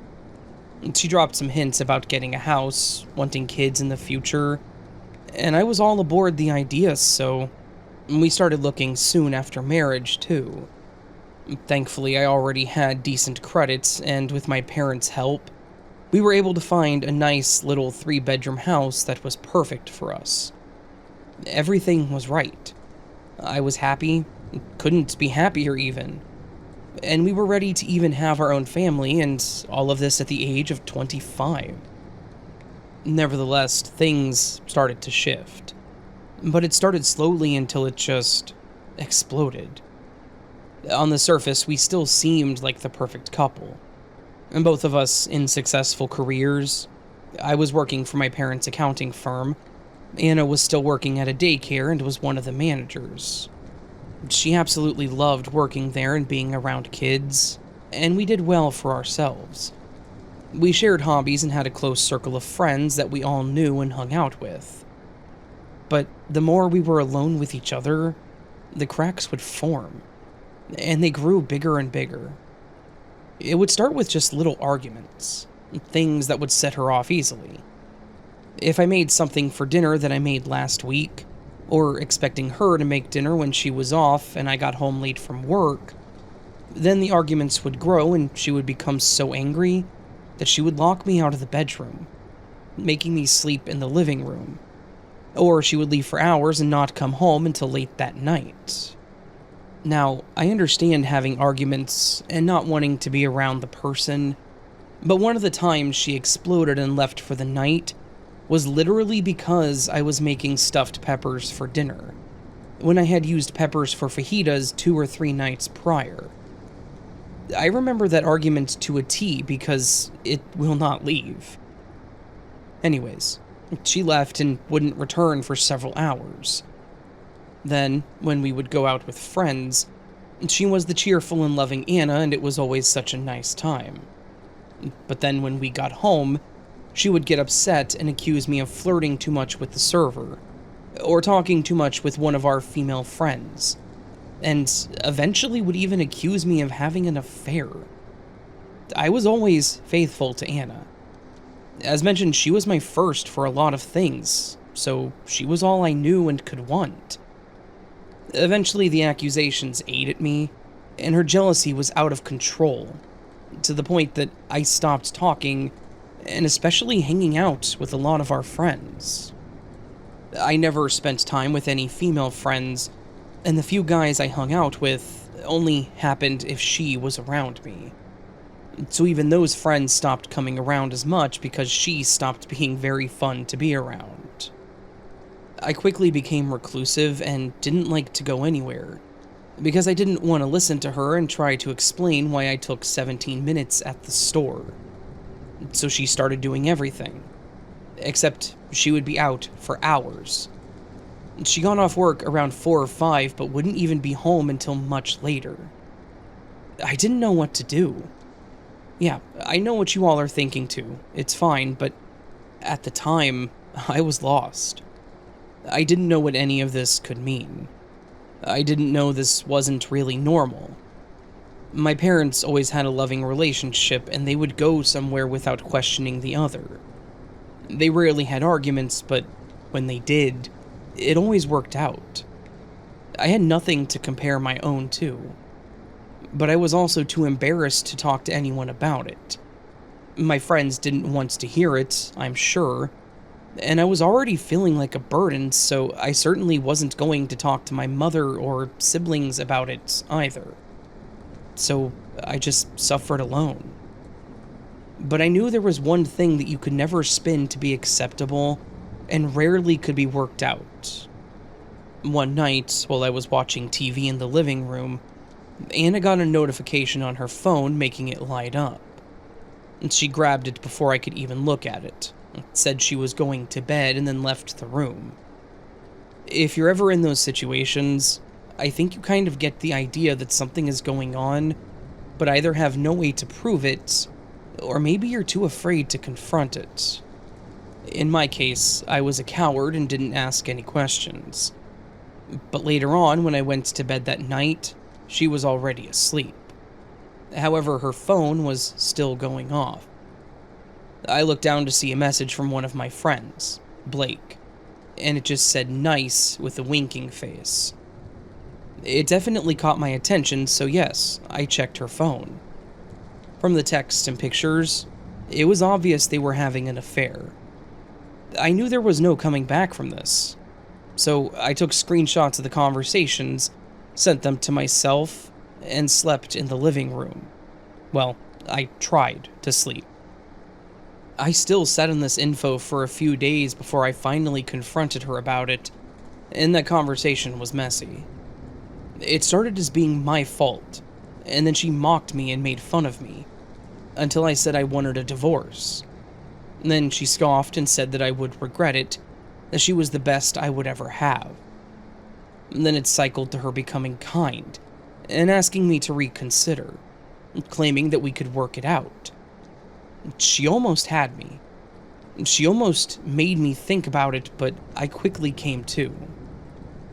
She dropped some hints about getting a house, wanting kids in the future, and I was all aboard the idea, so we started looking soon after marriage, too. Thankfully, I already had decent credits, and with my parents' help, we were able to find a nice little 3-bedroom house that was perfect for us. Everything was right. I was happy, couldn't be happier even. And we were ready to even have our own family, and all of this at the age of 25. Nevertheless, things started to shift. But it started slowly until it just exploded. On the surface, we still seemed like the perfect couple. And both of us in successful careers. I was working for my parents' accounting firm. Anna was still working at a daycare and was one of the managers. She absolutely loved working there and being around kids, and we did well for ourselves. We shared hobbies and had a close circle of friends that we all knew and hung out with. But the more we were alone with each other, the cracks would form, and they grew bigger and bigger. It would start with just little arguments, things that would set her off easily. If I made something for dinner that I made last week, or expecting her to make dinner when she was off and I got home late from work, then the arguments would grow and she would become so angry that she would lock me out of the bedroom, making me sleep in the living room. Or she would leave for hours and not come home until late that night. Now, I understand having arguments and not wanting to be around the person, but one of the times she exploded and left for the night was literally because I was making stuffed peppers for dinner, when I had used peppers for fajitas 2 or 3 nights prior. I remember that argument to a T because it will not leave. Anyways, she left and wouldn't return for several hours. Then, when we would go out with friends, she was the cheerful and loving Anna, and it was always such a nice time. But then when we got home, she would get upset and accuse me of flirting too much with the server, or talking too much with one of our female friends, and eventually would even accuse me of having an affair. I was always faithful to Anna. As mentioned, she was my first for a lot of things, so she was all I knew and could want. Eventually, the accusations ate at me, and her jealousy was out of control, to the point that I stopped talking, and especially hanging out with a lot of our friends. I never spent time with any female friends, and the few guys I hung out with only happened if she was around me. So even those friends stopped coming around as much because she stopped being very fun to be around. I quickly became reclusive and didn't like to go anywhere, because I didn't want to listen to her and try to explain why I took 17 minutes at the store. So she started doing everything, except she would be out for hours. She got off work around 4 or 5, but wouldn't even be home until much later. I didn't know what to do. Yeah, I know what you all are thinking too. It's fine, but at the time, I was lost. I didn't know what any of this could mean. I didn't know this wasn't really normal. My parents always had a loving relationship, and they would go somewhere without questioning the other. They rarely had arguments, but when they did, it always worked out. I had nothing to compare my own to, but I was also too embarrassed to talk to anyone about it. My friends didn't want to hear it, I'm sure, and I was already feeling like a burden, so I certainly wasn't going to talk to my mother or siblings about it either. So I just suffered alone. But I knew there was one thing that you could never spin to be acceptable, and rarely could be worked out. One night, while I was watching TV in the living room, Anna got a notification on her phone making it light up. She grabbed it before I could even look at it, said she was going to bed, and then left the room. If you're ever in those situations, I think you kind of get the idea that something is going on, but either have no way to prove it, or maybe you're too afraid to confront it. In my case, I was a coward and didn't ask any questions. But later on, when I went to bed that night, she was already asleep. However, her phone was still going off. I looked down to see a message from one of my friends, Blake, and it just said nice with a winking face. It definitely caught my attention, so yes, I checked her phone. From the text and pictures, it was obvious they were having an affair. I knew there was no coming back from this, so I took screenshots of the conversations, sent them to myself, and slept in the living room. Well, I tried to sleep. I still sat on this info for a few days before I finally confronted her about it, and that conversation was messy. It started as being my fault, and then she mocked me and made fun of me, until I said I wanted a divorce. Then she scoffed and said that I would regret it, that she was the best I would ever have. Then it cycled to her becoming kind, and asking me to reconsider, claiming that we could work it out. She almost had me. She almost made me think about it, but I quickly came to.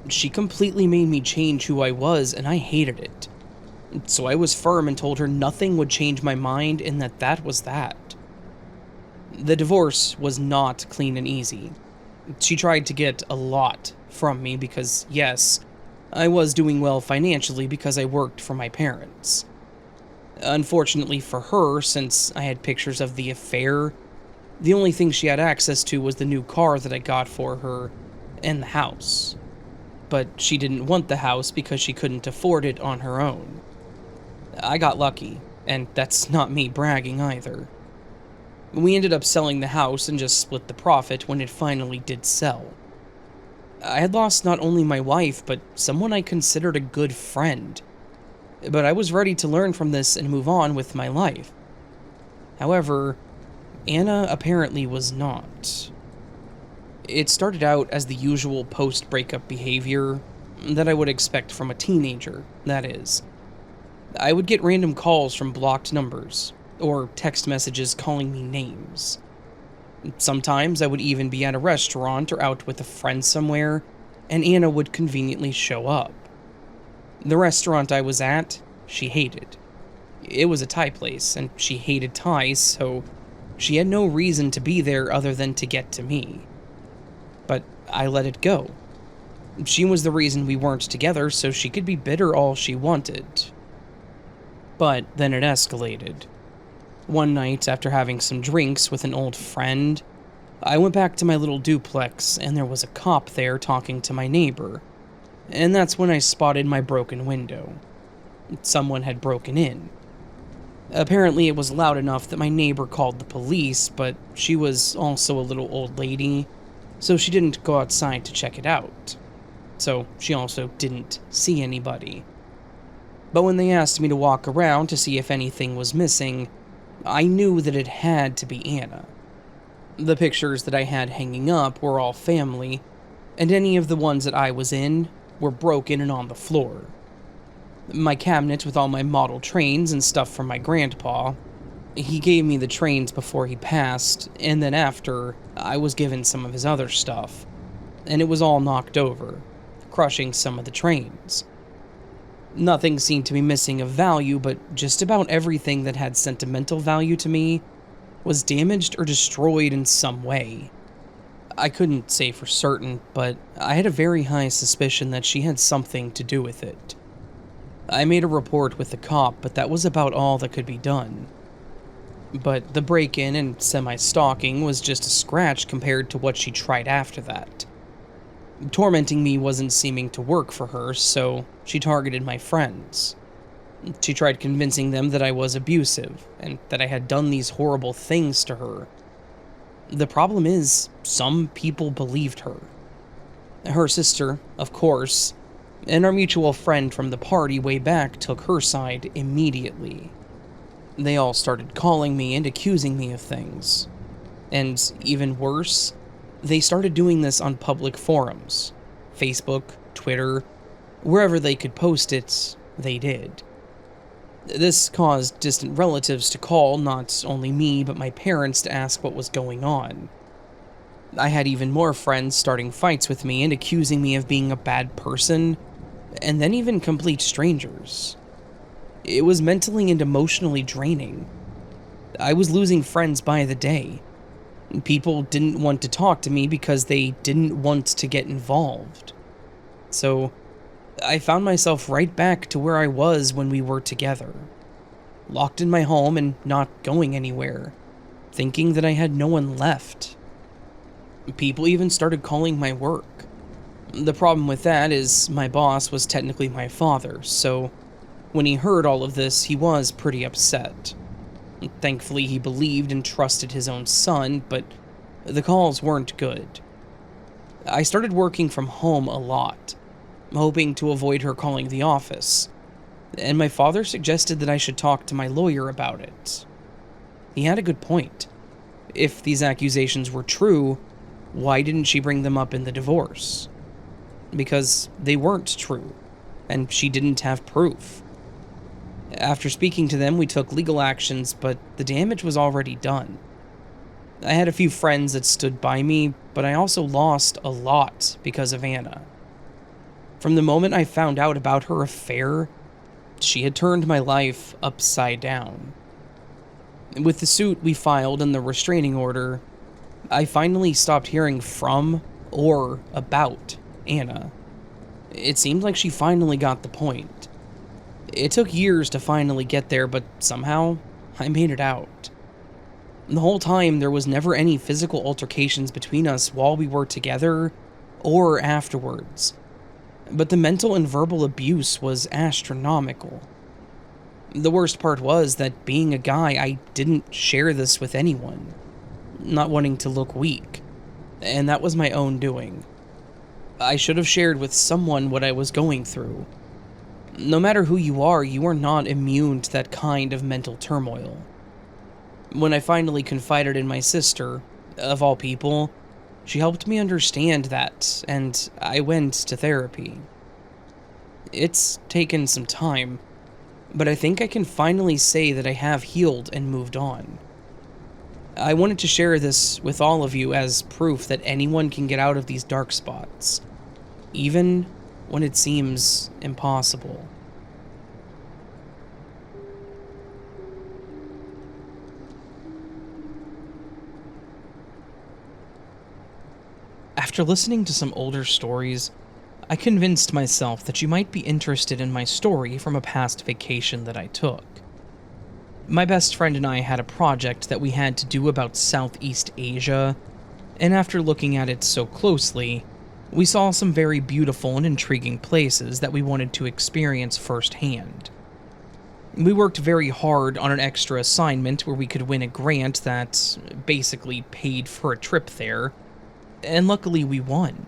She completely made me change who I was, and I hated it. So I was firm and told her nothing would change my mind, and that was that. The divorce was not clean and easy. She tried to get a lot from me because, yes, I was doing well financially because I worked for my parents. Unfortunately for her, since I had pictures of the affair, the only thing she had access to was the new car that I got for her and the house. But she didn't want the house because she couldn't afford it on her own. I got lucky, and that's not me bragging either. We ended up selling the house and just split the profit when it finally did sell. I had lost not only my wife, but someone I considered a good friend. But I was ready to learn from this and move on with my life. However, Anna apparently was not. It started out as the usual post-breakup behavior that I would expect from a teenager, that is. I would get random calls from blocked numbers, or text messages calling me names. Sometimes I would even be at a restaurant or out with a friend somewhere, and Anna would conveniently show up. The restaurant I was at, she hated. It was a Thai place, and she hated Thais, so she had no reason to be there other than to get to me. But I let it go. She was the reason we weren't together, so she could be bitter all she wanted. But then it escalated. One night, after having some drinks with an old friend, I went back to my little duplex, and there was a cop there talking to my neighbor. And that's when I spotted my broken window. Someone had broken in. Apparently it was loud enough that my neighbor called the police, but she was also a little old lady, so she didn't go outside to check it out. So she also didn't see anybody. But when they asked me to walk around to see if anything was missing, I knew that it had to be Anna. The pictures that I had hanging up were all family, and any of the ones that I was in were broken and on the floor. My cabinet with all my model trains and stuff from my grandpa. He gave me the trains before he passed, and then after, I was given some of his other stuff, and it was all knocked over. crushing some of the trains. Nothing seemed to be missing of value, but just about everything that had sentimental value to me was damaged or destroyed in some way. I couldn't say for certain, but I had a very high suspicion that she had something to do with it. I made a report with the cop, but that was about all that could be done. But the break-in and semi-stalking was just a scratch compared to what she tried after that. Tormenting me wasn't seeming to work for her, so she targeted my friends. She tried convincing them that I was abusive, and that I had done these horrible things to her. The problem is, some people believed her. Her sister, of course, and our mutual friend from the party way back took her side immediately. They all started calling me and accusing me of things. And even worse, they started doing this on public forums. Facebook, Twitter, wherever they could post it, they did. This caused distant relatives to call not only me, but my parents to ask what was going on. I had even more friends starting fights with me and accusing me of being a bad person, and then even complete strangers. It was mentally and emotionally draining. I was losing friends by the day. People didn't want to talk to me because they didn't want to get involved. So, I found myself right back to where I was when we were together. Locked in my home and not going anywhere, thinking that I had no one left. People even started calling my work. The problem with that is my boss was technically my father, so when he heard all of this, he was pretty upset. Thankfully, he believed and trusted his own son, but the calls weren't good. I started working from home a lot, hoping to avoid her calling the office, and my father suggested that I should talk to my lawyer about it. He had a good point. If these accusations were true, why didn't she bring them up in the divorce? Because they weren't true, and she didn't have proof. After speaking to them, we took legal actions, but the damage was already done. I had a few friends that stood by me, but I also lost a lot because of Anna. From the moment I found out about her affair, she had turned my life upside down. With the suit we filed and the restraining order, I finally stopped hearing from or about Anna. It seemed like she finally got the point. It took years to finally get there, but somehow, I made it out. The whole time, there was never any physical altercations between us while we were together, or afterwards. But the mental and verbal abuse was astronomical. The worst part was that being a guy, I didn't share this with anyone, not wanting to look weak, and that was my own doing. I should have shared with someone what I was going through. No matter who you are not immune to that kind of mental turmoil. When I finally confided in my sister, of all people, she helped me understand that, and I went to therapy. It's taken some time, but I think I can finally say that I have healed and moved on. I wanted to share this with all of you as proof that anyone can get out of these dark spots, even when it seems impossible. After listening to some older stories, I convinced myself that you might be interested in my story from a past vacation that I took. My best friend and I had a project that we had to do about Southeast Asia, and after looking at it so closely, we saw some very beautiful and intriguing places that we wanted to experience firsthand. We worked very hard on an extra assignment where we could win a grant that basically paid for a trip there, and luckily we won.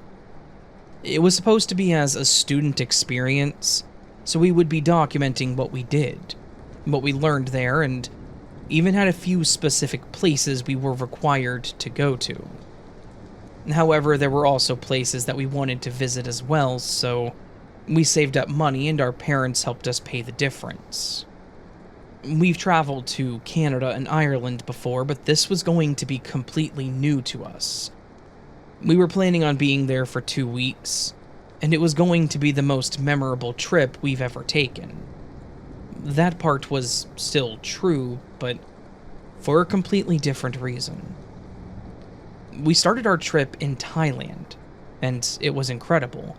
It was supposed to be as a student experience, so we would be documenting what we did, what we learned there, and even had a few specific places we were required to go to. However, there were also places that we wanted to visit as well, so we saved up money and our parents helped us pay the difference. We've traveled to Canada and Ireland before, but this was going to be completely new to us. We were planning on being there for 2 weeks, and it was going to be the most memorable trip we've ever taken. That part was still true, but for a completely different reason. We started our trip in Thailand, and it was incredible.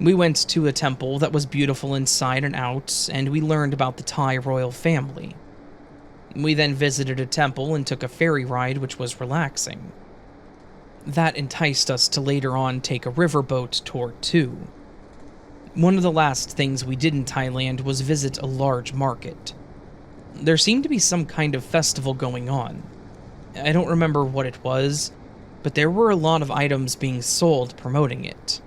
We went to a temple that was beautiful inside and out, and we learned about the Thai royal family. We then visited a temple and took a ferry ride, which was relaxing. That enticed us to later on take a riverboat tour too. One of the last things we did in Thailand was visit a large market. There seemed to be some kind of festival going on. I don't remember what it was, but there were a lot of items being sold promoting it.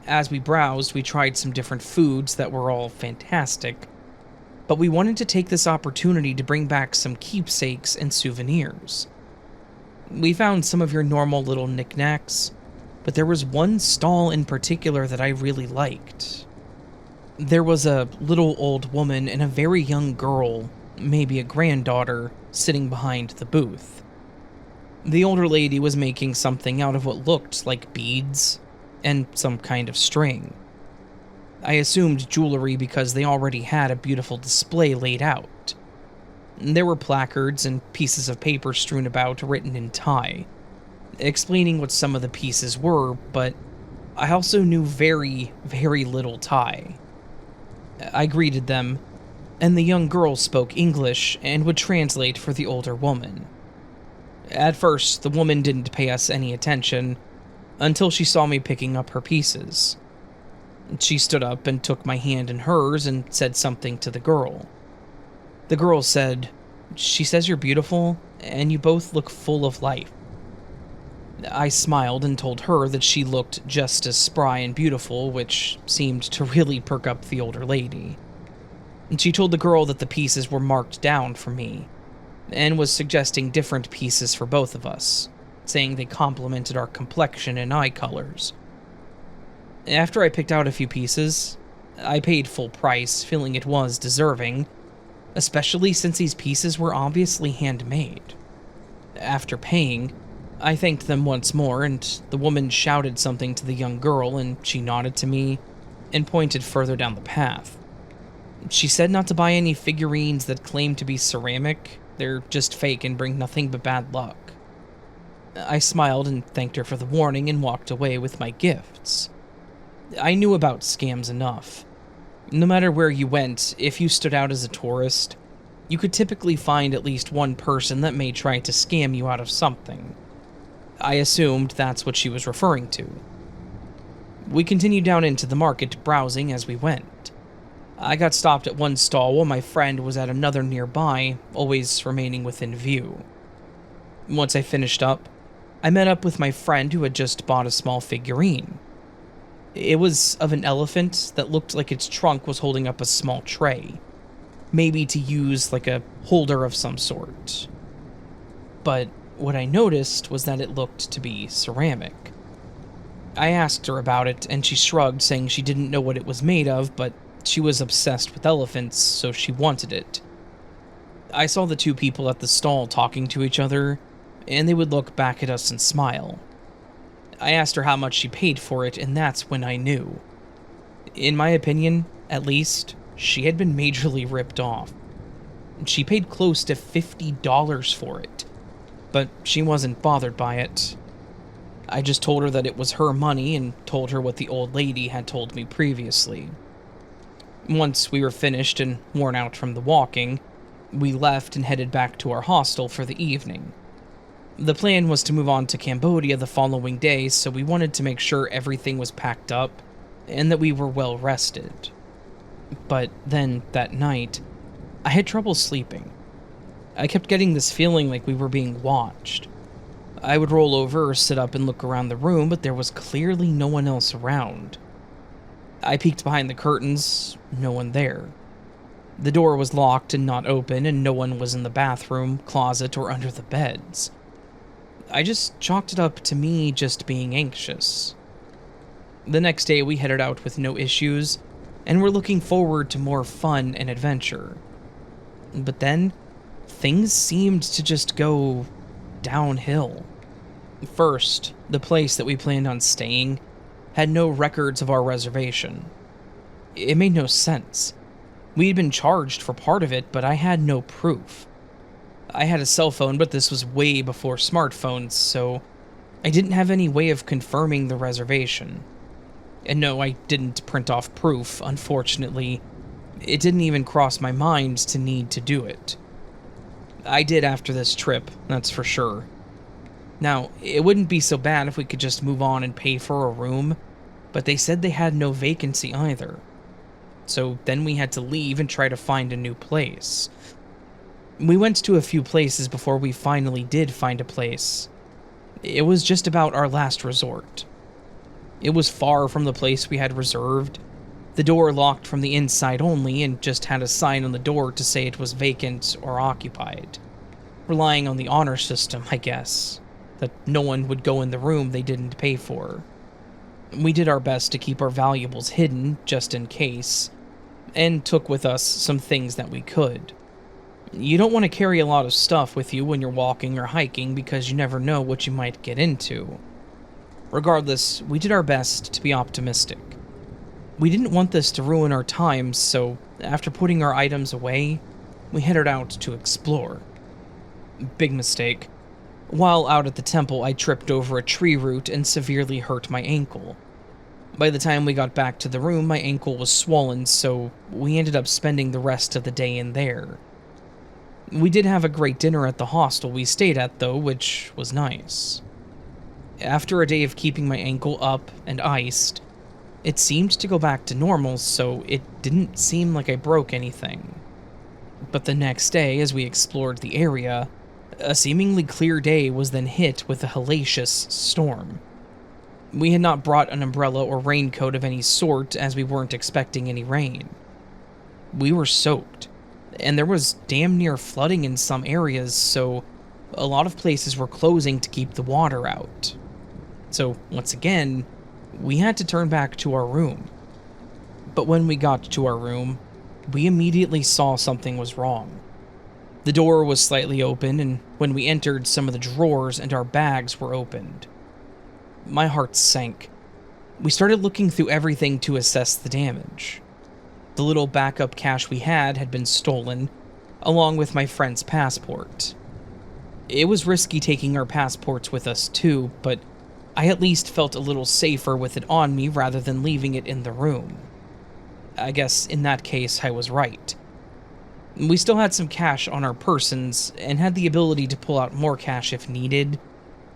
As we browsed, we tried some different foods that were all fantastic, but we wanted to take this opportunity to bring back some keepsakes and souvenirs. We found some of your normal little knickknacks, but there was one stall in particular that I really liked. There was a little old woman and a very young girl, maybe a granddaughter, sitting behind the booth. The older lady was making something out of what looked like beads and some kind of string. I assumed jewelry because they already had a beautiful display laid out. There were placards and pieces of paper strewn about written in Thai, explaining what some of the pieces were, but I also knew very, very little Thai. I greeted them, and the young girl spoke English and would translate for the older woman. At first, the woman didn't pay us any attention until she saw me picking up her pieces. She stood up and took my hand in hers and said something to the girl. The girl said, "She says you're beautiful, and you both look full of life." I smiled and told her that she looked just as spry and beautiful, which seemed to really perk up the older lady. She told the girl that the pieces were marked down for me, and was suggesting different pieces for both of us, saying they complemented our complexion and eye colors. After I picked out a few pieces, I paid full price, feeling it was deserving, especially since these pieces were obviously handmade. After paying, I thanked them once more, and the woman shouted something to the young girl, and she nodded to me and pointed further down the path. She said not to buy any figurines that claimed to be ceramic. They're just fake and bring nothing but bad luck. I smiled and thanked her for the warning and walked away with my gifts. I knew about scams enough. No matter where you went, if you stood out as a tourist, you could typically find at least one person that may try to scam you out of something. I assumed that's what she was referring to. We continued down into the market, browsing as we went. I got stopped at one stall while my friend was at another nearby, always remaining within view. Once I finished up, I met up with my friend who had just bought a small figurine. It was of an elephant that looked like its trunk was holding up a small tray, maybe to use like a holder of some sort. But what I noticed was that it looked to be ceramic. I asked her about it, and she shrugged, saying she didn't know what it was made of, but she was obsessed with elephants, so she wanted it. I saw the two people at the stall talking to each other, and they would look back at us and smile. I asked her how much she paid for it, and that's when I knew. In my opinion, at least, she had been majorly ripped off. She paid close to $50 for it, but she wasn't bothered by it. I just told her that it was her money and told her what the old lady had told me previously. Once we were finished and worn out from the walking, we left and headed back to our hostel for the evening. The plan was to move on to Cambodia the following day, so we wanted to make sure everything was packed up and that we were well rested. But then, that night, I had trouble sleeping. I kept getting this feeling like we were being watched. I would roll over or sit up and look around the room, but there was clearly no one else around. I peeked behind the curtains, no one there. The door was locked and not open, and no one was in the bathroom, closet, or under the beds. I just chalked it up to me just being anxious. The next day we headed out with no issues, and were looking forward to more fun and adventure. But then, things seemed to just go downhill. First, the place that we planned on staying had no records of our reservation. It made no sense. We had been charged for part of it, but I had no proof. I had a cell phone, but this was way before smartphones, so I didn't have any way of confirming the reservation. And no, I didn't print off proof, unfortunately. It didn't even cross my mind to need to do it. I did after this trip, that's for sure. Now, it wouldn't be so bad if we could just move on and pay for a room, but they said they had no vacancy either. So then we had to leave and try to find a new place. We went to a few places before we finally did find a place. It was just about our last resort. It was far from the place we had reserved. The door locked from the inside only and just had a sign on the door to say it was vacant or occupied. Relying on the honor system, I guess, that no one would go in the room they didn't pay for. We did our best to keep our valuables hidden, just in case, and took with us some things that we could. You don't want to carry a lot of stuff with you when you're walking or hiking because you never know what you might get into. Regardless, we did our best to be optimistic. We didn't want this to ruin our time, so after putting our items away, we headed out to explore. Big mistake. While out at the temple, I tripped over a tree root and severely hurt my ankle. By the time we got back to the room, my ankle was swollen, so we ended up spending the rest of the day in there. We did have a great dinner at the hostel we stayed at, though, which was nice. After a day of keeping my ankle up and iced, it seemed to go back to normal, so it didn't seem like I broke anything. But the next day, as we explored the area, a seemingly clear day was then hit with a hellacious storm. We had not brought an umbrella or raincoat of any sort, as we weren't expecting any rain. We were soaked, and there was damn near flooding in some areas, so a lot of places were closing to keep the water out. So, once again, we had to turn back to our room. But when we got to our room, we immediately saw something was wrong. The door was slightly open, and when we entered, some of the drawers and our bags were opened. My heart sank. We started looking through everything to assess the damage. The little backup cash we had been stolen, along with my friend's passport. It was risky taking our passports with us too, but I at least felt a little safer with it on me rather than leaving it in the room. I guess in that case I was right. We still had some cash on our persons and had the ability to pull out more cash if needed,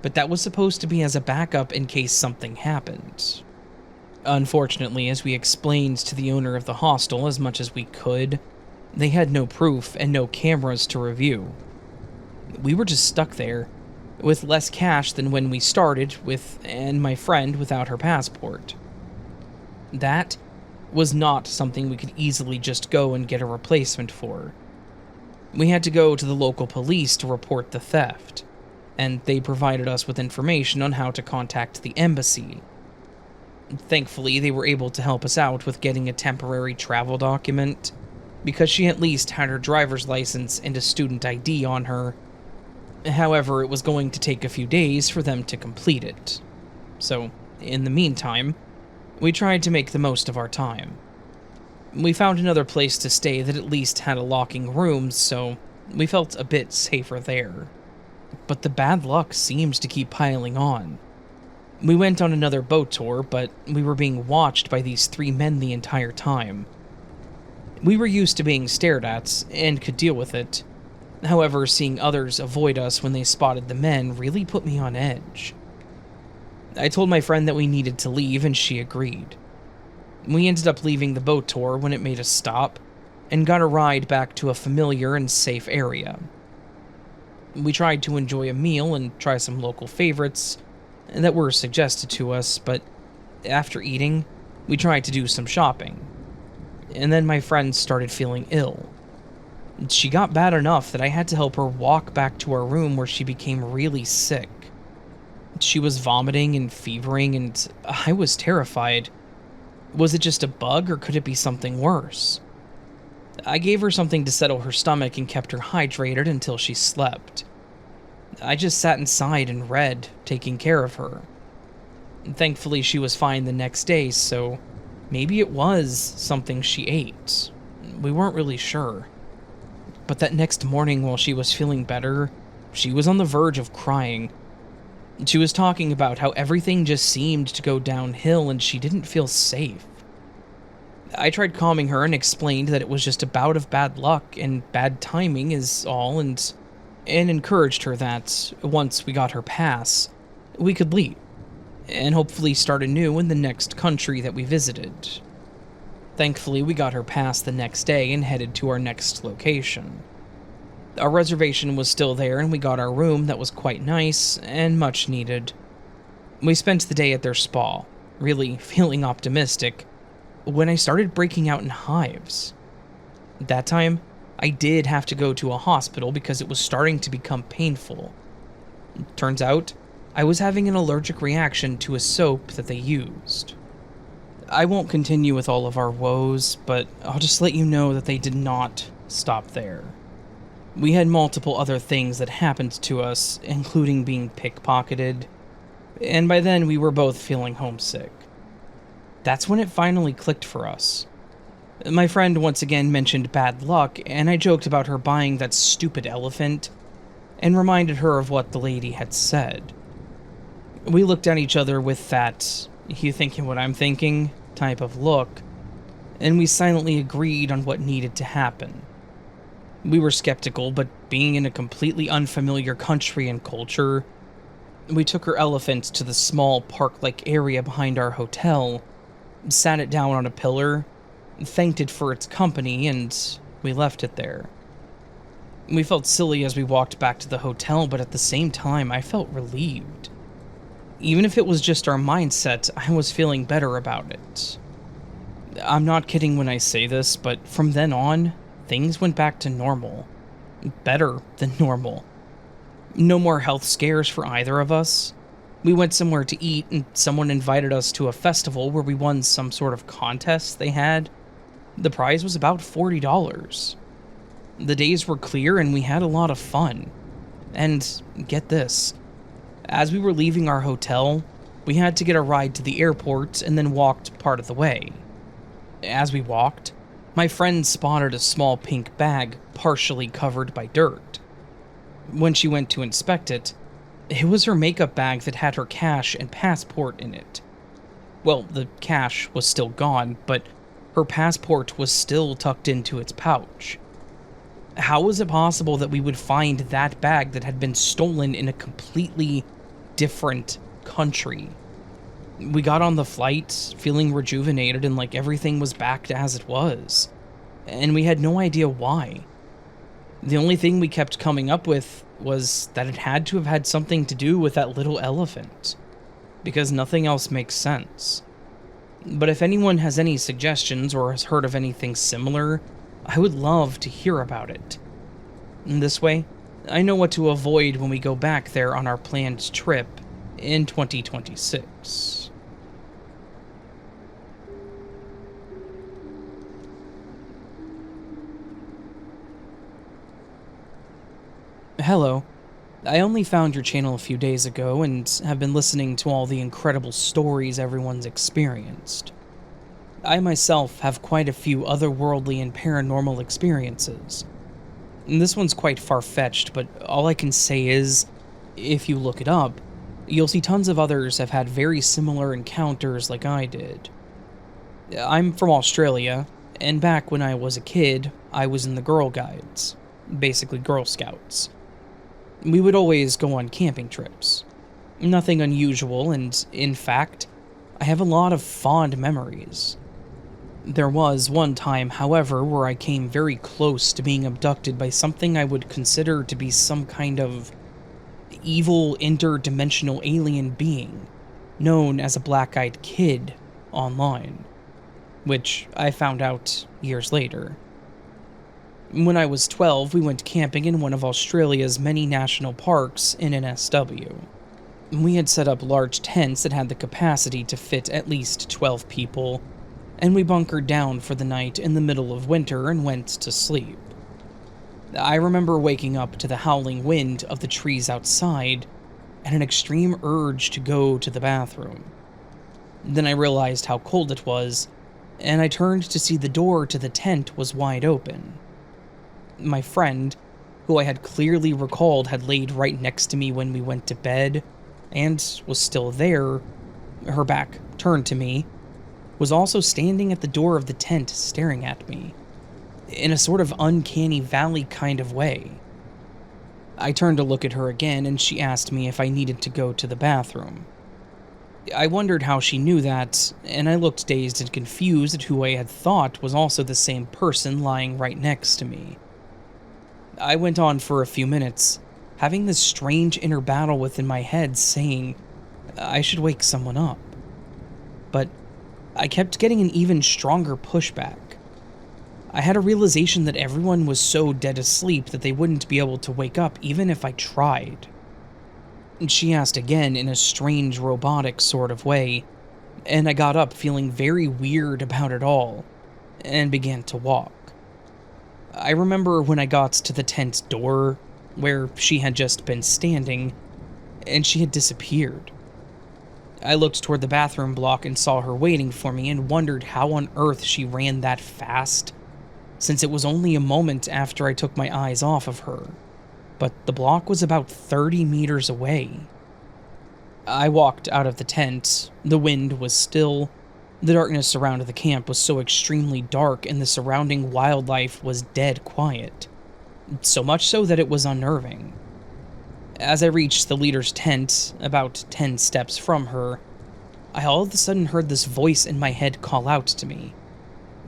but that was supposed to be as a backup in case something happened. Unfortunately, as we explained to the owner of the hostel as much as we could, they had no proof and no cameras to review. We were just stuck there, with less cash than when we started, and my friend without her passport. That was not something we could easily just go and get a replacement for. We had to go to the local police to report the theft, and they provided us with information on how to contact the embassy. Thankfully, they were able to help us out with getting a temporary travel document, because she at least had her driver's license and a student ID on her. However, it was going to take a few days for them to complete it. So, in the meantime, we tried to make the most of our time. We found another place to stay that at least had a locking room, so we felt a bit safer there. But the bad luck seemed to keep piling on. We went on another boat tour, but we were being watched by these 3 men the entire time. We were used to being stared at, and could deal with it. However, seeing others avoid us when they spotted the men really put me on edge. I told my friend that we needed to leave, and she agreed. We ended up leaving the boat tour when it made us stop, and got a ride back to a familiar and safe area. We tried to enjoy a meal and try some local favorites that were suggested to us, but after eating, we tried to do some shopping. And then my friend started feeling ill. She got bad enough that I had to help her walk back to our room where she became really sick. She was vomiting and fevering, and I was terrified. Was it just a bug, or could it be something worse? I gave her something to settle her stomach and kept her hydrated until she slept. I just sat inside and read, taking care of her. Thankfully, she was fine the next day, so maybe it was something she ate. We weren't really sure. But that next morning, while she was feeling better, she was on the verge of crying. She was talking about how everything just seemed to go downhill and she didn't feel safe. I tried calming her and explained that it was just a bout of bad luck and bad timing is all, and encouraged her that, once we got her pass, we could leave, and hopefully start anew in the next country that we visited. Thankfully, we got her pass the next day and headed to our next location. Our reservation was still there, and we got our room that was quite nice and much needed. We spent the day at their spa, really feeling optimistic, when I started breaking out in hives. That time, I did have to go to a hospital because it was starting to become painful. Turns out, I was having an allergic reaction to a soap that they used. I won't continue with all of our woes, but I'll just let you know that they did not stop there. We had multiple other things that happened to us, including being pickpocketed, and by then we were both feeling homesick. That's when it finally clicked for us. My friend once again mentioned bad luck, and I joked about her buying that stupid elephant, and reminded her of what the lady had said. We looked at each other with that, "you thinking what I'm thinking?" type of look, and we silently agreed on what needed to happen. We were skeptical, but being in a completely unfamiliar country and culture, we took her elephant to the small park-like area behind our hotel, sat it down on a pillar, thanked it for its company, and we left it there. We felt silly as we walked back to the hotel, but at the same time, I felt relieved. Even if it was just our mindset, I was feeling better about it. I'm not kidding when I say this, but from then on, things went back to normal. Better than normal. No more health scares for either of us. We went somewhere to eat, and someone invited us to a festival where we won some sort of contest they had. The prize was about $40. The days were clear, and we had a lot of fun. And get this. As we were leaving our hotel, we had to get a ride to the airport and then walked part of the way. As we walked, my friend spotted a small pink bag partially covered by dirt. When she went to inspect it, it was her makeup bag that had her cash and passport in it. Well, the cash was still gone, but her passport was still tucked into its pouch. How was it possible that we would find that bag that had been stolen in a completely different country? We got on the flight, feeling rejuvenated and like everything was back as it was, and we had no idea why. The only thing we kept coming up with was that it had to have had something to do with that little elephant, because nothing else makes sense. But if anyone has any suggestions or has heard of anything similar, I would love to hear about it. In this way, I know what to avoid when we go back there on our planned trip in 2026. Hello. I only found your channel a few days ago and have been listening to all the incredible stories everyone's experienced. I myself have quite a few otherworldly and paranormal experiences. This one's quite far-fetched, but all I can say is, if you look it up, you'll see tons of others have had very similar encounters like I did. I'm from Australia, and back when I was a kid, I was in the Girl Guides, basically Girl Scouts. We would always go on camping trips. Nothing unusual, and in fact, I have a lot of fond memories. There was one time, however, where I came very close to being abducted by something I would consider to be some kind of evil interdimensional alien being, known as a black-eyed kid online, which I found out years later. When I was 12, we went camping in one of Australia's many national parks in an SW. We had set up large tents that had the capacity to fit at least 12 people, and we bunkered down for the night in the middle of winter and went to sleep. I remember waking up to the howling wind of the trees outside and an extreme urge to go to the bathroom. Then I realized how cold it was, and I turned to see the door to the tent was wide open. My friend, who I had clearly recalled had laid right next to me when we went to bed, and was still there, her back turned to me, was also standing at the door of the tent staring at me, in a sort of uncanny valley kind of way. I turned to look at her again, and she asked me if I needed to go to the bathroom. I wondered how she knew that, and I looked dazed and confused at who I had thought was also the same person lying right next to me. I went on for a few minutes, having this strange inner battle within my head saying I should wake someone up. But I kept getting an even stronger pushback. I had a realization that everyone was so dead asleep that they wouldn't be able to wake up even if I tried. She asked again in a strange robotic sort of way, and I got up feeling very weird about it all, and began to walk. I remember when I got to the tent door, where she had just been standing, and she had disappeared. I looked toward the bathroom block and saw her waiting for me and wondered how on earth she ran that fast, since it was only a moment after I took my eyes off of her, but the block was about 30 meters away. I walked out of the tent. The wind was still. The darkness around the camp was so extremely dark, and the surrounding wildlife was dead quiet. So much so that it was unnerving. As I reached the leader's tent, about 10 steps from her, I all of a sudden heard this voice in my head call out to me,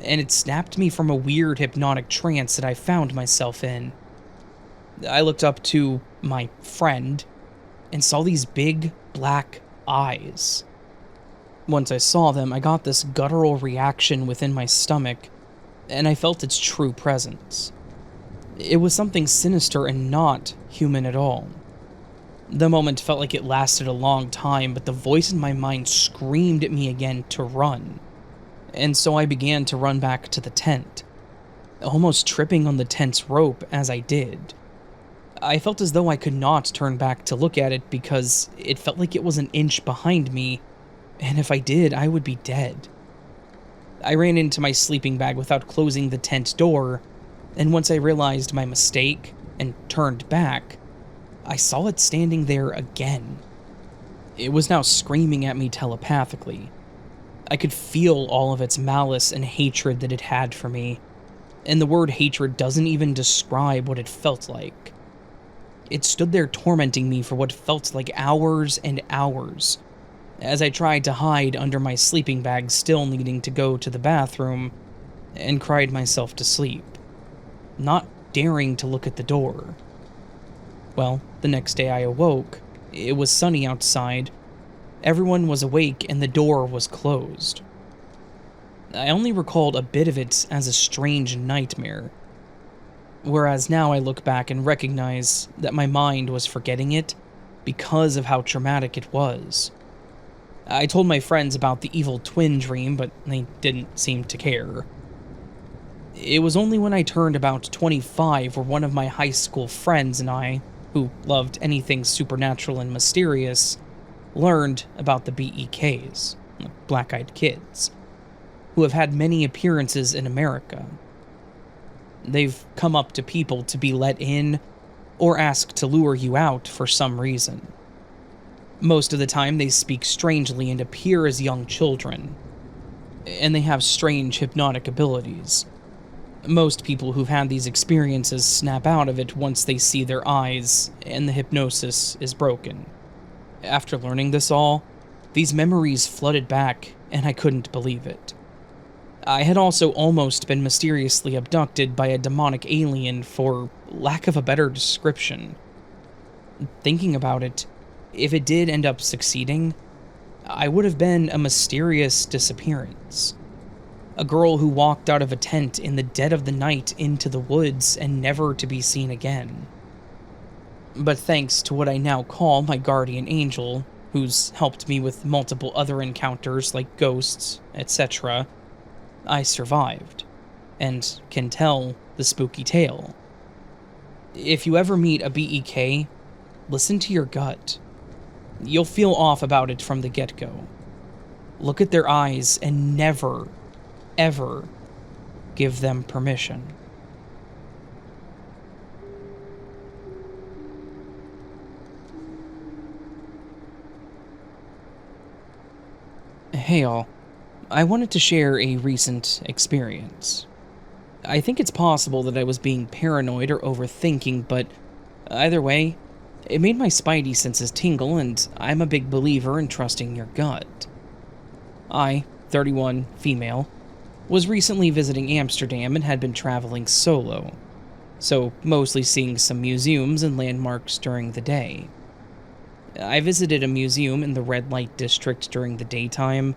and it snapped me from a weird hypnotic trance that I found myself in. I looked up to my friend and saw these big black eyes. Once I saw them, I got this guttural reaction within my stomach, and I felt its true presence. It was something sinister and not human at all. The moment felt like it lasted a long time, but the voice in my mind screamed at me again to run, and so I began to run back to the tent, almost tripping on the tent's rope as I did. I felt as though I could not turn back to look at it because it felt like it was an inch behind me, and if I did, I would be dead. I ran into my sleeping bag without closing the tent door, and once I realized my mistake and turned back, I saw it standing there again. It was now screaming at me telepathically. I could feel all of its malice and hatred that it had for me, and the word hatred doesn't even describe what it felt like. It stood there tormenting me for what felt like hours and hours, as I tried to hide under my sleeping bag, still needing to go to the bathroom, and cried myself to sleep, not daring to look at the door. Well, the next day I awoke. It was sunny outside. Everyone was awake and the door was closed. I only recalled a bit of it as a strange nightmare, whereas now I look back and recognize that my mind was forgetting it because of how traumatic it was. I told my friends about the evil twin dream, but they didn't seem to care. It was only when I turned about 25 where one of my high school friends and I, who loved anything supernatural and mysterious, learned about the BEKs, Black-Eyed Kids, who have had many appearances in America. They've come up to people to be let in, or ask to lure you out for some reason. Most of the time they speak strangely and appear as young children, and they have strange hypnotic abilities. Most people who've had these experiences snap out of it once they see their eyes, and the hypnosis is broken. After learning this all, these memories flooded back, and I couldn't believe it. I had also almost been mysteriously abducted by a demonic alien, for lack of a better description. Thinking about it, if it did end up succeeding, I would have been a mysterious disappearance. A girl who walked out of a tent in the dead of the night into the woods and never to be seen again. But thanks to what I now call my guardian angel, who's helped me with multiple other encounters like ghosts, etc., I survived, and can tell the spooky tale. If you ever meet a BEK, listen to your gut. You'll feel off about it from the get-go. look at their eyes and never, ever give them permission. Hey all, I wanted to share a recent experience. I think it's possible that I was being paranoid or overthinking, but either way, it made my spidey senses tingle, and I'm a big believer in trusting your gut. I, 31, female, was recently visiting Amsterdam and had been traveling solo, so mostly seeing some museums and landmarks during the day. I visited a museum in the red light district during the daytime,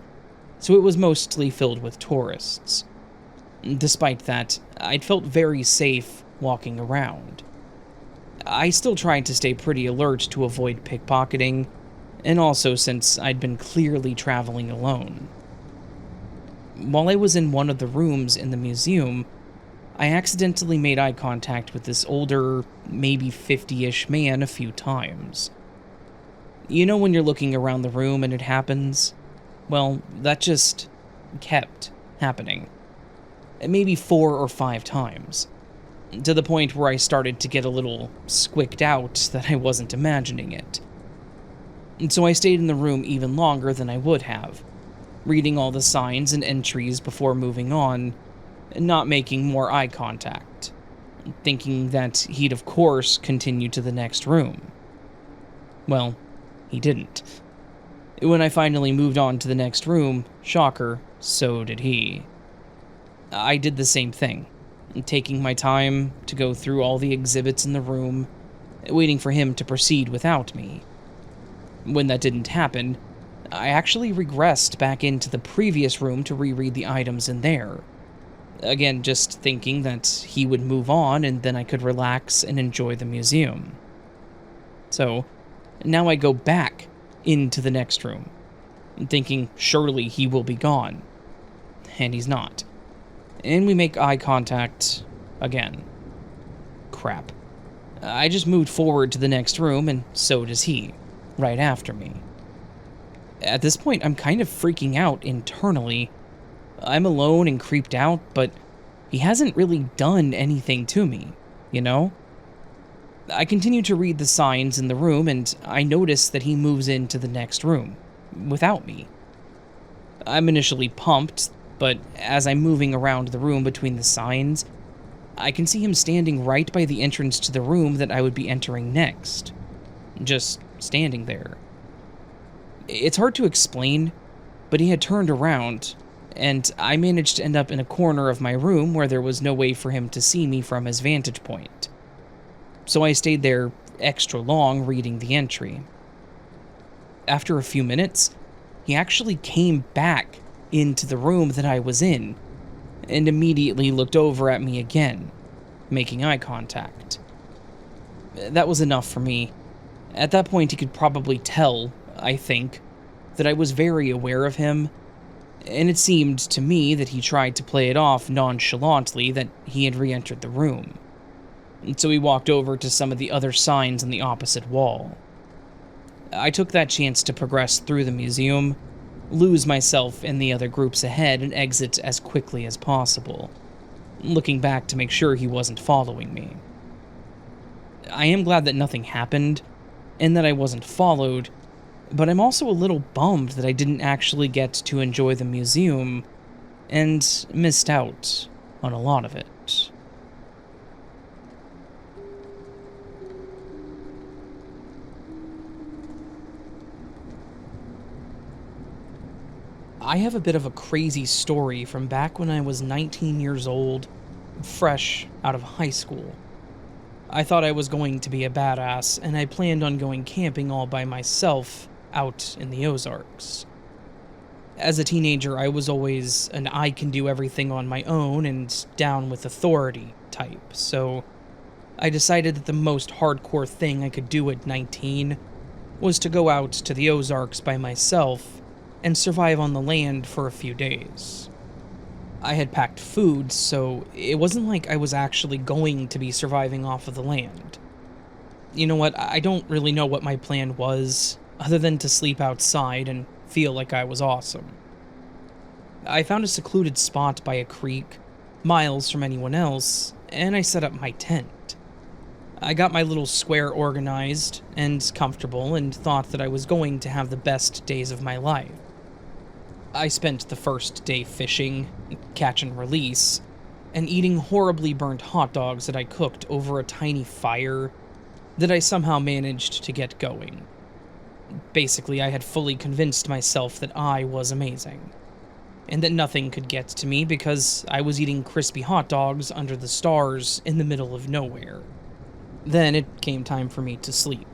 so it was mostly filled with tourists. Despite that, I'd felt very safe walking around. I still tried to stay pretty alert to avoid pickpocketing, and also since I'd been clearly traveling alone. While I was in one of the rooms in the museum, I accidentally made eye contact with this older, maybe 50-ish man a few times. You know when you're looking around the room and it happens? Well, that just kept happening. Maybe 4 or 5 times. To the point where I started to get a little squicked out that I wasn't imagining it. And so I stayed in the room even longer than I would have, reading all the signs and entries before moving on, and not making more eye contact, thinking that he'd of course continue to the next room. Well, he didn't. When I finally moved on to the next room, shocker, so did he. I did the same thing, taking my time to go through all the exhibits in the room, waiting for him to proceed without me. When that didn't happen, I actually regressed back into the previous room to reread the items in there. Again, just thinking that he would move on and then I could relax and enjoy the museum. So, now I go back into the next room, thinking surely he will be gone. And he's not. And we make eye contact again. Crap. I just moved forward to the next room, and so does he, right after me. At this point, I'm kind of freaking out internally. I'm alone and creeped out, but he hasn't really done anything to me, you know? I continue to read the signs in the room, and I notice that he moves into the next room, without me. I'm initially pumped, but as I'm moving around the room between the signs, I can see him standing right by the entrance to the room that I would be entering next. Just standing there. It's hard to explain, but he had turned around, and I managed to end up in a corner of my room where there was no way for him to see me from his vantage point. So I stayed there extra long reading the entry. After a few minutes, he actually came back into the room that I was in, and immediately looked over at me again, making eye contact. That was enough for me. At that point, he could probably tell, I think, that I was very aware of him, and it seemed to me that he tried to play it off nonchalantly that he had re-entered the room. And so he walked over to some of the other signs on the opposite wall. I took that chance to progress through the museum, lose myself in the other groups ahead, and exit as quickly as possible, looking back to make sure he wasn't following me. I am glad that nothing happened, and that I wasn't followed, but I'm also a little bummed that I didn't actually get to enjoy the museum, and missed out on a lot of it. I have a bit of a crazy story from back when I was 19 years old, fresh out of high school. I thought I was going to be a badass, and I planned on going camping all by myself out in the Ozarks. As a teenager, I was always an I can do everything on my own and down with authority type, so I decided that the most hardcore thing I could do at 19 was to go out to the Ozarks by myself and survive on the land for a few days. I had packed food, so it wasn't like I was actually going to be surviving off of the land. You know what, I don't really know what my plan was, other than to sleep outside and feel like I was awesome. I found a secluded spot by a creek, miles from anyone else, and I set up my tent. I got my little square organized and comfortable and thought that I was going to have the best days of my life. I spent the first day fishing, catch and release, and eating horribly burnt hot dogs that I cooked over a tiny fire that I somehow managed to get going. Basically, I had fully convinced myself that I was amazing, and that nothing could get to me because I was eating crispy hot dogs under the stars in the middle of nowhere. Then it came time for me to sleep.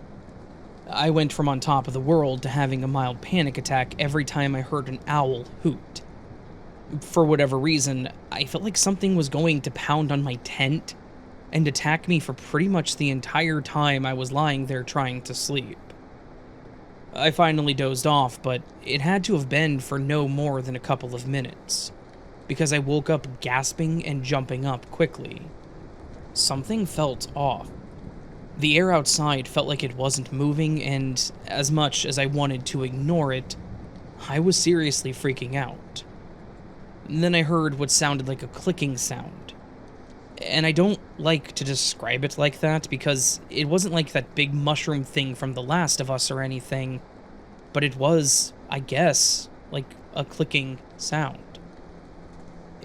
I went from on top of the world to having a mild panic attack every time I heard an owl hoot. For whatever reason, I felt like something was going to pound on my tent and attack me for pretty much the entire time I was lying there trying to sleep. I finally dozed off, but it had to have been for no more than a couple of minutes, because I woke up gasping and jumping up quickly. Something felt off. The air outside felt like it wasn't moving, and as much as I wanted to ignore it, I was seriously freaking out. Then I heard what sounded like a clicking sound. And I don't like to describe it like that because it wasn't like that big mushroom thing from The Last of Us or anything, but it was, I guess, like a clicking sound.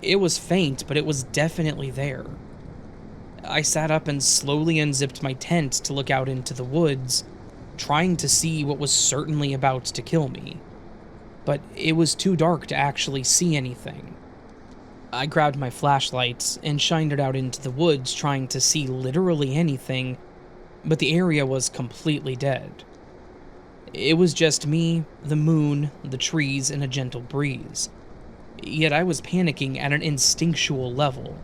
It was faint, but it was definitely there. I sat up and slowly unzipped my tent to look out into the woods, trying to see what was certainly about to kill me. But it was too dark to actually see anything. I grabbed my flashlight and shined it out into the woods, trying to see literally anything, but the area was completely dead. It was just me, the moon, the trees, and a gentle breeze. Yet I was panicking at an instinctual level.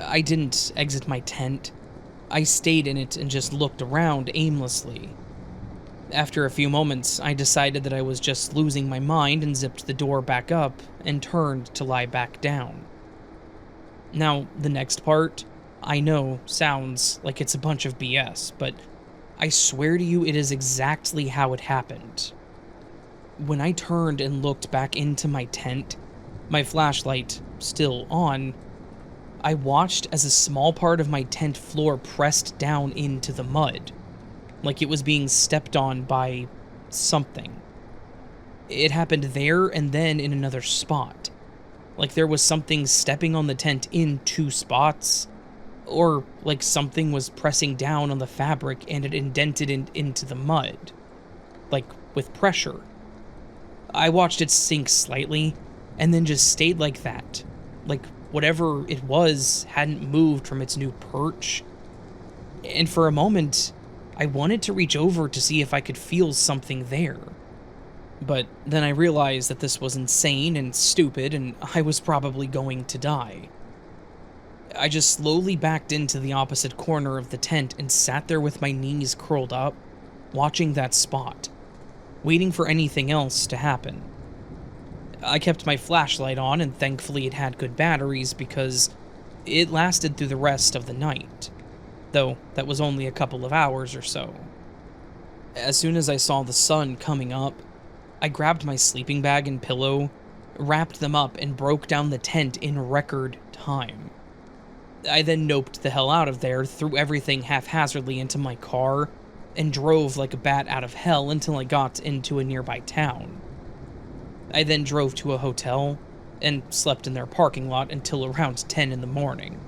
I didn't exit my tent. I stayed in it and just looked around aimlessly. After a few moments, I decided that I was just losing my mind and zipped the door back up and turned to lie back down. Now, the next part, I know, sounds like it's a bunch of BS, but I swear to you it is exactly how it happened. When I turned and looked back into my tent, my flashlight still on, I watched as a small part of my tent floor pressed down into the mud, like it was being stepped on by something. It happened there and then in another spot, like there was something stepping on the tent in two spots, or like something was pressing down on the fabric and it indented into the mud, like with pressure. I watched it sink slightly, and then just stayed like that, like whatever it was hadn't moved from its new perch. And for a moment, I wanted to reach over to see if I could feel something there. But then I realized that this was insane and stupid, and I was probably going to die. I just slowly backed into the opposite corner of the tent and sat there with my knees curled up, watching that spot, waiting for anything else to happen. I kept my flashlight on, and thankfully it had good batteries because it lasted through the rest of the night, though that was only a couple of hours or so. As soon as I saw the sun coming up, I grabbed my sleeping bag and pillow, wrapped them up, and broke down the tent in record time. I then noped the hell out of there, threw everything haphazardly into my car, and drove like a bat out of hell until I got into a nearby town. I then drove to a hotel and slept in their parking lot until around 10 in the morning.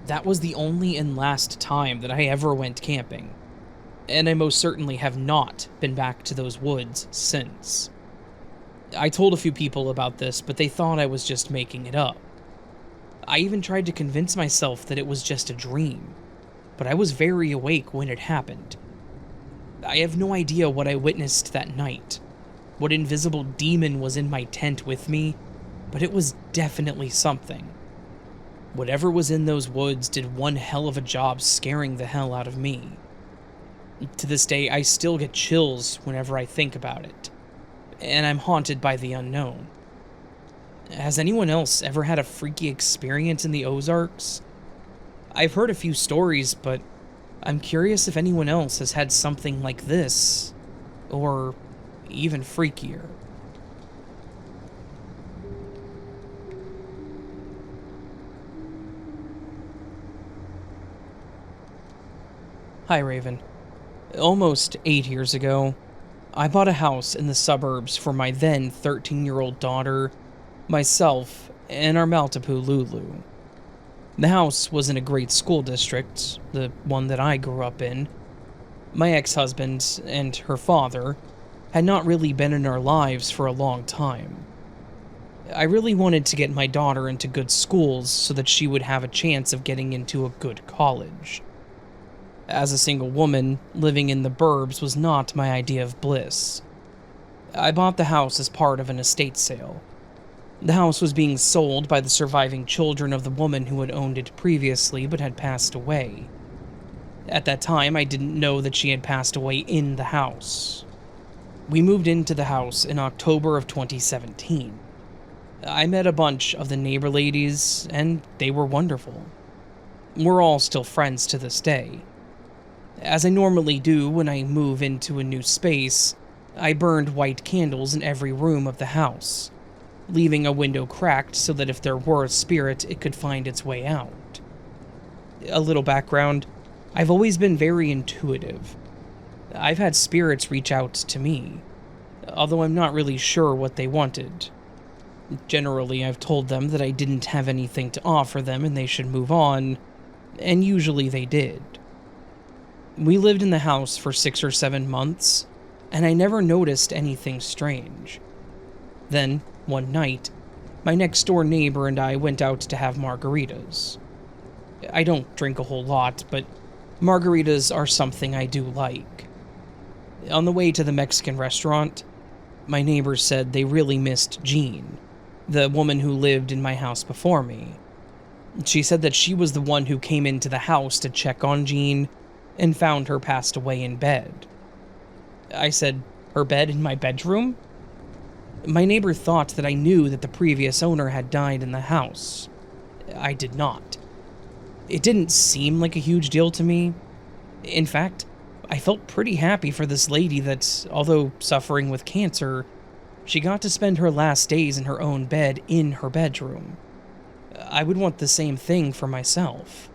That was the only and last time that I ever went camping, and I most certainly have not been back to those woods since. I told a few people about this, but they thought I was just making it up. I even tried to convince myself that it was just a dream, but I was very awake when it happened. I have no idea what I witnessed that night, what invisible demon was in my tent with me, but it was definitely something. Whatever was in those woods did one hell of a job scaring the hell out of me. To this day, I still get chills whenever I think about it, and I'm haunted by the unknown. Has anyone else ever had a freaky experience in the Ozarks? I've heard a few stories, but I'm curious if anyone else has had something like this, or even freakier. Hi, Raven. Almost 8 years ago, I bought a house in the suburbs for my then 13-year-old daughter, myself, and our Maltipoo Lulu. The house was in a great school district, the one that I grew up in. My ex-husband and her father had not really been in our lives for a long time. I really wanted to get my daughter into good schools so that she would have a chance of getting into a good college. As a single woman, living in the burbs was not my idea of bliss. I bought the house as part of an estate sale. The house was being sold by the surviving children of the woman who had owned it previously but had passed away. At that time, I didn't know that she had passed away in the house. We moved into the house in October of 2017. I met a bunch of the neighbor ladies, and they were wonderful. We're all still friends to this day. As I normally do when I move into a new space, I burned white candles in every room of the house, leaving a window cracked so that if there were a spirit, it could find its way out. A little background, I've always been very intuitive. I've had spirits reach out to me, although I'm not really sure what they wanted. Generally, I've told them that I didn't have anything to offer them and they should move on, and usually they did. We lived in the house for 6 or 7 months, and I never noticed anything strange. Then, one night, my next-door neighbor and I went out to have margaritas. I don't drink a whole lot, but margaritas are something I do like. On the way to the Mexican restaurant, my neighbors said they really missed Jean, the woman who lived in my house before me. She said that she was the one who came into the house to check on Jean and found her passed away in bed. I said, her bed in my bedroom? My neighbor thought that I knew that the previous owner had died in the house. I did not. It didn't seem like a huge deal to me. In fact, I felt pretty happy for this lady that, although suffering with cancer, she got to spend her last days in her own bed in her bedroom. I would want the same thing for myself.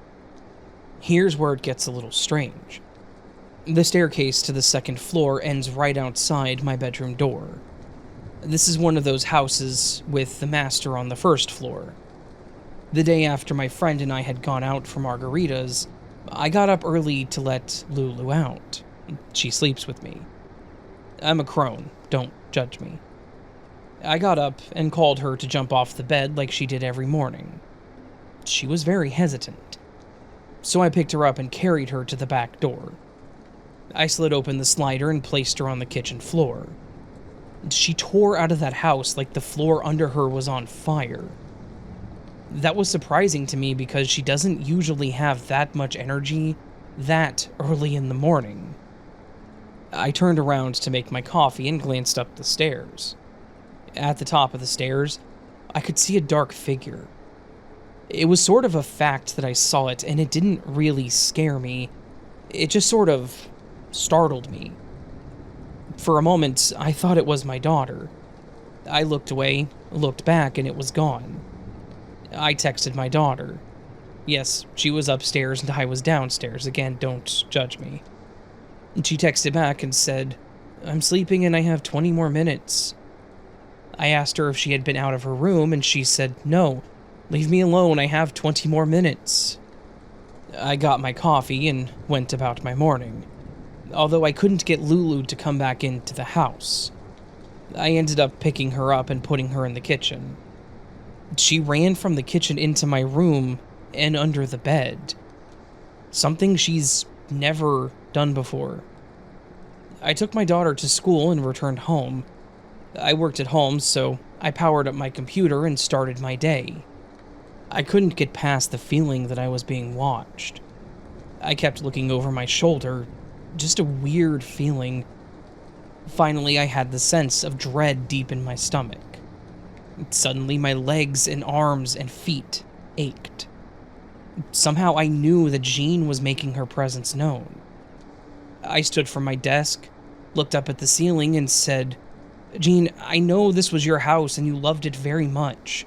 Here's where it gets a little strange. The staircase to the second floor ends right outside my bedroom door. This is one of those houses with the master on the first floor. The day after my friend and I had gone out for margaritas, I got up early to let Lulu out. She sleeps with me. I'm a crone, don't judge me. I got up and called her to jump off the bed like she did every morning. She was very hesitant, so I picked her up and carried her to the back door. I slid open the slider and placed her on the kitchen floor. She tore out of that house like the floor under her was on fire. That was surprising to me because she doesn't usually have that much energy that early in the morning. I turned around to make my coffee and glanced up the stairs. At the top of the stairs, I could see a dark figure. It was sort of a fact that I saw it, and it didn't really scare me. It just sort of startled me. For a moment, I thought it was my daughter. I looked away, looked back, and it was gone. I texted my daughter. Yes, she was upstairs and I was downstairs. Again, don't judge me. She texted back and said, "I'm sleeping and I have 20 more minutes." I asked her if she had been out of her room, and she said, "No, leave me alone, I have 20 more minutes." I got my coffee and went about my morning, although I couldn't get Lulu to come back into the house. I ended up picking her up and putting her in the kitchen. She ran from the kitchen into my room and under the bed. Something she's never done before. I took my daughter to school and returned home. I worked at home, so I powered up my computer and started my day. I couldn't get past the feeling that I was being watched. I kept looking over my shoulder, just a weird feeling. Finally, I had the sense of dread deep in my stomach. Suddenly, my legs and arms and feet ached. Somehow I knew that Jean was making her presence known. I stood from my desk, looked up at the ceiling, and said, "Jean, I know this was your house and you loved it very much.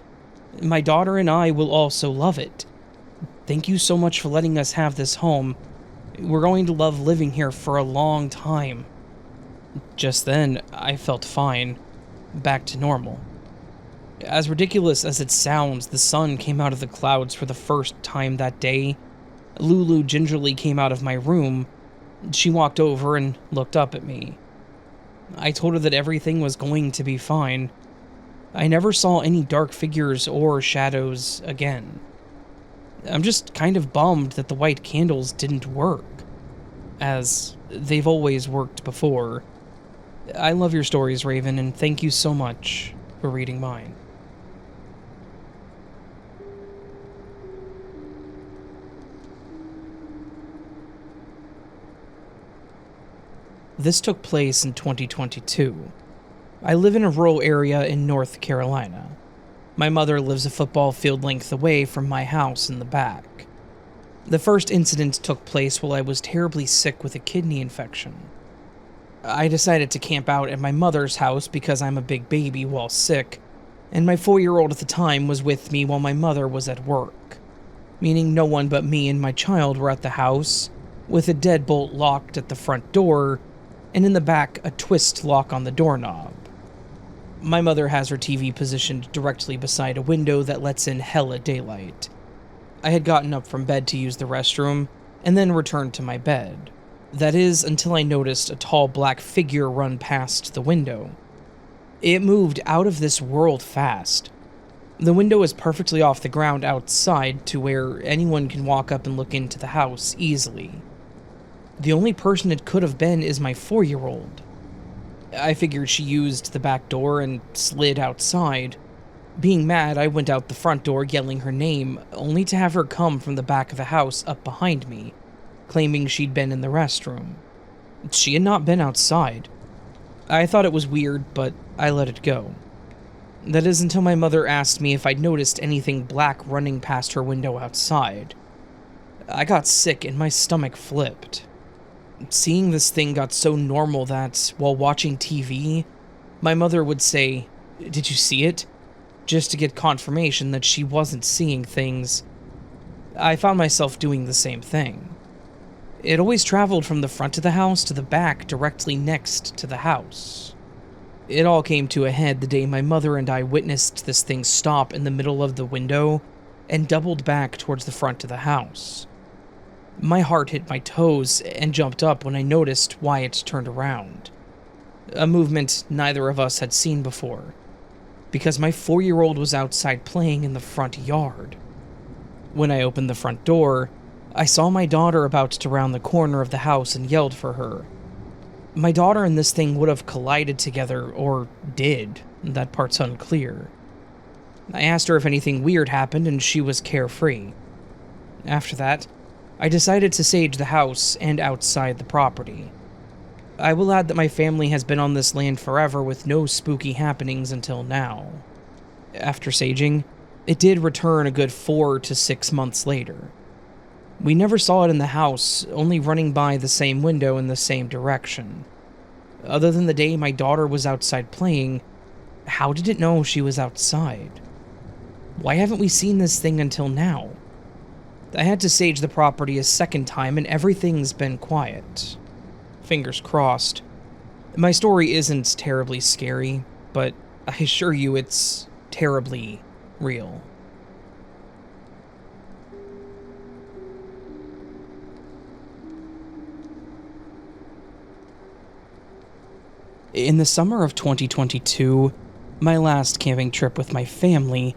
My daughter and I will also love it. Thank you so much for letting us have this home. We're going to love living here for a long time. Just then, I felt fine. Back to normal. As ridiculous as it sounds, the sun came out of the clouds for the first time that day. Lulu gingerly came out of my room. She walked over and looked up at me. I told her that everything was going to be fine. I never saw any dark figures or shadows again. I'm just kind of bummed that the white candles didn't work, as they've always worked before. I love your stories, Raven, and thank you so much for reading mine. This took place in 2022. I live in a rural area in North Carolina. My mother lives a football field length away from my house in the back. The first incident took place while I was terribly sick with a kidney infection. I decided to camp out at my mother's house because I'm a big baby while sick, and my 4-year-old at the time was with me while my mother was at work, meaning no one but me and my child were at the house, with a deadbolt locked at the front door, and in the back a twist lock on the doorknob. My mother has her TV positioned directly beside a window that lets in hella daylight. I had gotten up from bed to use the restroom, and then returned to my bed. That is, until I noticed a tall black figure run past the window. It moved out of this world fast. The window is perfectly off the ground outside to where anyone can walk up and look into the house easily. The only person it could have been is my 4-year-old. I figured she used the back door and slid outside. Being mad, I went out the front door yelling her name, only to have her come from the back of the house up behind me, claiming she'd been in the restroom. She had not been outside. I thought it was weird, but I let it go. That is until my mother asked me if I'd noticed anything black running past her window outside. I got sick and my stomach flipped. Seeing this thing got so normal that, while watching TV, my mother would say, "Did you see it?" just to get confirmation that she wasn't seeing things. I found myself doing the same thing. It always traveled from the front of the house to the back directly next to the house. It all came to a head the day my mother and I witnessed this thing stop in the middle of the window and doubled back towards the front of the house. My heart hit my toes and jumped up when I noticed why it turned around. A movement neither of us had seen before, because my 4-year-old was outside playing in the front yard. When I opened the front door, I saw my daughter about to round the corner of the house and yelled for her. My daughter and this thing would have collided together, or did. That part's unclear. I asked her if anything weird happened, and she was carefree. After that, I decided to sage the house and outside the property. I will add that my family has been on this land forever with no spooky happenings until now. After saging, it did return a good 4 to 6 months later. We never saw it in the house, only running by the same window in the same direction. Other than the day my daughter was outside playing, how did it know she was outside? Why haven't we seen this thing until now? I had to sage the property a second time and everything's been quiet. Fingers crossed. My story isn't terribly scary, but I assure you it's terribly real. In the summer of 2022, my last camping trip with my family,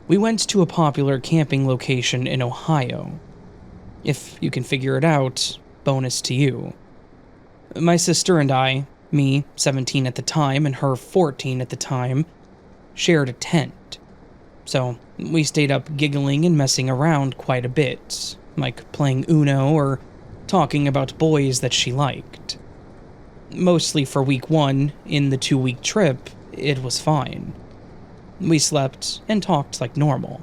we went to a popular camping location in Ohio. If you can figure it out, bonus to you. My sister and I, me, 17 at the time, and her, 14 at the time, shared a tent. So, we stayed up giggling and messing around quite a bit, like playing Uno or talking about boys that she liked. Mostly for week 1, in the 2-week trip, it was fine. We slept and talked like normal.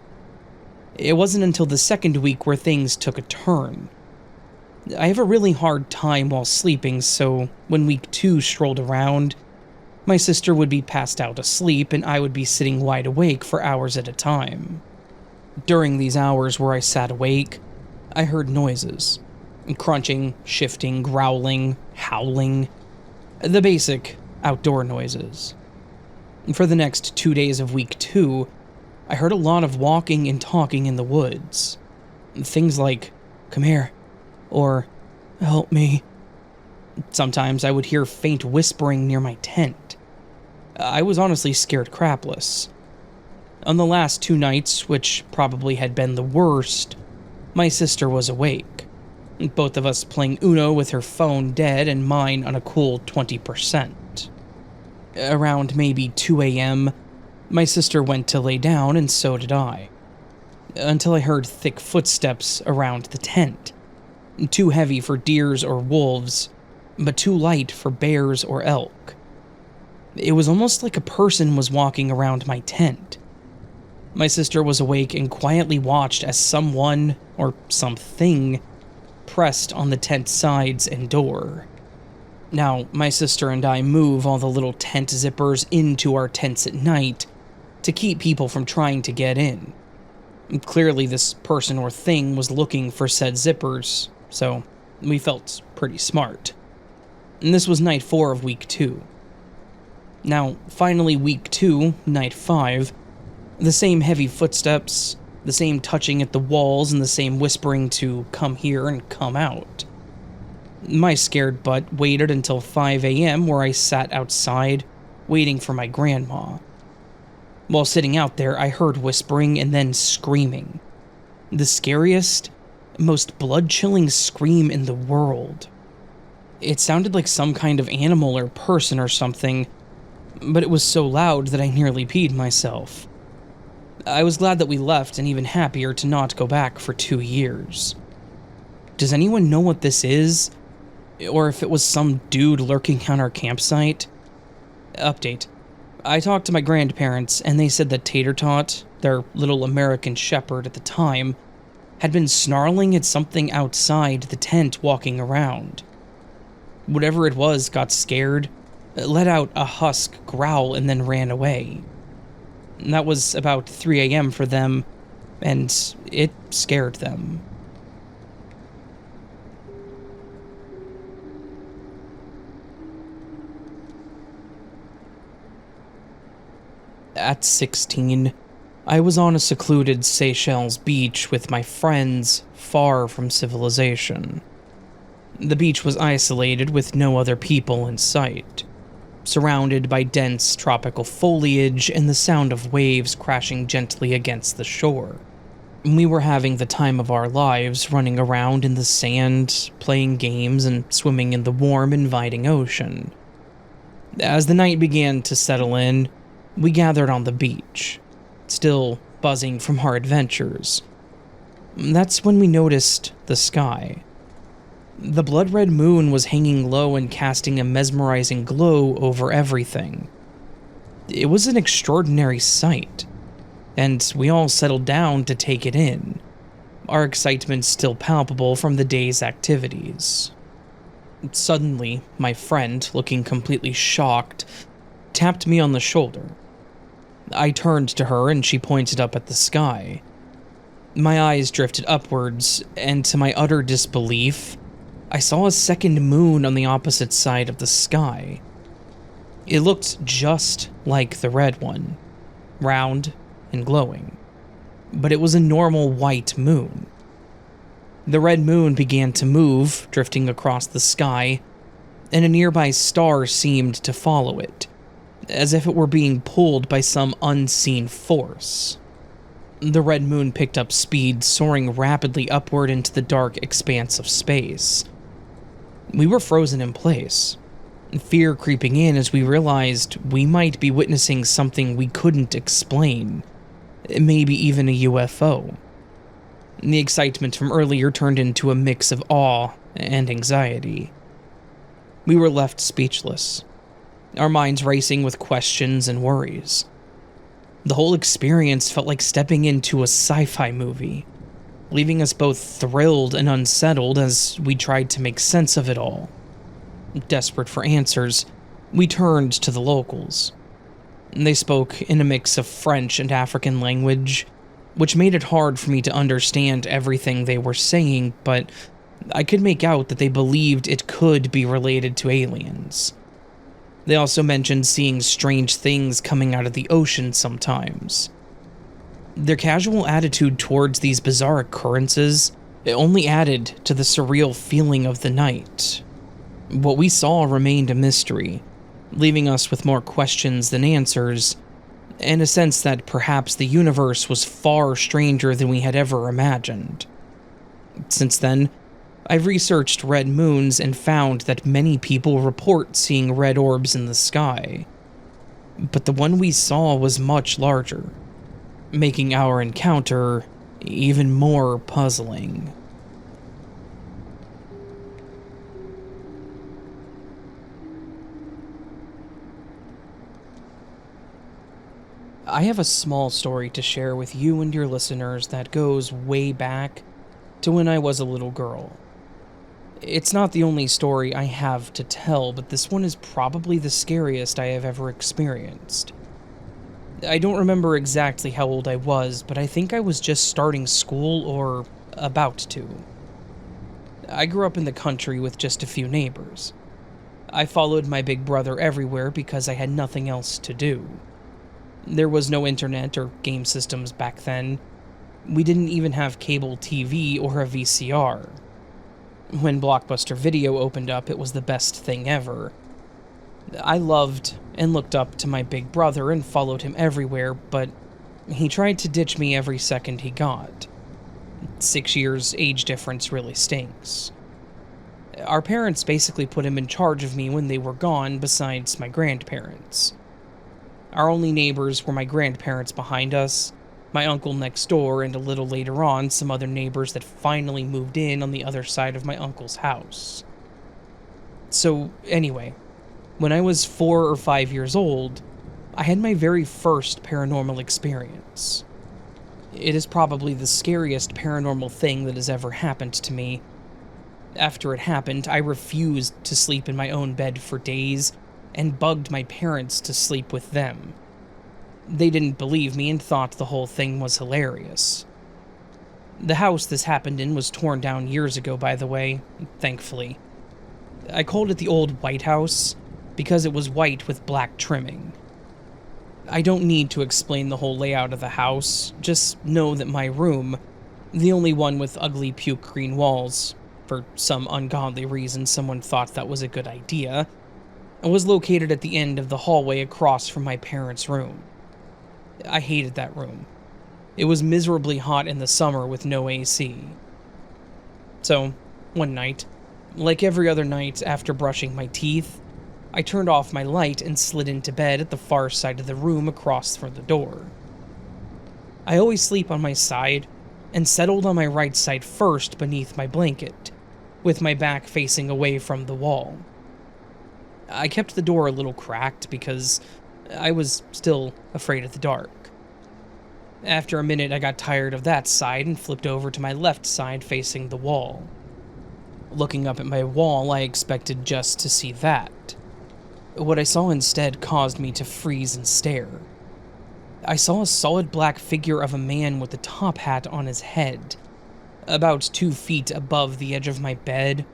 It wasn't until the second week where things took a turn. I have a really hard time while sleeping, so when week 2 strolled around, my sister would be passed out asleep and I would be sitting wide awake for hours at a time. During these hours where I sat awake, I heard noises. Crunching, shifting, growling, howling. The basic outdoor noises. For the next 2 days of week 2, I heard a lot of walking and talking in the woods. Things like, "Come here," or "Help me." Sometimes I would hear faint whispering near my tent. I was honestly scared crapless. On the last 2 nights, which probably had been the worst, my sister was awake. Both of us playing Uno with her phone dead and mine on a cool 20%. Around maybe 2 a.m., my sister went to lay down and so did I. Until I heard thick footsteps around the tent. Too heavy for deers or wolves, but too light for bears or elk. It was almost like a person was walking around my tent. My sister was awake and quietly watched as someone, or something, pressed on the tent sides and door. Now, my sister and I move all the little tent zippers into our tents at night to keep people from trying to get in. Clearly, this person or thing was looking for said zippers, so we felt pretty smart. And this was night 4 of week 2. Now, finally week 2, night 5, the same heavy footsteps, the same touching at the walls, and the same whispering to come here and come out. My scared butt waited until 5 a.m. where I sat outside, waiting for my grandma. While sitting out there, I heard whispering and then screaming. The scariest, most blood-chilling scream in the world. It sounded like some kind of animal or person or something, but it was so loud that I nearly peed myself. I was glad that we left and even happier to not go back for 2 years. Does anyone know what this is? Or if it was some dude lurking on our campsite? Update. I talked to my grandparents and they said that Tater Tot, their little American shepherd at the time, had been snarling at something outside the tent walking around. Whatever it was got scared, let out a husk growl and then ran away. That was about 3 a.m. for them, and it scared them. At 16, I was on a secluded Seychelles beach with my friends, far from civilization. The beach was isolated with no other people in sight, surrounded by dense tropical foliage and the sound of waves crashing gently against the shore. We were having the time of our lives running around in the sand, playing games and swimming in the warm, inviting ocean. As the night began to settle in, we gathered on the beach, still buzzing from our adventures. That's when we noticed the sky. The blood-red moon was hanging low and casting a mesmerizing glow over everything. It was an extraordinary sight, and we all settled down to take it in, our excitement still palpable from the day's activities. Suddenly, my friend, looking completely shocked, tapped me on the shoulder. I turned to her and she pointed up at the sky. My eyes drifted upwards, and to my utter disbelief, I saw a second moon on the opposite side of the sky. It looked just like the red one, round and glowing, but it was a normal white moon. The red moon began to move, drifting across the sky, and a nearby star seemed to follow it, as if it were being pulled by some unseen force. The red moon picked up speed, soaring rapidly upward into the dark expanse of space. We were frozen in place, fear creeping in as we realized we might be witnessing something we couldn't explain, maybe even a UFO. The excitement from earlier turned into a mix of awe and anxiety. We were left speechless, our minds racing with questions and worries. The whole experience felt like stepping into a sci-fi movie, leaving us both thrilled and unsettled as we tried to make sense of it all. Desperate for answers, we turned to the locals. They spoke in a mix of French and African language, which made it hard for me to understand everything they were saying, but I could make out that they believed it could be related to aliens. They also mentioned seeing strange things coming out of the ocean sometimes. Their casual attitude towards these bizarre occurrences only added to the surreal feeling of the night. What we saw remained a mystery, leaving us with more questions than answers, and a sense that perhaps the universe was far stranger than we had ever imagined. Since then, I've researched red moons and found that many people report seeing red orbs in the sky. But the one we saw was much larger, making our encounter even more puzzling. I have a small story to share with you and your listeners that goes way back to when I was a little girl. It's not the only story I have to tell, but this one is probably the scariest I have ever experienced. I don't remember exactly how old I was, but I think I was just starting school or about to. I grew up in the country with just a few neighbors. I followed my big brother everywhere because I had nothing else to do. There was no internet or game systems back then. We didn't even have cable TV or a VCR. When Blockbuster Video opened up, it was the best thing ever. I loved and looked up to my big brother and followed him everywhere, but he tried to ditch me every second he got. 6 years age difference really stinks. Our parents basically put him in charge of me when they were gone, besides my grandparents. Our only neighbors were my grandparents behind us, my uncle next door, and a little later on, some other neighbors that finally moved in on the other side of my uncle's house. So, anyway, when I was 4 or 5 years old, I had my very first paranormal experience. It is probably the scariest paranormal thing that has ever happened to me. After it happened, I refused to sleep in my own bed for days and bugged my parents to sleep with them. They didn't believe me and thought the whole thing was hilarious. The house this happened in was torn down years ago, by the way, thankfully. I called it the old White House because it was white with black trimming. I don't need to explain the whole layout of the house, just know that my room, the only one with ugly puke green walls, for some ungodly reason someone thought that was a good idea, was located at the end of the hallway across from my parents' room. I hated that room. It was miserably hot in the summer with no AC. So, one night, like every other night after brushing my teeth, I turned off my light and slid into bed at the far side of the room across from the door. I always sleep on my side, and settled on my right side first beneath my blanket, with my back facing away from the wall. I kept the door a little cracked because I was still afraid of the dark. After a minute, I got tired of that side and flipped over to my left side facing the wall. Looking up at my wall, I expected just to see that. What I saw instead caused me to freeze and stare. I saw a solid black figure of a man with a top hat on his head, about 2 feet above the edge of my bed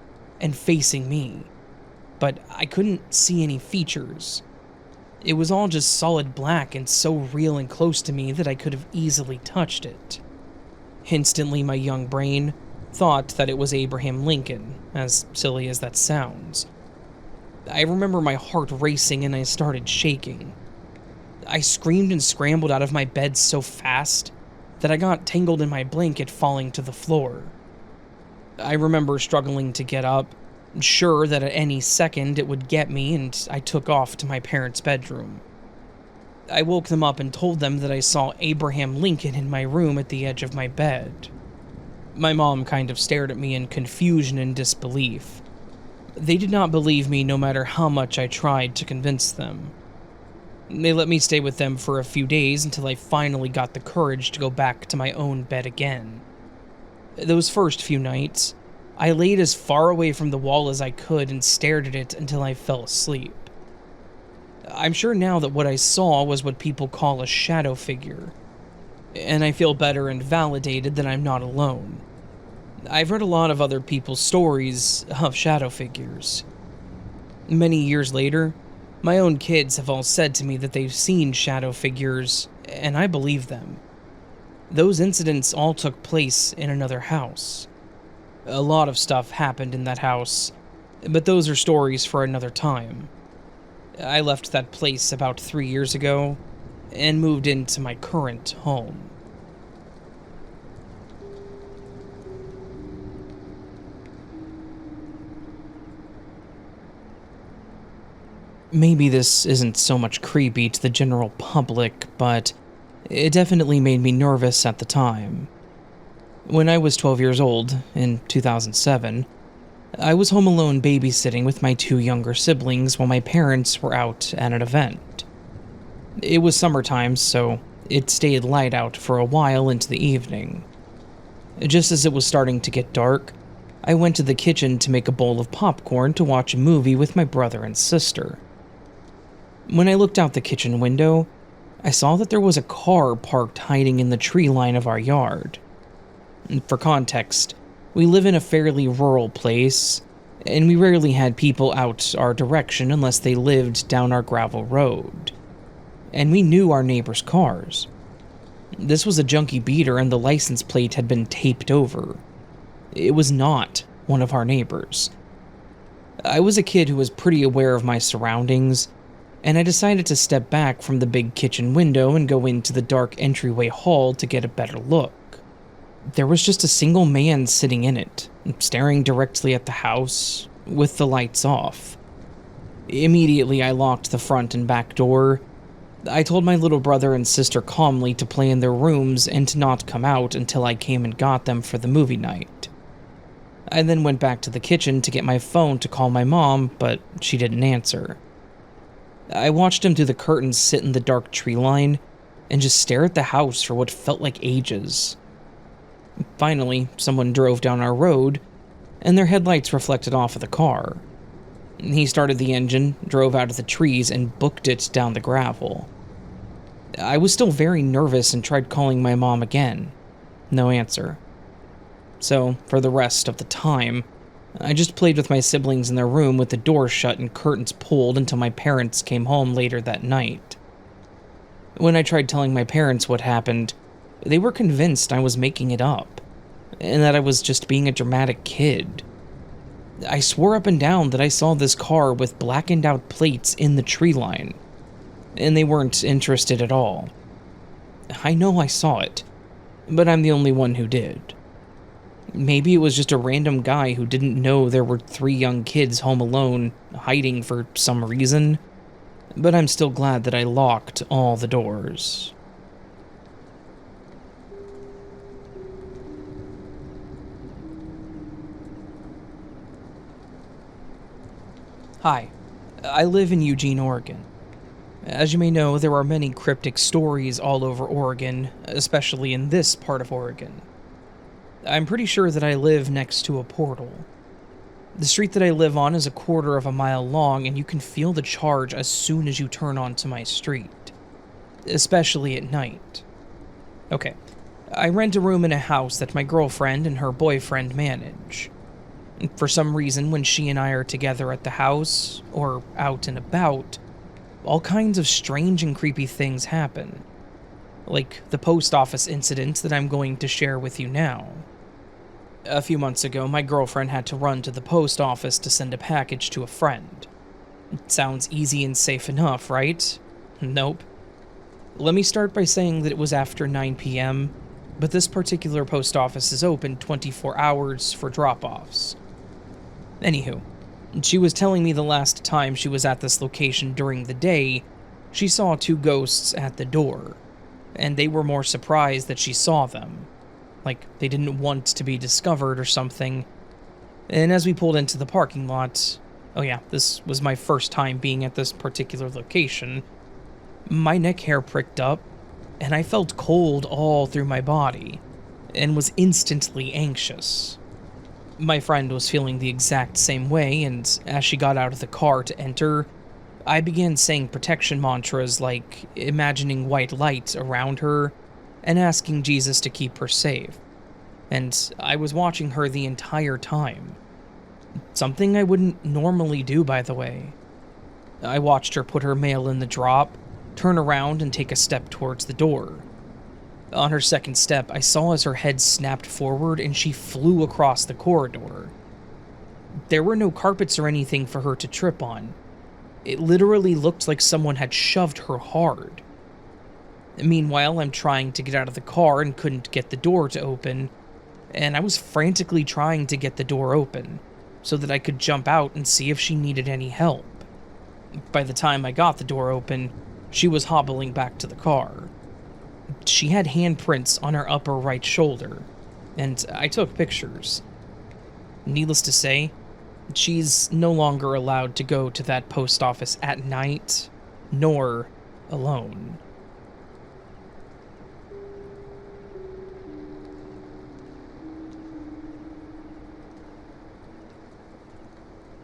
and facing me, but I couldn't see any features. It was all just solid black and so real and close to me that I could have easily touched it. Instantly, my young brain thought that it was Abraham Lincoln, as silly as that sounds. I remember my heart racing and I started shaking. I screamed and scrambled out of my bed so fast that I got tangled in my blanket, falling to the floor. I remember struggling to get up, sure that at any second it would get me, and I took off to my parents' bedroom. I woke them up and told them that I saw Abraham Lincoln in my room at the edge of my bed. My mom kind of stared at me in confusion and disbelief. They did not believe me no matter how much I tried to convince them. They let me stay with them for a few days until I finally got the courage to go back to my own bed again. Those first few nights, I laid as far away from the wall as I could and stared at it until I fell asleep. I'm sure now that what I saw was what people call a shadow figure, and I feel better and validated that I'm not alone. I've read a lot of other people's stories of shadow figures. Many years later, my own kids have all said to me that they've seen shadow figures, and I believe them. Those incidents all took place in another house. A lot of stuff happened in that house, but those are stories for another time. I left that place about 3 years ago and moved into my current home. Maybe this isn't so much creepy to the general public, but it definitely made me nervous at the time. When I was 12 years old, in 2007, I was home alone babysitting with my 2 younger siblings while my parents were out at an event. It was summertime, so it stayed light out for a while into the evening. Just as it was starting to get dark, I went to the kitchen to make a bowl of popcorn to watch a movie with my brother and sister. When I looked out the kitchen window, I saw that there was a car parked hiding in the tree line of our yard. For context, we live in a fairly rural place, and we rarely had people out our direction unless they lived down our gravel road. And we knew our neighbors' cars. This was a junky beater and the license plate had been taped over. It was not one of our neighbors. I was a kid who was pretty aware of my surroundings, and I decided to step back from the big kitchen window and go into the dark entryway hall to get a better look. There was just a single man sitting in it, staring directly at the house, with the lights off. Immediately, I locked the front and back door. I told my little brother and sister calmly to play in their rooms and to not come out until I came and got them for the movie night. I then went back to the kitchen to get my phone to call my mom, but she didn't answer. I watched him through the curtains sit in the dark tree line and just stare at the house for what felt like ages. Finally, someone drove down our road, and their headlights reflected off of the car. He started the engine, drove out of the trees, and booked it down the gravel. I was still very nervous and tried calling my mom again. No answer. So, for the rest of the time, I just played with my siblings in their room with the door shut and curtains pulled until my parents came home later that night. When I tried telling my parents what happened, they were convinced I was making it up, and that I was just being a dramatic kid. I swore up and down that I saw this car with blackened out plates in the tree line, and they weren't interested at all. I know I saw it, but I'm the only one who did. Maybe it was just a random guy who didn't know there were 3 young kids home alone, hiding for some reason, but I'm still glad that I locked all the doors. Hi, I live in Eugene, Oregon. As you may know, there are many cryptic stories all over Oregon, especially in this part of Oregon. I'm pretty sure that I live next to a portal. The street that I live on is 1/4 of a mile long, and you can feel the charge as soon as you turn onto my street, especially at night. Okay, I rent a room in a house that my girlfriend and her boyfriend manage. For some reason, when she and I are together at the house, or out and about, all kinds of strange and creepy things happen. Like the post office incident that I'm going to share with you now. A few months ago, my girlfriend had to run to the post office to send a package to a friend. It sounds easy and safe enough, right? Nope. Let me start by saying that it was after 9 p.m., but this particular post office is open 24 hours for drop-offs. Anywho, she was telling me the last time she was at this location during the day, she saw 2 ghosts at the door, and they were more surprised that she saw them. Like, they didn't want to be discovered or something. And as we pulled into the parking lot, oh yeah, this was my first time being at this particular location, my neck hair pricked up, and I felt cold all through my body, and was instantly anxious. My friend was feeling the exact same way, and as she got out of the car to enter, I began saying protection mantras like imagining white light around her, and asking Jesus to keep her safe. and I was watching her the entire time. Something I wouldn't normally do, by the way. I watched her put her mail in the drop, turn around, and take a step towards the door. On her second step, I saw as her head snapped forward and she flew across the corridor. There were no carpets or anything for her to trip on. It literally looked like someone had shoved her hard. Meanwhile, I'm trying to get out of the car and couldn't get the door to open, and I was frantically trying to get the door open so that I could jump out and see if she needed any help. By the time I got the door open, she was hobbling back to the car. She had handprints on her upper right shoulder, and I took pictures. Needless to say, she's no longer allowed to go to that post office at night, nor alone.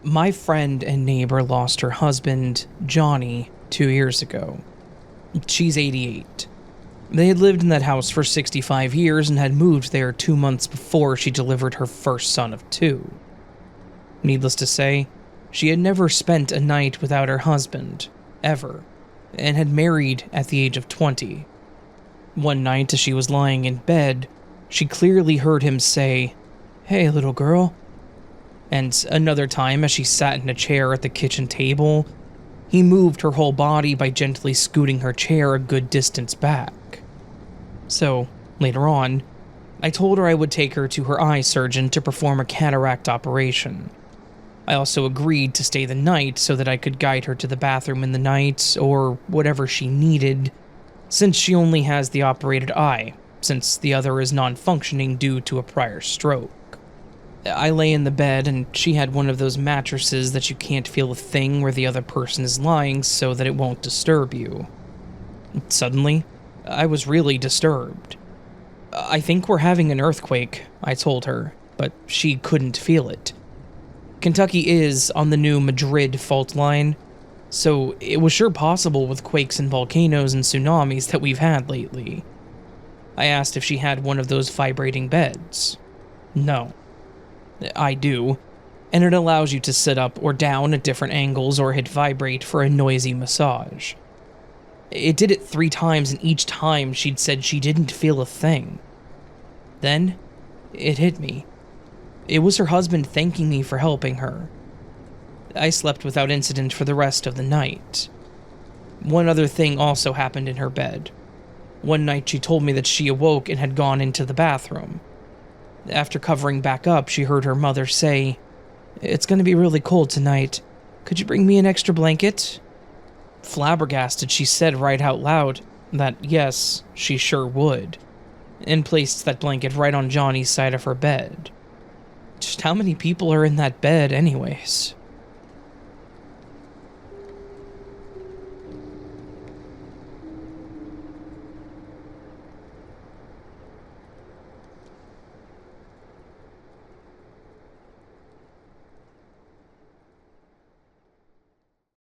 My friend and neighbor lost her husband, Johnny, 2 years ago. She's 88. They had lived in that house for 65 years and had moved there 2 months before she delivered her first son of 2. Needless to say, she had never spent a night without her husband, ever, and had married at the age of 20. One night as she was lying in bed, she clearly heard him say, "Hey, little girl." And another time as she sat in a chair at the kitchen table, he moved her whole body by gently scooting her chair a good distance back. So, later on, I told her I would take her to her eye surgeon to perform a cataract operation. I also agreed to stay the night so that I could guide her to the bathroom in the night, or whatever she needed, since she only has the operated eye, since the other is non-functioning due to a prior stroke. I lay in the bed, and she had one of those mattresses that you can't feel a thing where the other person is lying so that it won't disturb you. Suddenly, I was really disturbed. "I think we're having an earthquake," I told her, but she couldn't feel it. Kentucky is on the new Madrid fault line, so it was sure possible with quakes and volcanoes and tsunamis that we've had lately. I asked if she had one of those vibrating beds. No. I do, and it allows you to sit up or down at different angles or hit vibrate for a noisy massage. It did it 3 times, and each time she'd said she didn't feel a thing. Then, it hit me. It was her husband thanking me for helping her. I slept without incident for the rest of the night. One other thing also happened in her bed. One night she told me that she awoke and had gone into the bathroom. After covering back up, she heard her mother say, "It's going to be really cold tonight. Could you bring me an extra blanket?" Flabbergasted, she said right out loud that yes, she sure would, and placed that blanket right on Johnny's side of her bed. Just how many people are in that bed anyways?